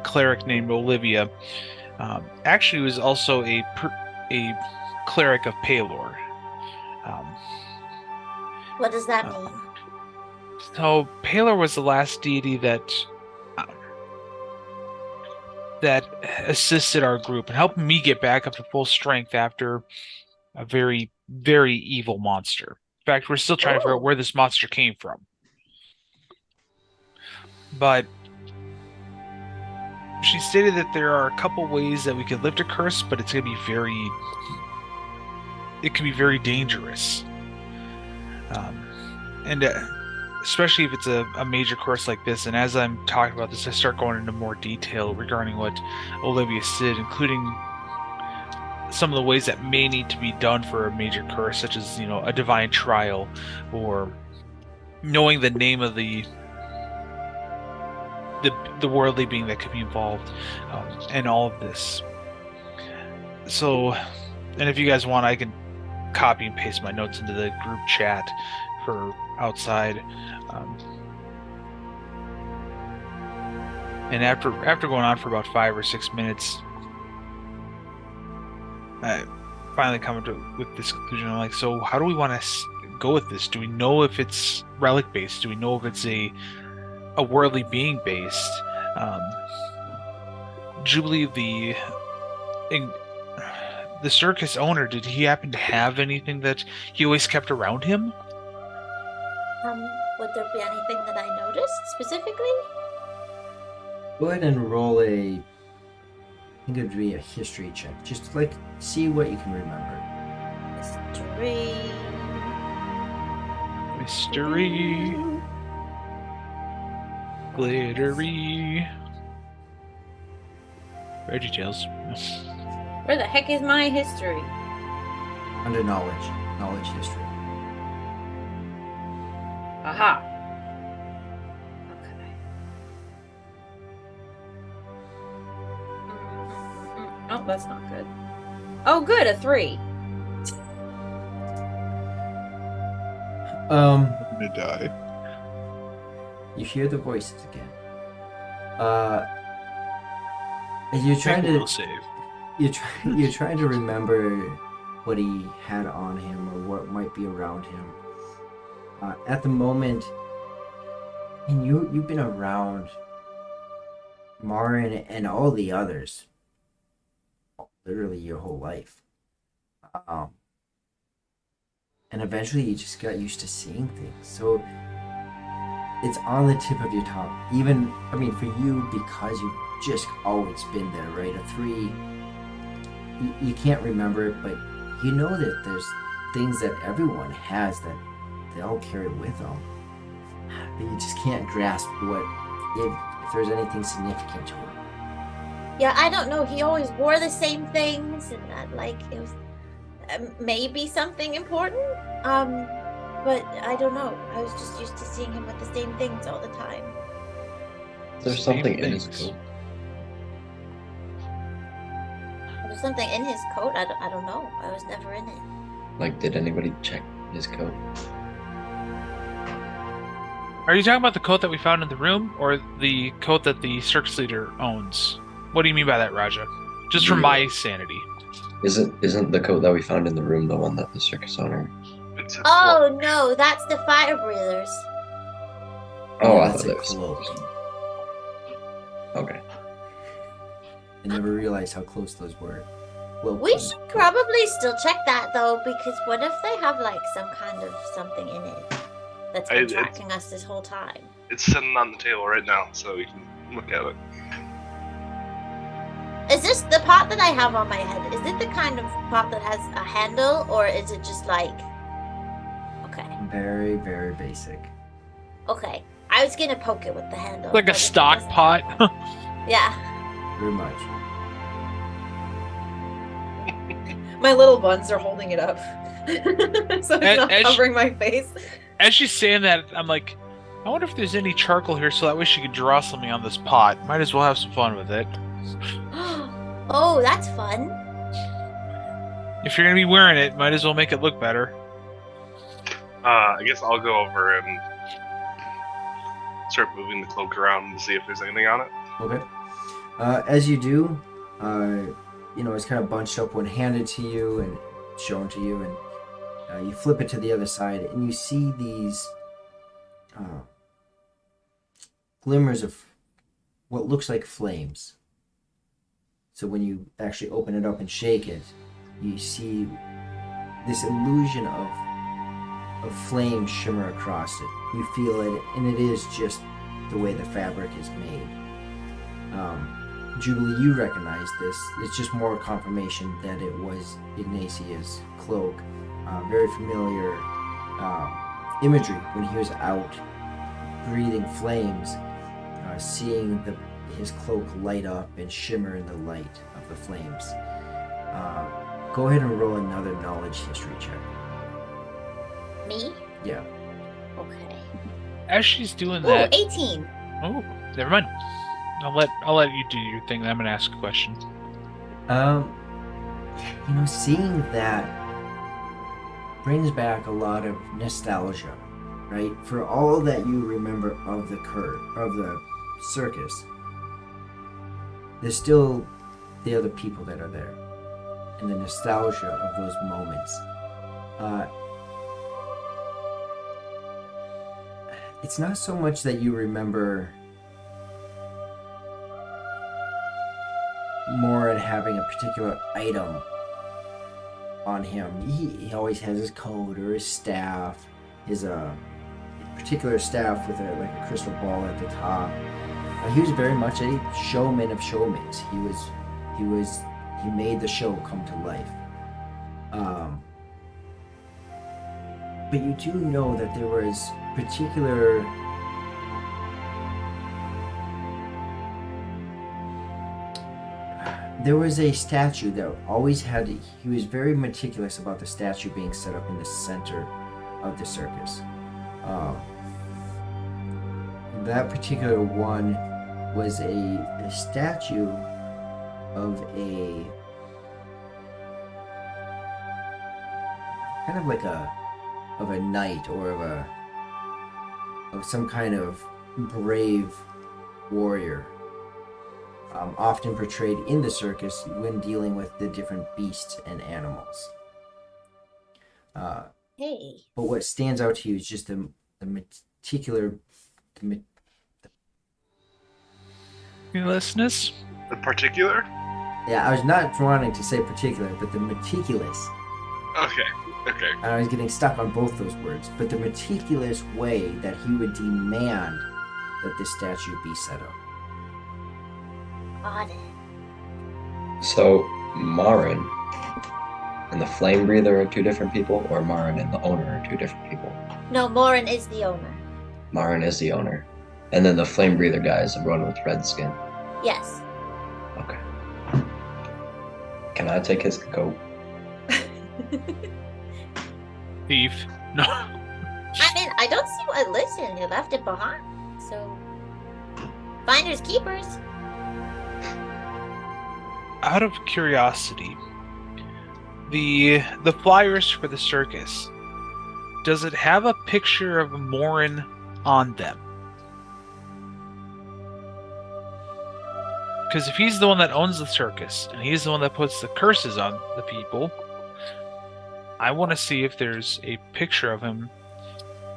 cleric named Olivia. Actually, was also a cleric of Palor. What does that mean? So Palor was the last deity that assisted our group and helped me get back up to full strength after a very, very evil monster. In fact, we're still trying to figure out where this monster came from. But she stated that there are a couple ways that we could lift a curse, but it could be very dangerous. And especially if it's a major curse like this. And as I'm talking about this, I start going into more detail regarding what Olivia said, including some of the ways that may need to be done for a major curse, such as, a divine trial, or knowing the name of the worldly being that could be involved, and all of this. So, and if you guys want, I can copy and paste my notes into the group chat for outside. And after going on for about 5 or 6 minutes, I finally come with this conclusion. I'm like, so how do we want to go with this? Do we know if it's relic based? Do we know if it's a worldly being based? Jubilee, the circus owner, did he happen to have anything that he always kept around him? Would there be anything that I noticed specifically? Go ahead and roll I think it would be a history check. Just like see what you can remember. Mystery. Glittery. Reggie Tales. where the heck is my history? Under knowledge history. Aha. Okay. Oh, that's not good. Oh, good, a 3. Um, I'm gonna die. you hear the voices again. As you're I trying think to we'll save. you're trying to remember what he had on him or what might be around him. At the moment, and you've been around Marin and all the others literally your whole life. Um, and eventually you just got used to seeing things. So it's on the tip of your tongue. Even, I mean, for you, because you've just always been there, right? A 3, you can't remember it, but you know that there's things that everyone has that they all carry with them. But you just can't grasp if there's anything significant to it. Yeah, I don't know. He always wore the same things, and that, like, it was maybe something important. But I don't know. I was just used to seeing him with the same things all the time. Is there Same something in his things. coat? There's something in his coat. I don't know. I was never in it. Like, did anybody check his coat? Are you talking about the coat that we found in the room, or the coat that the circus leader owns? What do you mean by that, Rajah? Just for my sanity. Isn't the coat that we found in the room the one that the circus owner? It's a Oh cloak. no, that's the fire breathers. Oh, Yeah, I that's thought a it was. cloak. Okay. I never realized how close those were. Well, We should probably still check that though, because what if they have like some kind of something in it that's been tracking us this whole time? It's sitting on the table right now, so you can look at it. Is this the pot that I have on my head? Is it the kind of pot that has a handle, or is it just like... Okay. Very, very basic. Okay. I was gonna poke it with the handle. Like a but if it stock doesn't- pot. Yeah. Very much. My little buns are holding it up. So it's not As- covering my face. As she's saying that, I'm like, I wonder if there's any charcoal here so that way she could draw something on this pot. Might as well have some fun with it. Oh, that's fun. If you're gonna be wearing it, might as well make it look better. I guess I'll go over and start moving the cloak around to see if there's anything on it. Okay. As you do, it's kind of bunched up when handed to you and shown to you, and you flip it to the other side, and you see these glimmers of what looks like flames. So when you actually open it up and shake it, you see this illusion of flame shimmer across it. You feel it, and it is just the way the fabric is made. Jubilee, you recognize this. It's just more confirmation that it was Ignatius' cloak. Very familiar imagery when he was out breathing flames, seeing his cloak light up and shimmer in the light of the flames. Go ahead and roll another knowledge history check. Me? Yeah. Okay. As she's doing Ooh, that, 18. oh, never mind. I'll let you do your thing. Then I'm gonna ask a question. Seeing that brings back a lot of nostalgia, right? For all that you remember of the circus, there's still the other people that are there, and the nostalgia of those moments. It's not so much that you remember Morin having a particular item on him. He always has his coat or his staff, his particular staff with a crystal ball at the top. He was very much a showman of showmans. He made the show come to life. But you do know that there was particular there was a statue that always had, he was very meticulous about the statue being set up in the center of the circus. That particular one was a statue of a kind of like a a knight or of some kind of brave warrior, often portrayed in the circus when dealing with the different beasts and animals. Hey. But what stands out to you is just the Meticulousness? The particular? yeah, I was not wanting to say particular, but the meticulous. Okay. Okay. And I was getting stuck on both those words, but the meticulous way that he would demand that this statue be set up. Got it. So, Marin and the Flame Breather are two different people, or Marin and the owner are two different people? No, Morin is the owner. Marin is the owner. And then the Flame Breather guy is the one with red skin. Yes. Okay. Can I take his coat? Thief. No. I mean, I don't see what. Listen, you left it behind. So, finders keepers. Out of curiosity, the flyers for the circus, does it have a picture of Morin on them? Because if he's the one that owns the circus and he's the one that puts the curses on the people, I want to see if there's a picture of him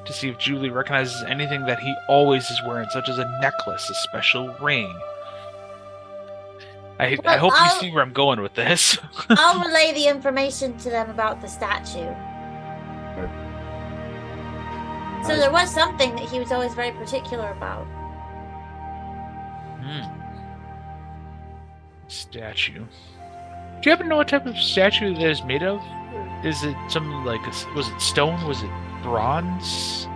to see if Julie recognizes anything that he always is wearing, such as a necklace, a special ring. I hope you see where I'm going with this. I'll relay the information to them about the statue. So there was something that he was always very particular about. Statue. Do you happen to know what type of statue that is made of? Is it something like, was it stone? Was it bronze?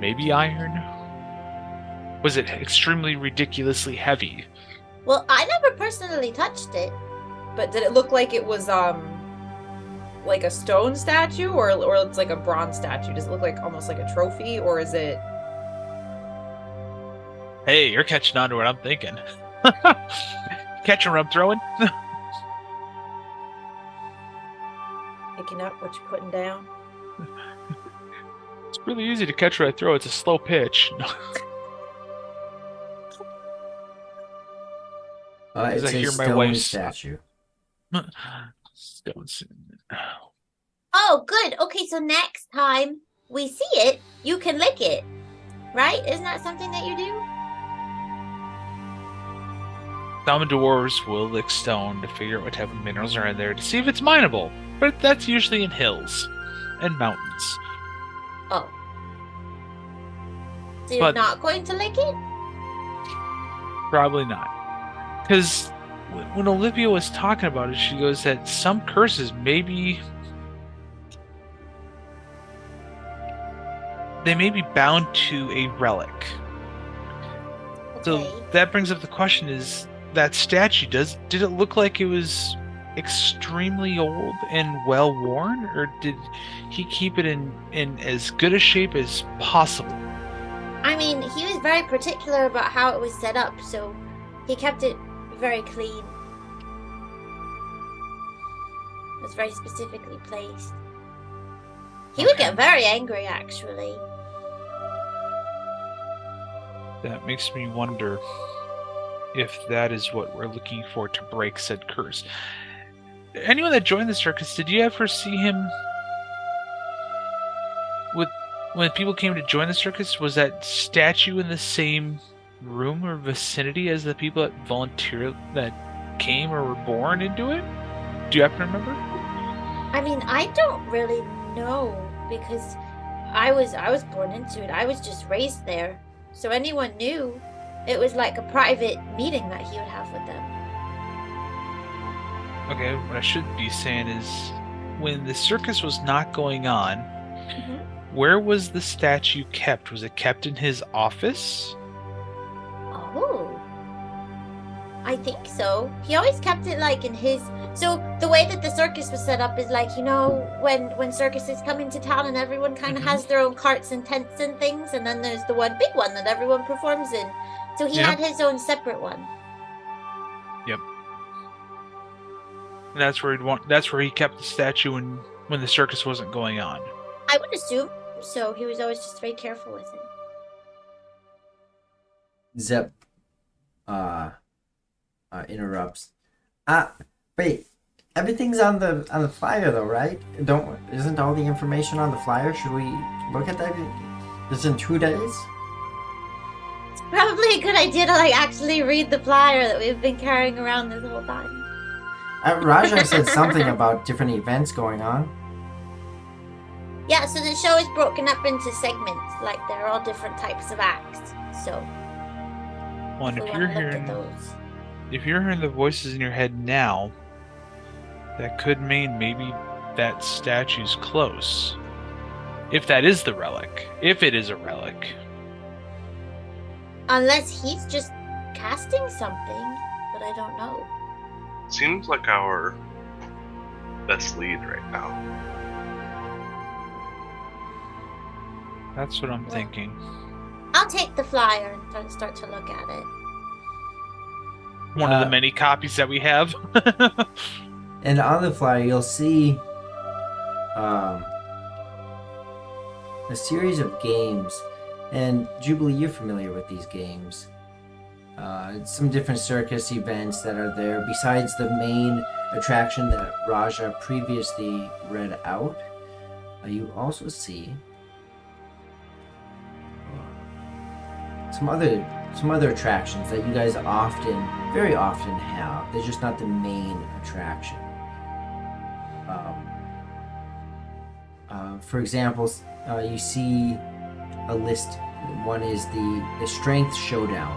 Maybe iron? Was it extremely ridiculously heavy? Well, I never personally touched it. But did it look like it was like a stone statue, or it's like a bronze statue? Does it look like almost like a trophy, or is it? Hey, you're catching on to what I'm thinking. Catching what I'm throwing? Picking up what you're putting down. It's really easy to catch what I throw. It's a slow pitch. It's I a hear my stone wife's statue. Stones. Oh, good. Okay, so next time we see it, you can lick it. Right? Isn't that something that you do? Some dwarves will lick stone to figure out what type of minerals are in there to see if it's mineable. But that's usually in hills and mountains. Oh. So you're not going to lick it? Probably not. Because when Olivia was talking about it, she goes that some curses maybe they may be bound to a relic. Okay. So that brings up the question: is that statue did it look like it was extremely old and well worn, or did he keep it in as good a shape as possible? I mean, he was very particular about how it was set up, so he kept it very clean. It was very specifically placed. He would get very angry, actually. That makes me wonder if that is what we're looking for to break said curse. Anyone that joined the circus, did you ever see him when people came to join the circus? Was that statue in the same room or vicinity as the people that volunteered, that came or were born into it? Do you happen to remember? I mean, I don't really know, because I was born into it. I was just raised there. So anyone knew it was like a private meeting that he would have with them. Okay, what I should be saying is, when the circus was not going on, where was the statue kept? Was it kept in his office? Oh, I think so. He always kept it like in his. So the way that the circus was set up is like, you know, when circuses come into town and everyone kind of has their own carts and tents and things, and then there's the one big one that everyone performs in. So he had his own separate one. Yep. And that's where he kept the statue when the circus wasn't going on. I would assume so. He was always just very careful with it. Zep interrupts. Wait. Everything's on the flyer though, right? Isn't all the information on the flyer? Should we look at that? It's in 2 days? It's probably a good idea to actually read the flyer that we've been carrying around this whole time. Rajah said something about different events going on. Yeah, so the show is broken up into segments. They're all different types of acts. So, Well, and we if want you're to look at hearing those. the voices in your head now, that could mean maybe that statue's close. If that is the relic. If it is a relic. Unless he's just casting something, but I don't know. Seems like our best lead right now. That's what I'm Yeah. thinking. I'll take the flyer and start to look at it. One of the many copies that we have. And on the flyer, you'll see a series of games. And Jubilee, you're familiar with these games. Some different circus events that are there besides the main attraction that Rajah previously read out. You also see some other attractions that you guys very often have. They're just not the main attraction. For example, you see a list. One is the Strength Showdown.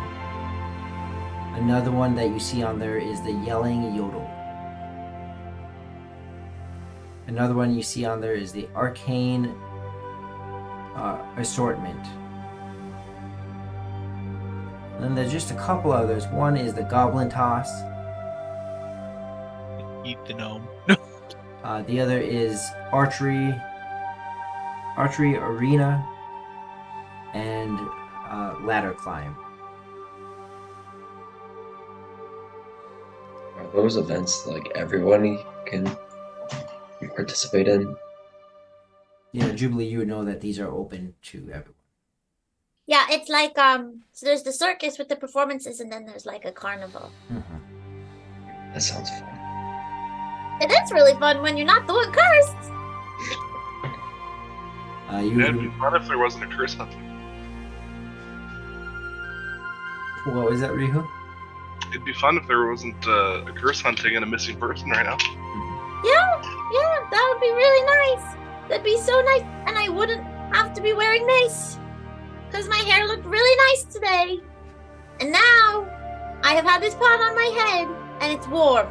Another one that you see on there is the Yelling Yodel. Another one you see on there is the Arcane Assortment. And then there's just a couple others. One is the Goblin Toss. Eat the gnome. The other is Archery Arena, and Ladder Climb. Are those events everyone can participate in? Yeah, Jubilee, you would know that these are open to everyone. Yeah, it's so there's the circus with the performances, and then there's a carnival. Mm-hmm. That sounds fun. It is really fun when you're not the one cursed. It'd be fun if there wasn't a curse hunting. What was that, Rihu? It'd be fun if there wasn't a curse hunting and a missing person right now. Yeah, that would be really nice. That'd be so nice, and I wouldn't have to be wearing mace because my hair looked really nice today. And now I have had this pot on my head, and it's warm.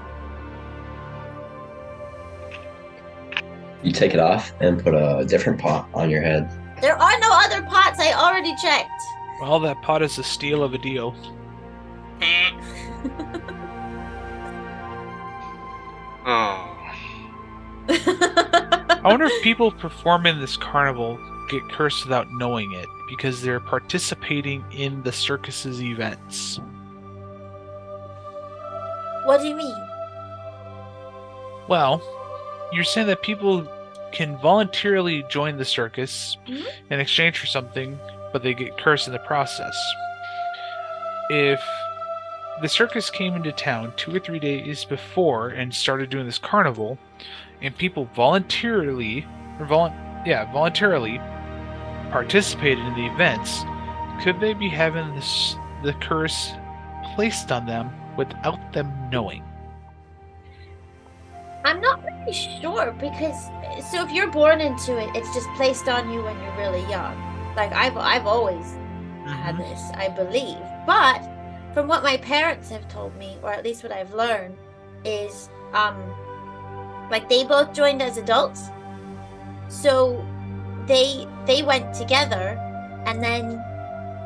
You take it off and put a different pot on your head. There are no other pots. I already checked. Well, that pot is a steal of a deal. Oh. I wonder if people performing this carnival get cursed without knowing it because they're participating in the circus's events. What do you mean? Well, you're saying that people can voluntarily join the circus in exchange for something, but they get cursed in the process. If the circus came into town 2 or 3 days before and started doing this carnival, and people voluntarily participated in the events, could they be having the curse placed on them without them knowing? I'm not really sure because if you're born into it, it's just placed on you when you're really young. I've always had this, I believe. But from what my parents have told me, or at least what I've learned, is they both joined as adults. So they went together, and then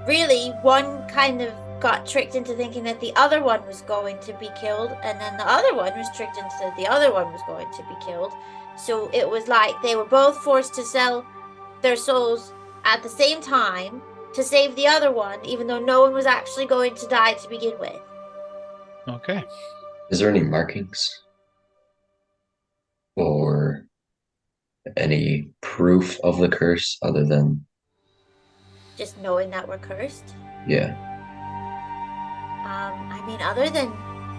really one kind of got tricked into thinking that the other one was going to be killed, and then the other one was tricked into that the other one was going to be killed. So it was they were both forced to sell their souls at the same time to save the other one, even though no one was actually going to die to begin with. Okay. Is there any markings or any proof of the curse other than, Just knowing that we're cursed. yeah. I mean, other than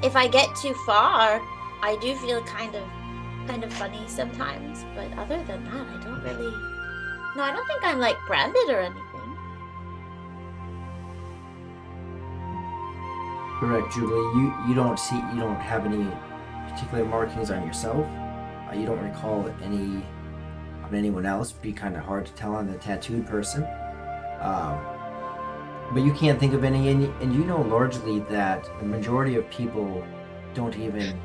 if I get too far, I do feel kind of funny sometimes. But other than that, I don't really. No, I don't think I'm like branded or anything. Correct, Jubilee. You don't have any particular markings on yourself. You don't recall any on anyone else. Be kind of hard to tell on the tattooed person. But you can't think of any, and you know largely that the majority of people don't even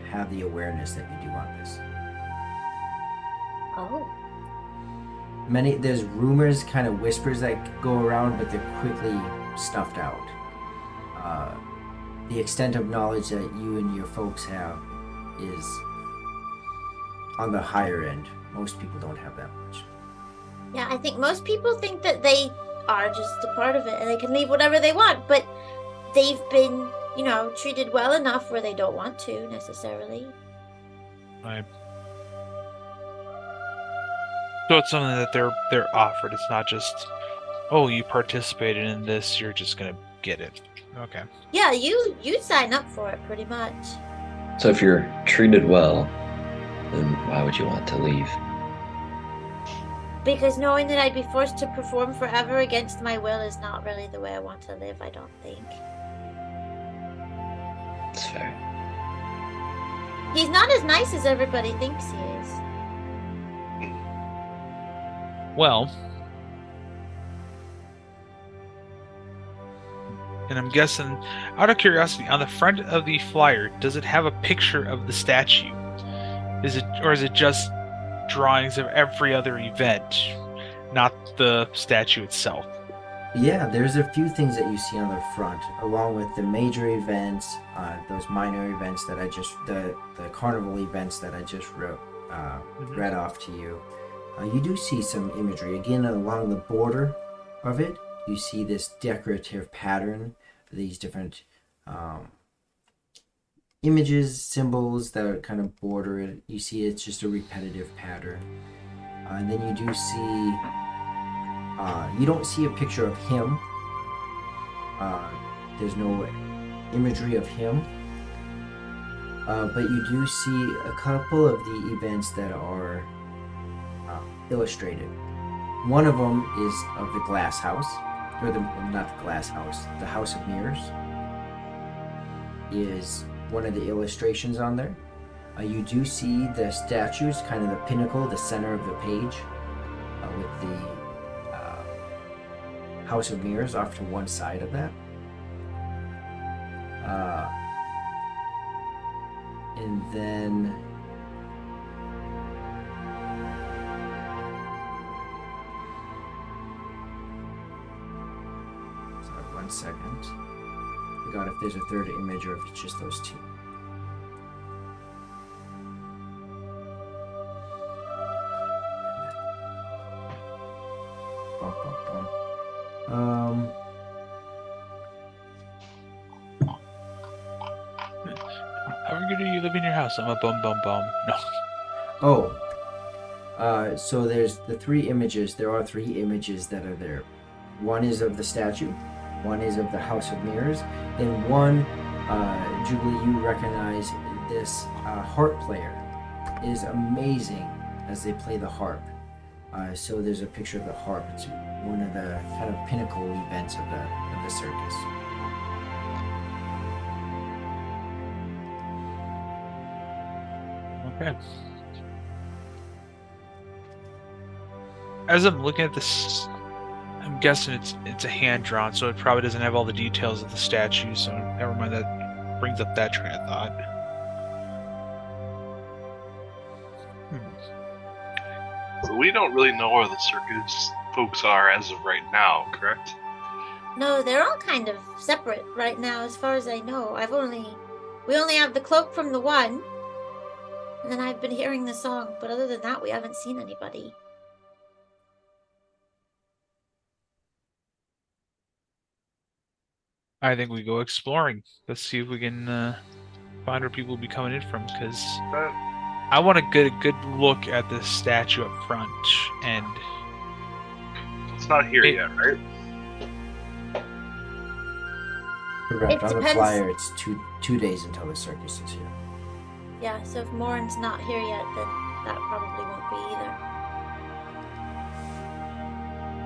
have the awareness that you do on this. Oh. There's rumors, kind of whispers that go around, but they're quickly snuffed out. The extent of knowledge that you and your folks have is on the higher end. Most people don't have that much. Yeah, I think most people think that they are just a part of it and they can leave whatever they want, but they've been, treated well enough where they don't want to necessarily. Right. So it's something that they're offered. It's not just, oh, you participated in this, you're just gonna get it. Okay. Yeah, you sign up for it pretty much. So if you're treated well, then why would you want to leave? Because knowing that I'd be forced to perform forever against my will is not really the way I want to live, I don't think. That's fair. He's not as nice as everybody thinks he is. Well, and I'm guessing, out of curiosity, on the front of the flyer, does it have a picture of the statue? Is it just drawings of every other event, not the statue itself? Yeah, there's a few things that you see on the front, along with the major events, those minor events that the carnival events that I just read off to you. You do see some imagery. Again, along the border of it, you see this decorative pattern, these different images, symbols that are kind of border it. You see it's just a repetitive pattern. And then you do see, you don't see a picture of him. There's no imagery of him. But you do see a couple of the events that are illustrated. One of them is of the glass house, or not the glass house, the House of Mirrors is one of the illustrations on there. You do see the statues, kind of the pinnacle, the center of the page, with the House of Mirrors off to one side of that. And then sorry, 1 second. Forgot if there's a third image or if it's just those two. How good are you live in your house? I'm a bum bum bum. No. So there's the three images. There are three images that are there. One is of the statue, one is of the House of Mirrors, and one, Jubilee, you recognize this harp player. It is amazing as they play the harp. So there's a picture of the harp. It's one of the kind of pinnacle events of the circus. Okay. As I'm looking at this, I'm guessing it's a hand drawn, so it probably doesn't have all the details of the statue. So never mind, that brings up that train of thought. So we don't really know where the circus folks are as of right now, correct? No, they're all kind of separate right now, as far as I know. We only have the cloak from the one, and then I've been hearing the song, but other than that, we haven't seen anybody. I think we go exploring. Let's see if we can find where people will be coming in from, because I want to get a good look at the statue up front, and It's not here yet, right? Correct. It On the depends. flyer, it's two days until the circus is here. Yeah, so if Morin's not here yet, then that probably won't be either.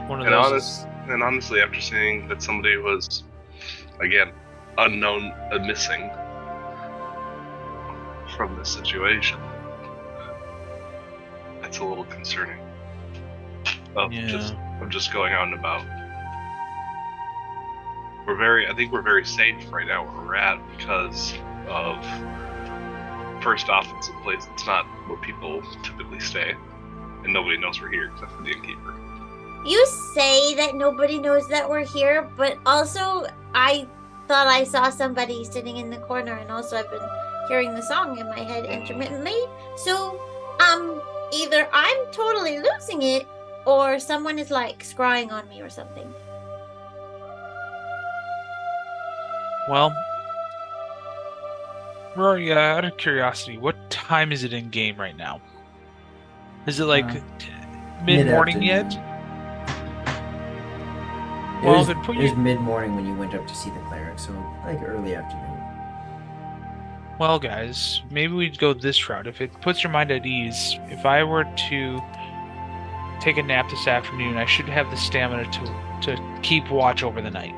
one of And those. honestly, after seeing that somebody was, again, unknown, missing from this situation, that's a little concerning. Of just going out and about. I think we're very safe right now where we're at because of, first off, it's a place that's not where people typically stay, and nobody knows we're here except for the innkeeper. You say that nobody knows that we're here, but also I thought I saw somebody sitting in the corner, and also I've been hearing the song in my head intermittently. So, either I'm totally losing it, or someone is like scrying on me or something. Well, Rory, out of curiosity, what time is it in game right now? Is it like mid-morning yet? Well, then put It was you. mid-morning when you went up to see the cleric, so like early afternoon. Well, guys, maybe we'd go this route. If it puts your mind at ease, if I were to take a nap this afternoon, I should have the stamina to keep watch over the night.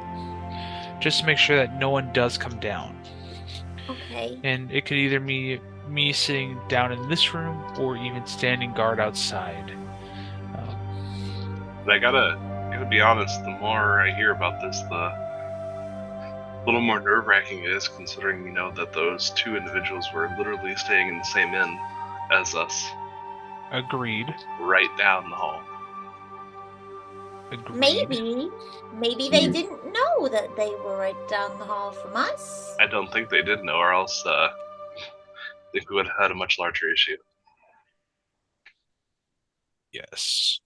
Just to make sure that no one does come down. Okay. And it could either be me sitting down in this room or even standing guard outside. But I gotta be honest, the more I hear about this, the little more nerve-wracking it is, considering, you know, that those two individuals were literally staying in the same inn as us. Agreed. Right down the hall. Agreed. Maybe they didn't know that they were right down the hall from us. I don't think they did know, or else I think we would have had a much larger issue. Yes.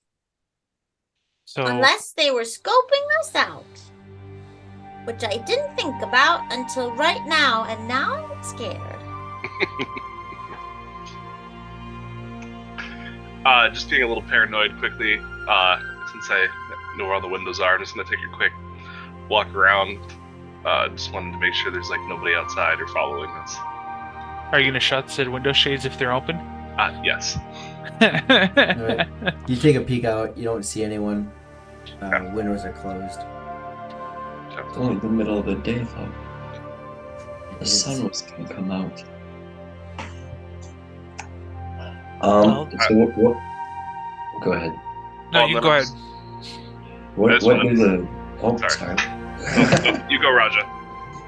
So Unless they were scoping us out. Which I didn't think about until right now, and now I'm scared. Just being a little paranoid quickly, since I know where all the windows are, I'm just gonna take a quick walk around. Just wanted to make sure there's like nobody outside or following us. are you gonna shut said window shades if they're open? Yes. Right. You take a peek out, you don't see anyone. Windows are closed. It's only the middle of the day, though. The It's- sun was gonna come out. Well- So what? Go ahead. No, Well, you then go I'm ahead. just- What That's do what the? Oh, Sorry. sorry. No, you go, Rajah.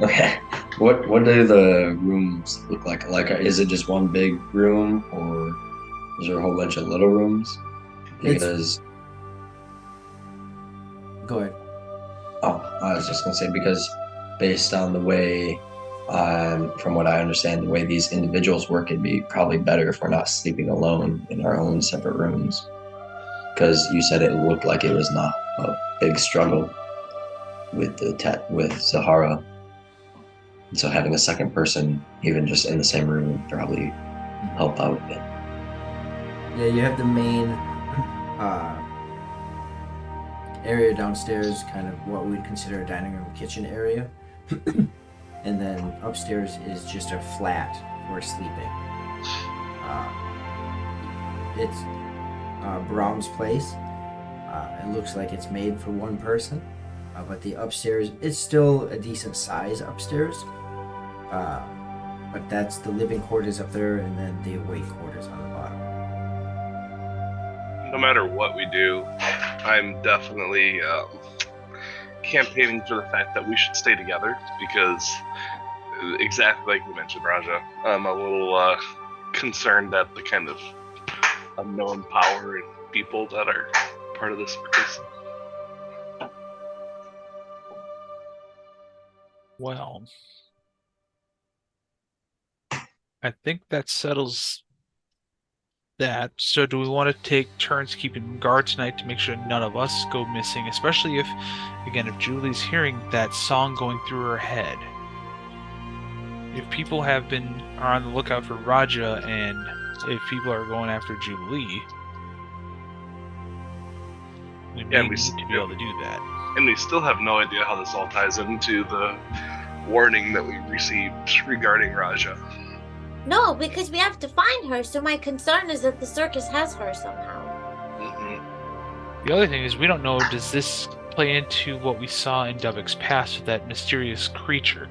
Okay. What do the rooms look like? Like, is it just one big room, or is there a whole bunch of little rooms? Because Go ahead. I was just gonna say, because based on the way, from what I understand, the way these individuals work, it'd be probably better if we're not sleeping alone in our own separate rooms. Because you said it looked like it was not a big struggle with with Zahara. And so having a second person, even just in the same room, would probably help out a bit. Yeah, you have the main area downstairs, kind of what we'd consider a dining room kitchen area. And then upstairs is just a flat for sleeping. It's Brahm's place. It looks like it's made for one person, but the upstairs, it's still a decent size upstairs. But that's the living quarters up there, and then the awake quarters on the bottom. No matter what we do, I'm definitely campaigning for the fact that we should stay together, because exactly like you mentioned, Rajah, I'm a little concerned at the kind of unknown power and people that are part of this circus. Well, I think that settles that. So do we want to take turns keeping guard tonight to make sure none of us go missing, especially if, again, if Julie's hearing that song going through her head? if people are on the lookout for Rajah, and if people are going after Jubilee, we may need to be able to do that. And we still have no idea how this all ties into the warning that we received regarding Rajah. No, because we have to find her, so my concern is that the circus has her somehow. The other thing is, we don't know, does this play into what we saw in Dubbock's past with that mysterious creature?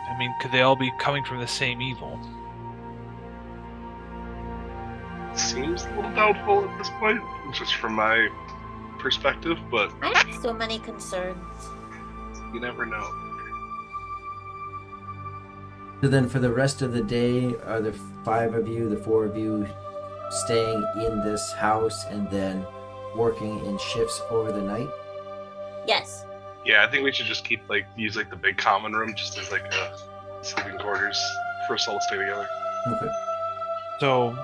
I mean, could they all be coming from the same evil? Seems a little doubtful at this point, just from my perspective, but I have so many concerns. you never know. So then for the rest of the day, are the 5 of you, the 4 of you, staying in this house and then working in shifts over the night? Yes. Yeah, I think we should just use the big common room just as a sleeping quarters for us all to stay together. Okay. So,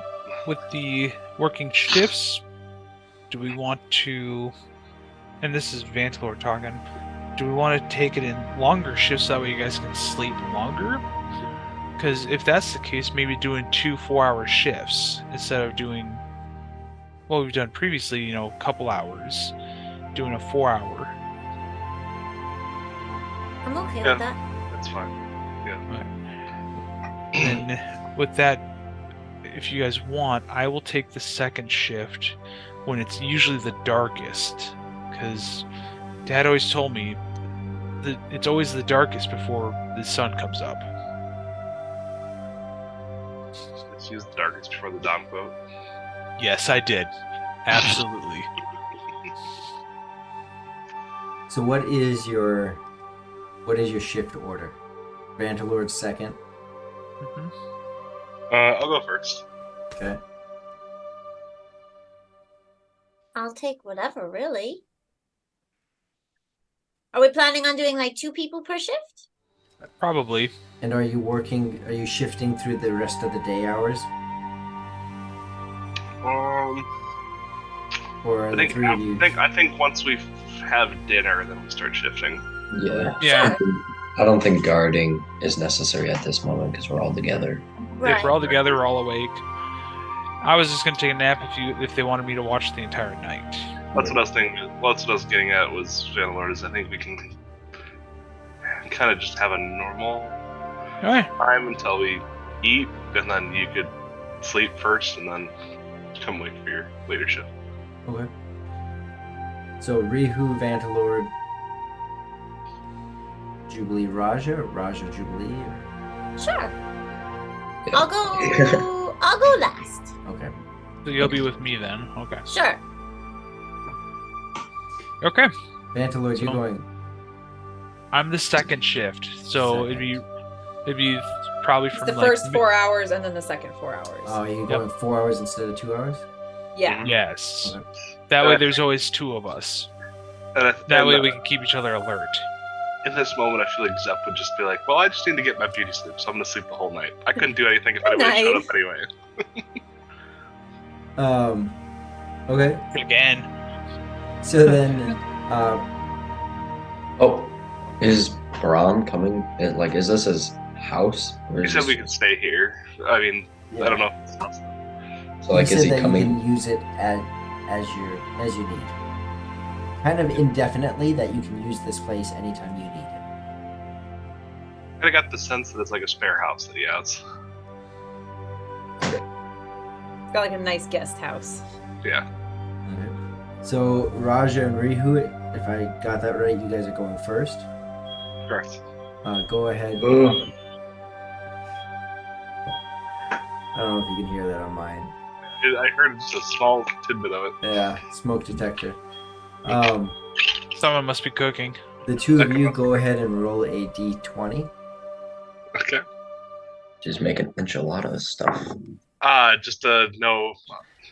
with the working shifts, do we want to, and this is Vantilor talking, do we want to take it in longer shifts so that way you guys can sleep longer? Because if that's the case, maybe doing 2 4-hour shifts instead of doing what we've done previously, a couple hours, doing a 4-hour. I'm okay with that. That's fine. Yeah. And with that, if you guys want, I will take the second shift when it's usually the darkest, because Dad always told me that it's always the darkest before the sun comes up. Let's use the darkest before the dawn quote. Yes, I did. Absolutely. So what is your shift order? Vantilord's second. Mm-hmm. I'll go first. Okay. I'll take whatever, really. Are we planning on doing 2 people per shift? Probably. And are you shifting through the rest of the day hours? Or are the 3 of you? I think once we have dinner, then we start shifting. Yeah. Yeah. I don't think guarding is necessary at this moment because we're all together. Right. If we're all together, we're all awake. I was just gonna take a nap if they wanted me to watch the entire night. That's what I was thinking. Well, that's what I was getting at was Vanillord, is I think we can kind of just have a normal Alright. time until we eat, and then you could sleep first, and then come wait for your later shift. Okay. So Rihu, Vantilord, Jubilee, Rajah, Jubilee. Sure. Yeah. I'll go last. Okay. So you'll be with me then. Okay. Sure. Okay. Vantilord, you're going. I'm the second shift, so it'd be probably It's from the first 4 hours and then the second 4 hours. Oh, you're going 4 hours instead of 2 hours? Yeah. Yes. Okay. That way, there's always 2 of us. That way, we can keep each other alert. In this moment, I feel like Zep would just be like, "Well, I just need to get my beauty sleep, so I'm gonna sleep the whole night. I couldn't do anything if anybody showed up anyway." Okay. Again. So then, Oh, is Bron coming? Is this his house? Or He is said this... we could stay here. I mean, I don't know. So he said is he that coming? you can use it as you need. Kind of indefinitely, that you can use this place anytime you need it. I got the sense that it's like a spare house that he has. It's got a nice guest house. Yeah. Okay. So Rajah and Rihu, if I got that right, you guys are going first. Correct. Go ahead. Ugh. I don't know if you can hear that on mine. I heard just a small tidbit of it. Yeah, smoke detector. Someone must be cooking. The 2 of you go ahead and roll a d20. Okay. Just making enchilada stuff. Just no.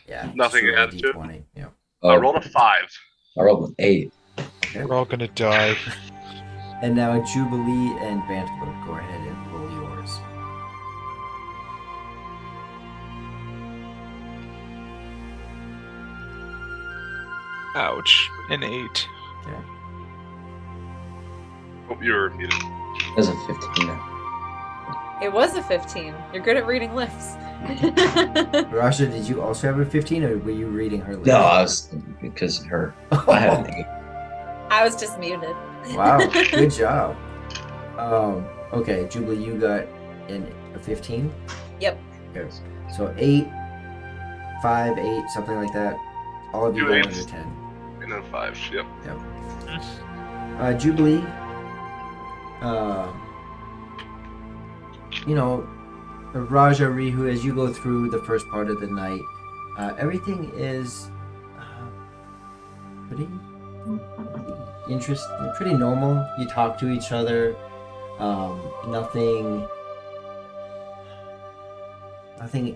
Yeah. Nothing just roll a added to it? d20. Yeah. I rolled a 5. I rolled an 8. Okay. We're all gonna die. And now Jubilee and Vantilord, go ahead and roll yours. Ouch. An 8. Okay. Oh, you were muted. There's a 15 now. It was a 15. You're good at reading lips. Rajah, did you also have a 15, or were you reading her list? No, I was because her. I had an 8. I was just muted. Wow, good job. Okay, Jubilee, you got a 15? Yep. Okay. So 8, 5, 8, something like that. All of you Two go eights. under 10. And then 5. Yep. Jubilee, you know, Rajah, Rihu, as you go through the first part of the night, everything is pretty interesting, pretty normal. You talk to each other. Nothing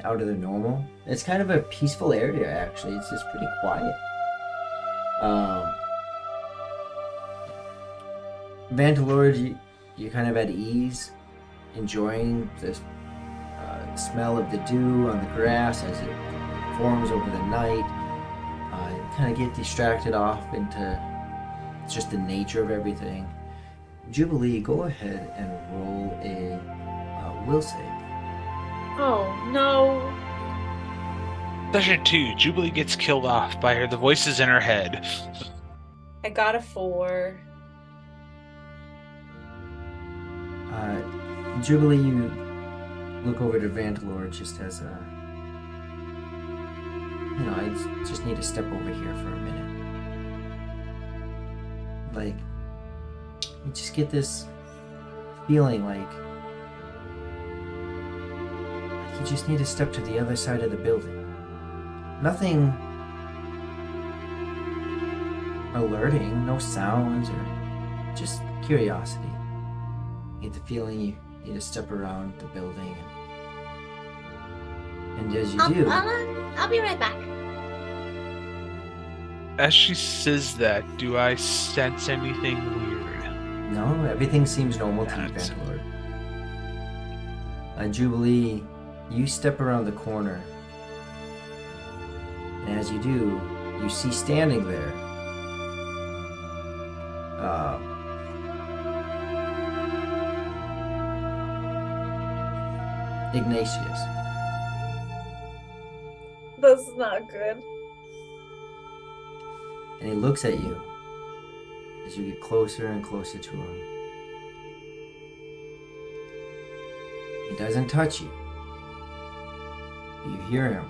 out of the normal. It's kind of a peaceful area, actually. It's just pretty quiet. Vantalord, you're kind of at ease, enjoying the smell of the dew on the grass as it forms over the night. You kind of get distracted off into just the nature of everything. Jubilee, go ahead and roll a will save. Oh, no. Session 2, Jubilee gets killed off by the voices in her head. I got a 4. Jubilee, you look over to Vantalord just as a... I just need to step over here for a minute. Like, you just get this feeling like you just need to step to the other side of the building. Nothing alerting, no sounds, or just curiosity. You get the feeling you need to step around the building, and as you do, I'll be right back. As she says that, do I sense anything weird? no, everything seems normal to you, That's- Vantalord. Jubilee, you step around the corner, and as you do, you see standing there Ignatius. That's not good. And he looks at you as you get closer and closer to him. He doesn't touch you. But you hear him.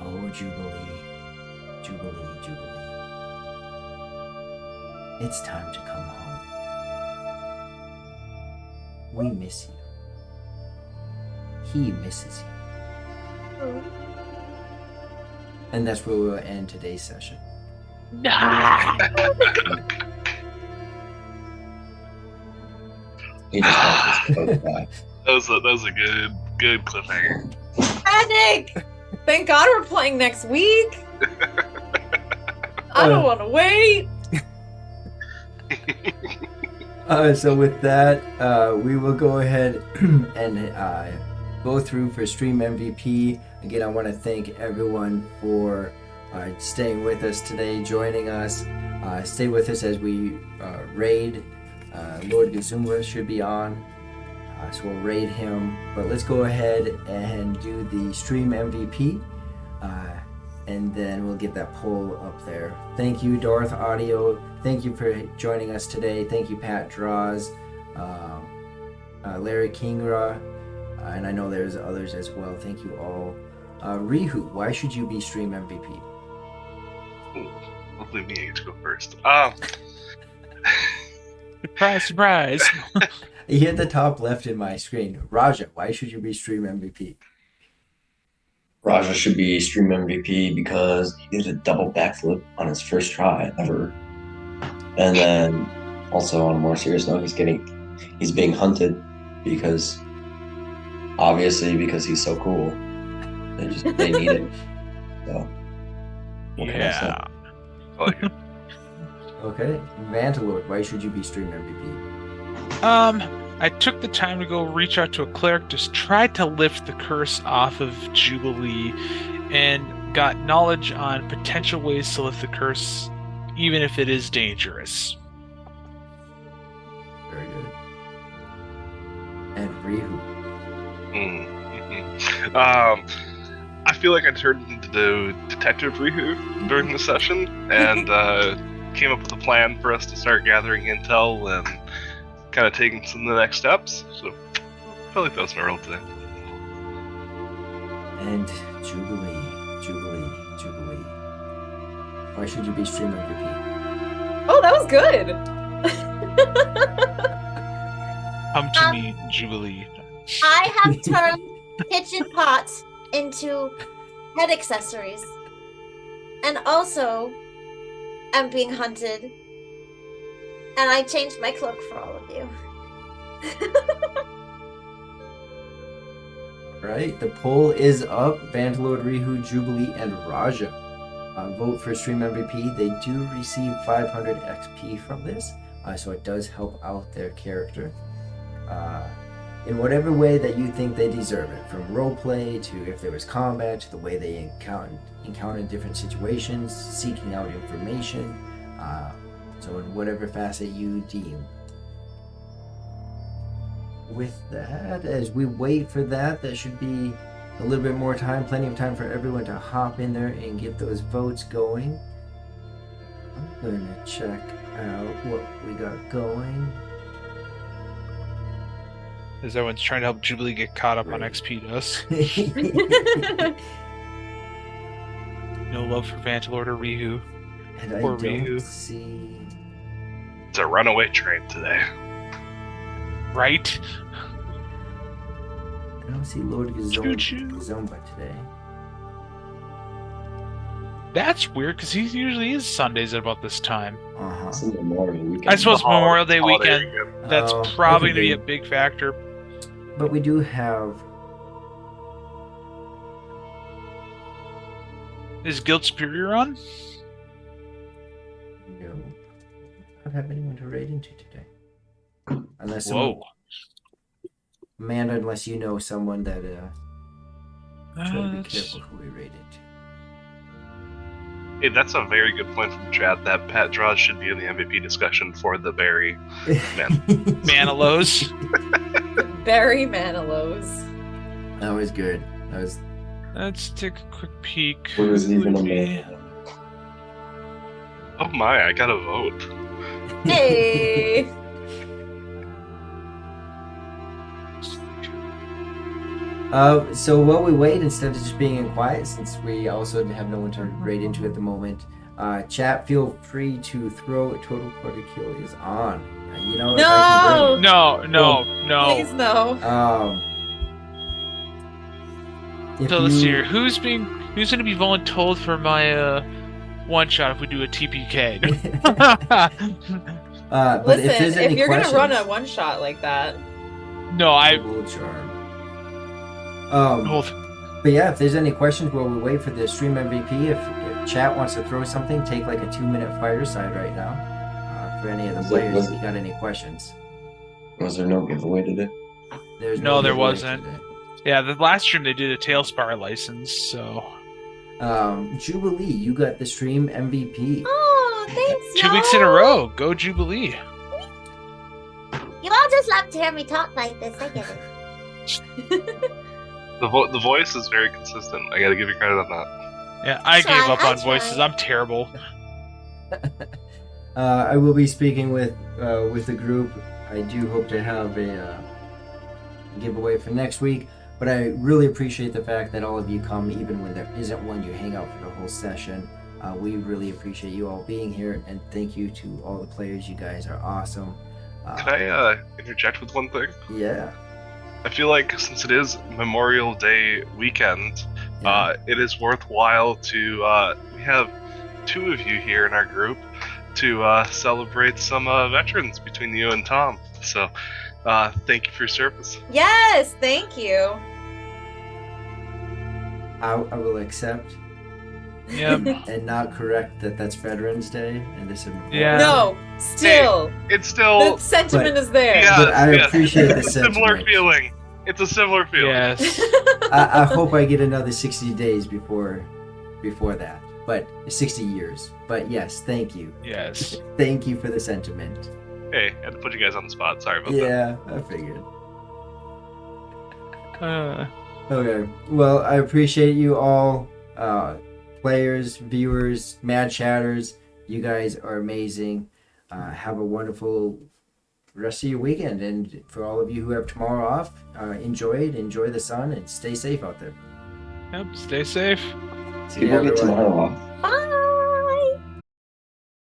Oh, Jubilee, Jubilee, Jubilee. It's time to come home. We miss you. He misses you. And that's where we'll end today's session. He just wants us to go back. That was a good cliffhanger. Panic! Thank God we're playing next week. I don't want to wait. So with that, we will go ahead and go through for Stream MVP. Again, I want to thank everyone for staying with us today, joining us. Stay with us as we raid. Lord Gazumba should be on, so we'll raid him. But let's go ahead and do the Stream MVP, and then we'll get that poll up there. Thank you, Dorth Audio. Thank you for joining us today. Thank you, Pat Draws, Larry Kingra, and I know there's others as well. Thank you all. Rihu, why should you be Stream MVP? Hopefully me get to go first. Surprise, surprise. You hit the top left in my screen. Rajah, why should you be Stream MVP? Rajah should be Stream MVP because he did a double backflip on his first try ever. And then also on a more serious note, he's being hunted because he's so cool. They need it. So what can I say? Yeah. I like it. Okay. Vantalord, why should you be Stream MVP? I took the time to go reach out to a cleric, just tried to lift the curse off of Jubilee, and got knowledge on potential ways to lift the curse, even if it is dangerous. Very and Rihu. I feel like I turned into Detective Rihu during the session and came up with a plan for us to start gathering intel and kind of taking some of the next steps. So I feel like that was my role today. And Jubilee. Why should you be stream MVP? Oh, that was good. Come to me, Jubilee. I have turned kitchen pots into head accessories. And also, I'm being hunted. And I changed my cloak for all of you. Right, the poll is up. Vandalord, Rihu, Jubilee, and Rajah. Vote for Stream MVP. They do receive 500 XP from this, so it does help out their character in whatever way that you think they deserve it. From roleplay to if there was combat to the way they encountered different situations, seeking out information. So in whatever facet you deem. With that, as we wait for that, there should be a little bit more time, plenty of time for everyone to hop in there and get those votes going. I'm gonna check out what we got going. As everyone's trying to help Jubilee get caught up on XP dust. No love for Vantalord or Rihu. And I Poor don't Rihu. see... It's a runaway train today. Right? I don't see Lord Choo-choo. Gazomba today. That's weird, because he usually is Sundays at about this time. Uh-huh. It's a Memorial Weekend. I suppose Memorial Day Holiday weekend, that's Oh, probably that going to could be a big factor. But we do have... Is Guild Superior on? No. I don't have anyone to raid into today. Unless Whoa. Amanda, unless you know someone that try to be That's- careful who we raid into. Hey, that's a very good point from the chat. That Pat draws should be in the MVP discussion for the berry. Manilows. Barry Manilows. That was good. That was... Let's take a quick peek. What is even Would a be- man? Oh my, I got a vote. Hey. So while we wait, instead of just being in quiet, since we also have no one to raid into at the moment, chat, feel free to throw a total party kill is on. You know, if I can No. Please no. bring it. So let's see here. Who's going to be voluntold for my one shot if we do a TPK? But Listen, if there's any you're questions, gonna run a one shot like that, No, I will charm. hold. But yeah, if there's any questions while we wait for the stream MVP, if chat wants to throw something, take like a 2-minute fireside right now. For any of the players, if you got any questions. Was there no giveaway today? There's No, there giveaway wasn't. today. Yeah, the last stream they did a Tailspire license, so Jubilee, you got the stream MVP. Oh, thanks, 2 weeks in a row. Go Jubilee. You all just love to hear me talk like this. I get it. The voice is very consistent. I gotta give you credit on that. Yeah, I Try, gave up I on voices. tried. I'm terrible. I will be speaking with the group. I do hope to have a giveaway for next week. But I really appreciate the fact that all of you come, even when there isn't one. You hang out for the whole session. We really appreciate you all being here, and thank you to all the players. You guys are awesome. Can I interject with one thing? Yeah. I feel like since it is Memorial Day weekend, Yeah. it is worthwhile to we have 2 of you here in our group to celebrate some veterans between you and Tom. So thank you for your service. yes, thank you. I will accept Yeah. and not correct that that's Veterans Day and this is Yeah. No, still, It's still the sentiment is there. yeah, But I yes. appreciate the It's a similar sentiment. feeling. It's a similar feeling. Yes. I hope I get another 60 days before that, but 60 years. But yes, thank you. Yes. Thank you for the sentiment. Hey, I had to put you guys on the spot. Sorry about that. Yeah, I figured. Okay. Well, I appreciate you all, players, viewers, mad chatters. You guys are amazing. Have a wonderful rest of your weekend, and for all of you who have tomorrow off, enjoy the sun, and stay safe out there. Yep, stay safe. See you, People get everyone. tomorrow off. Bye.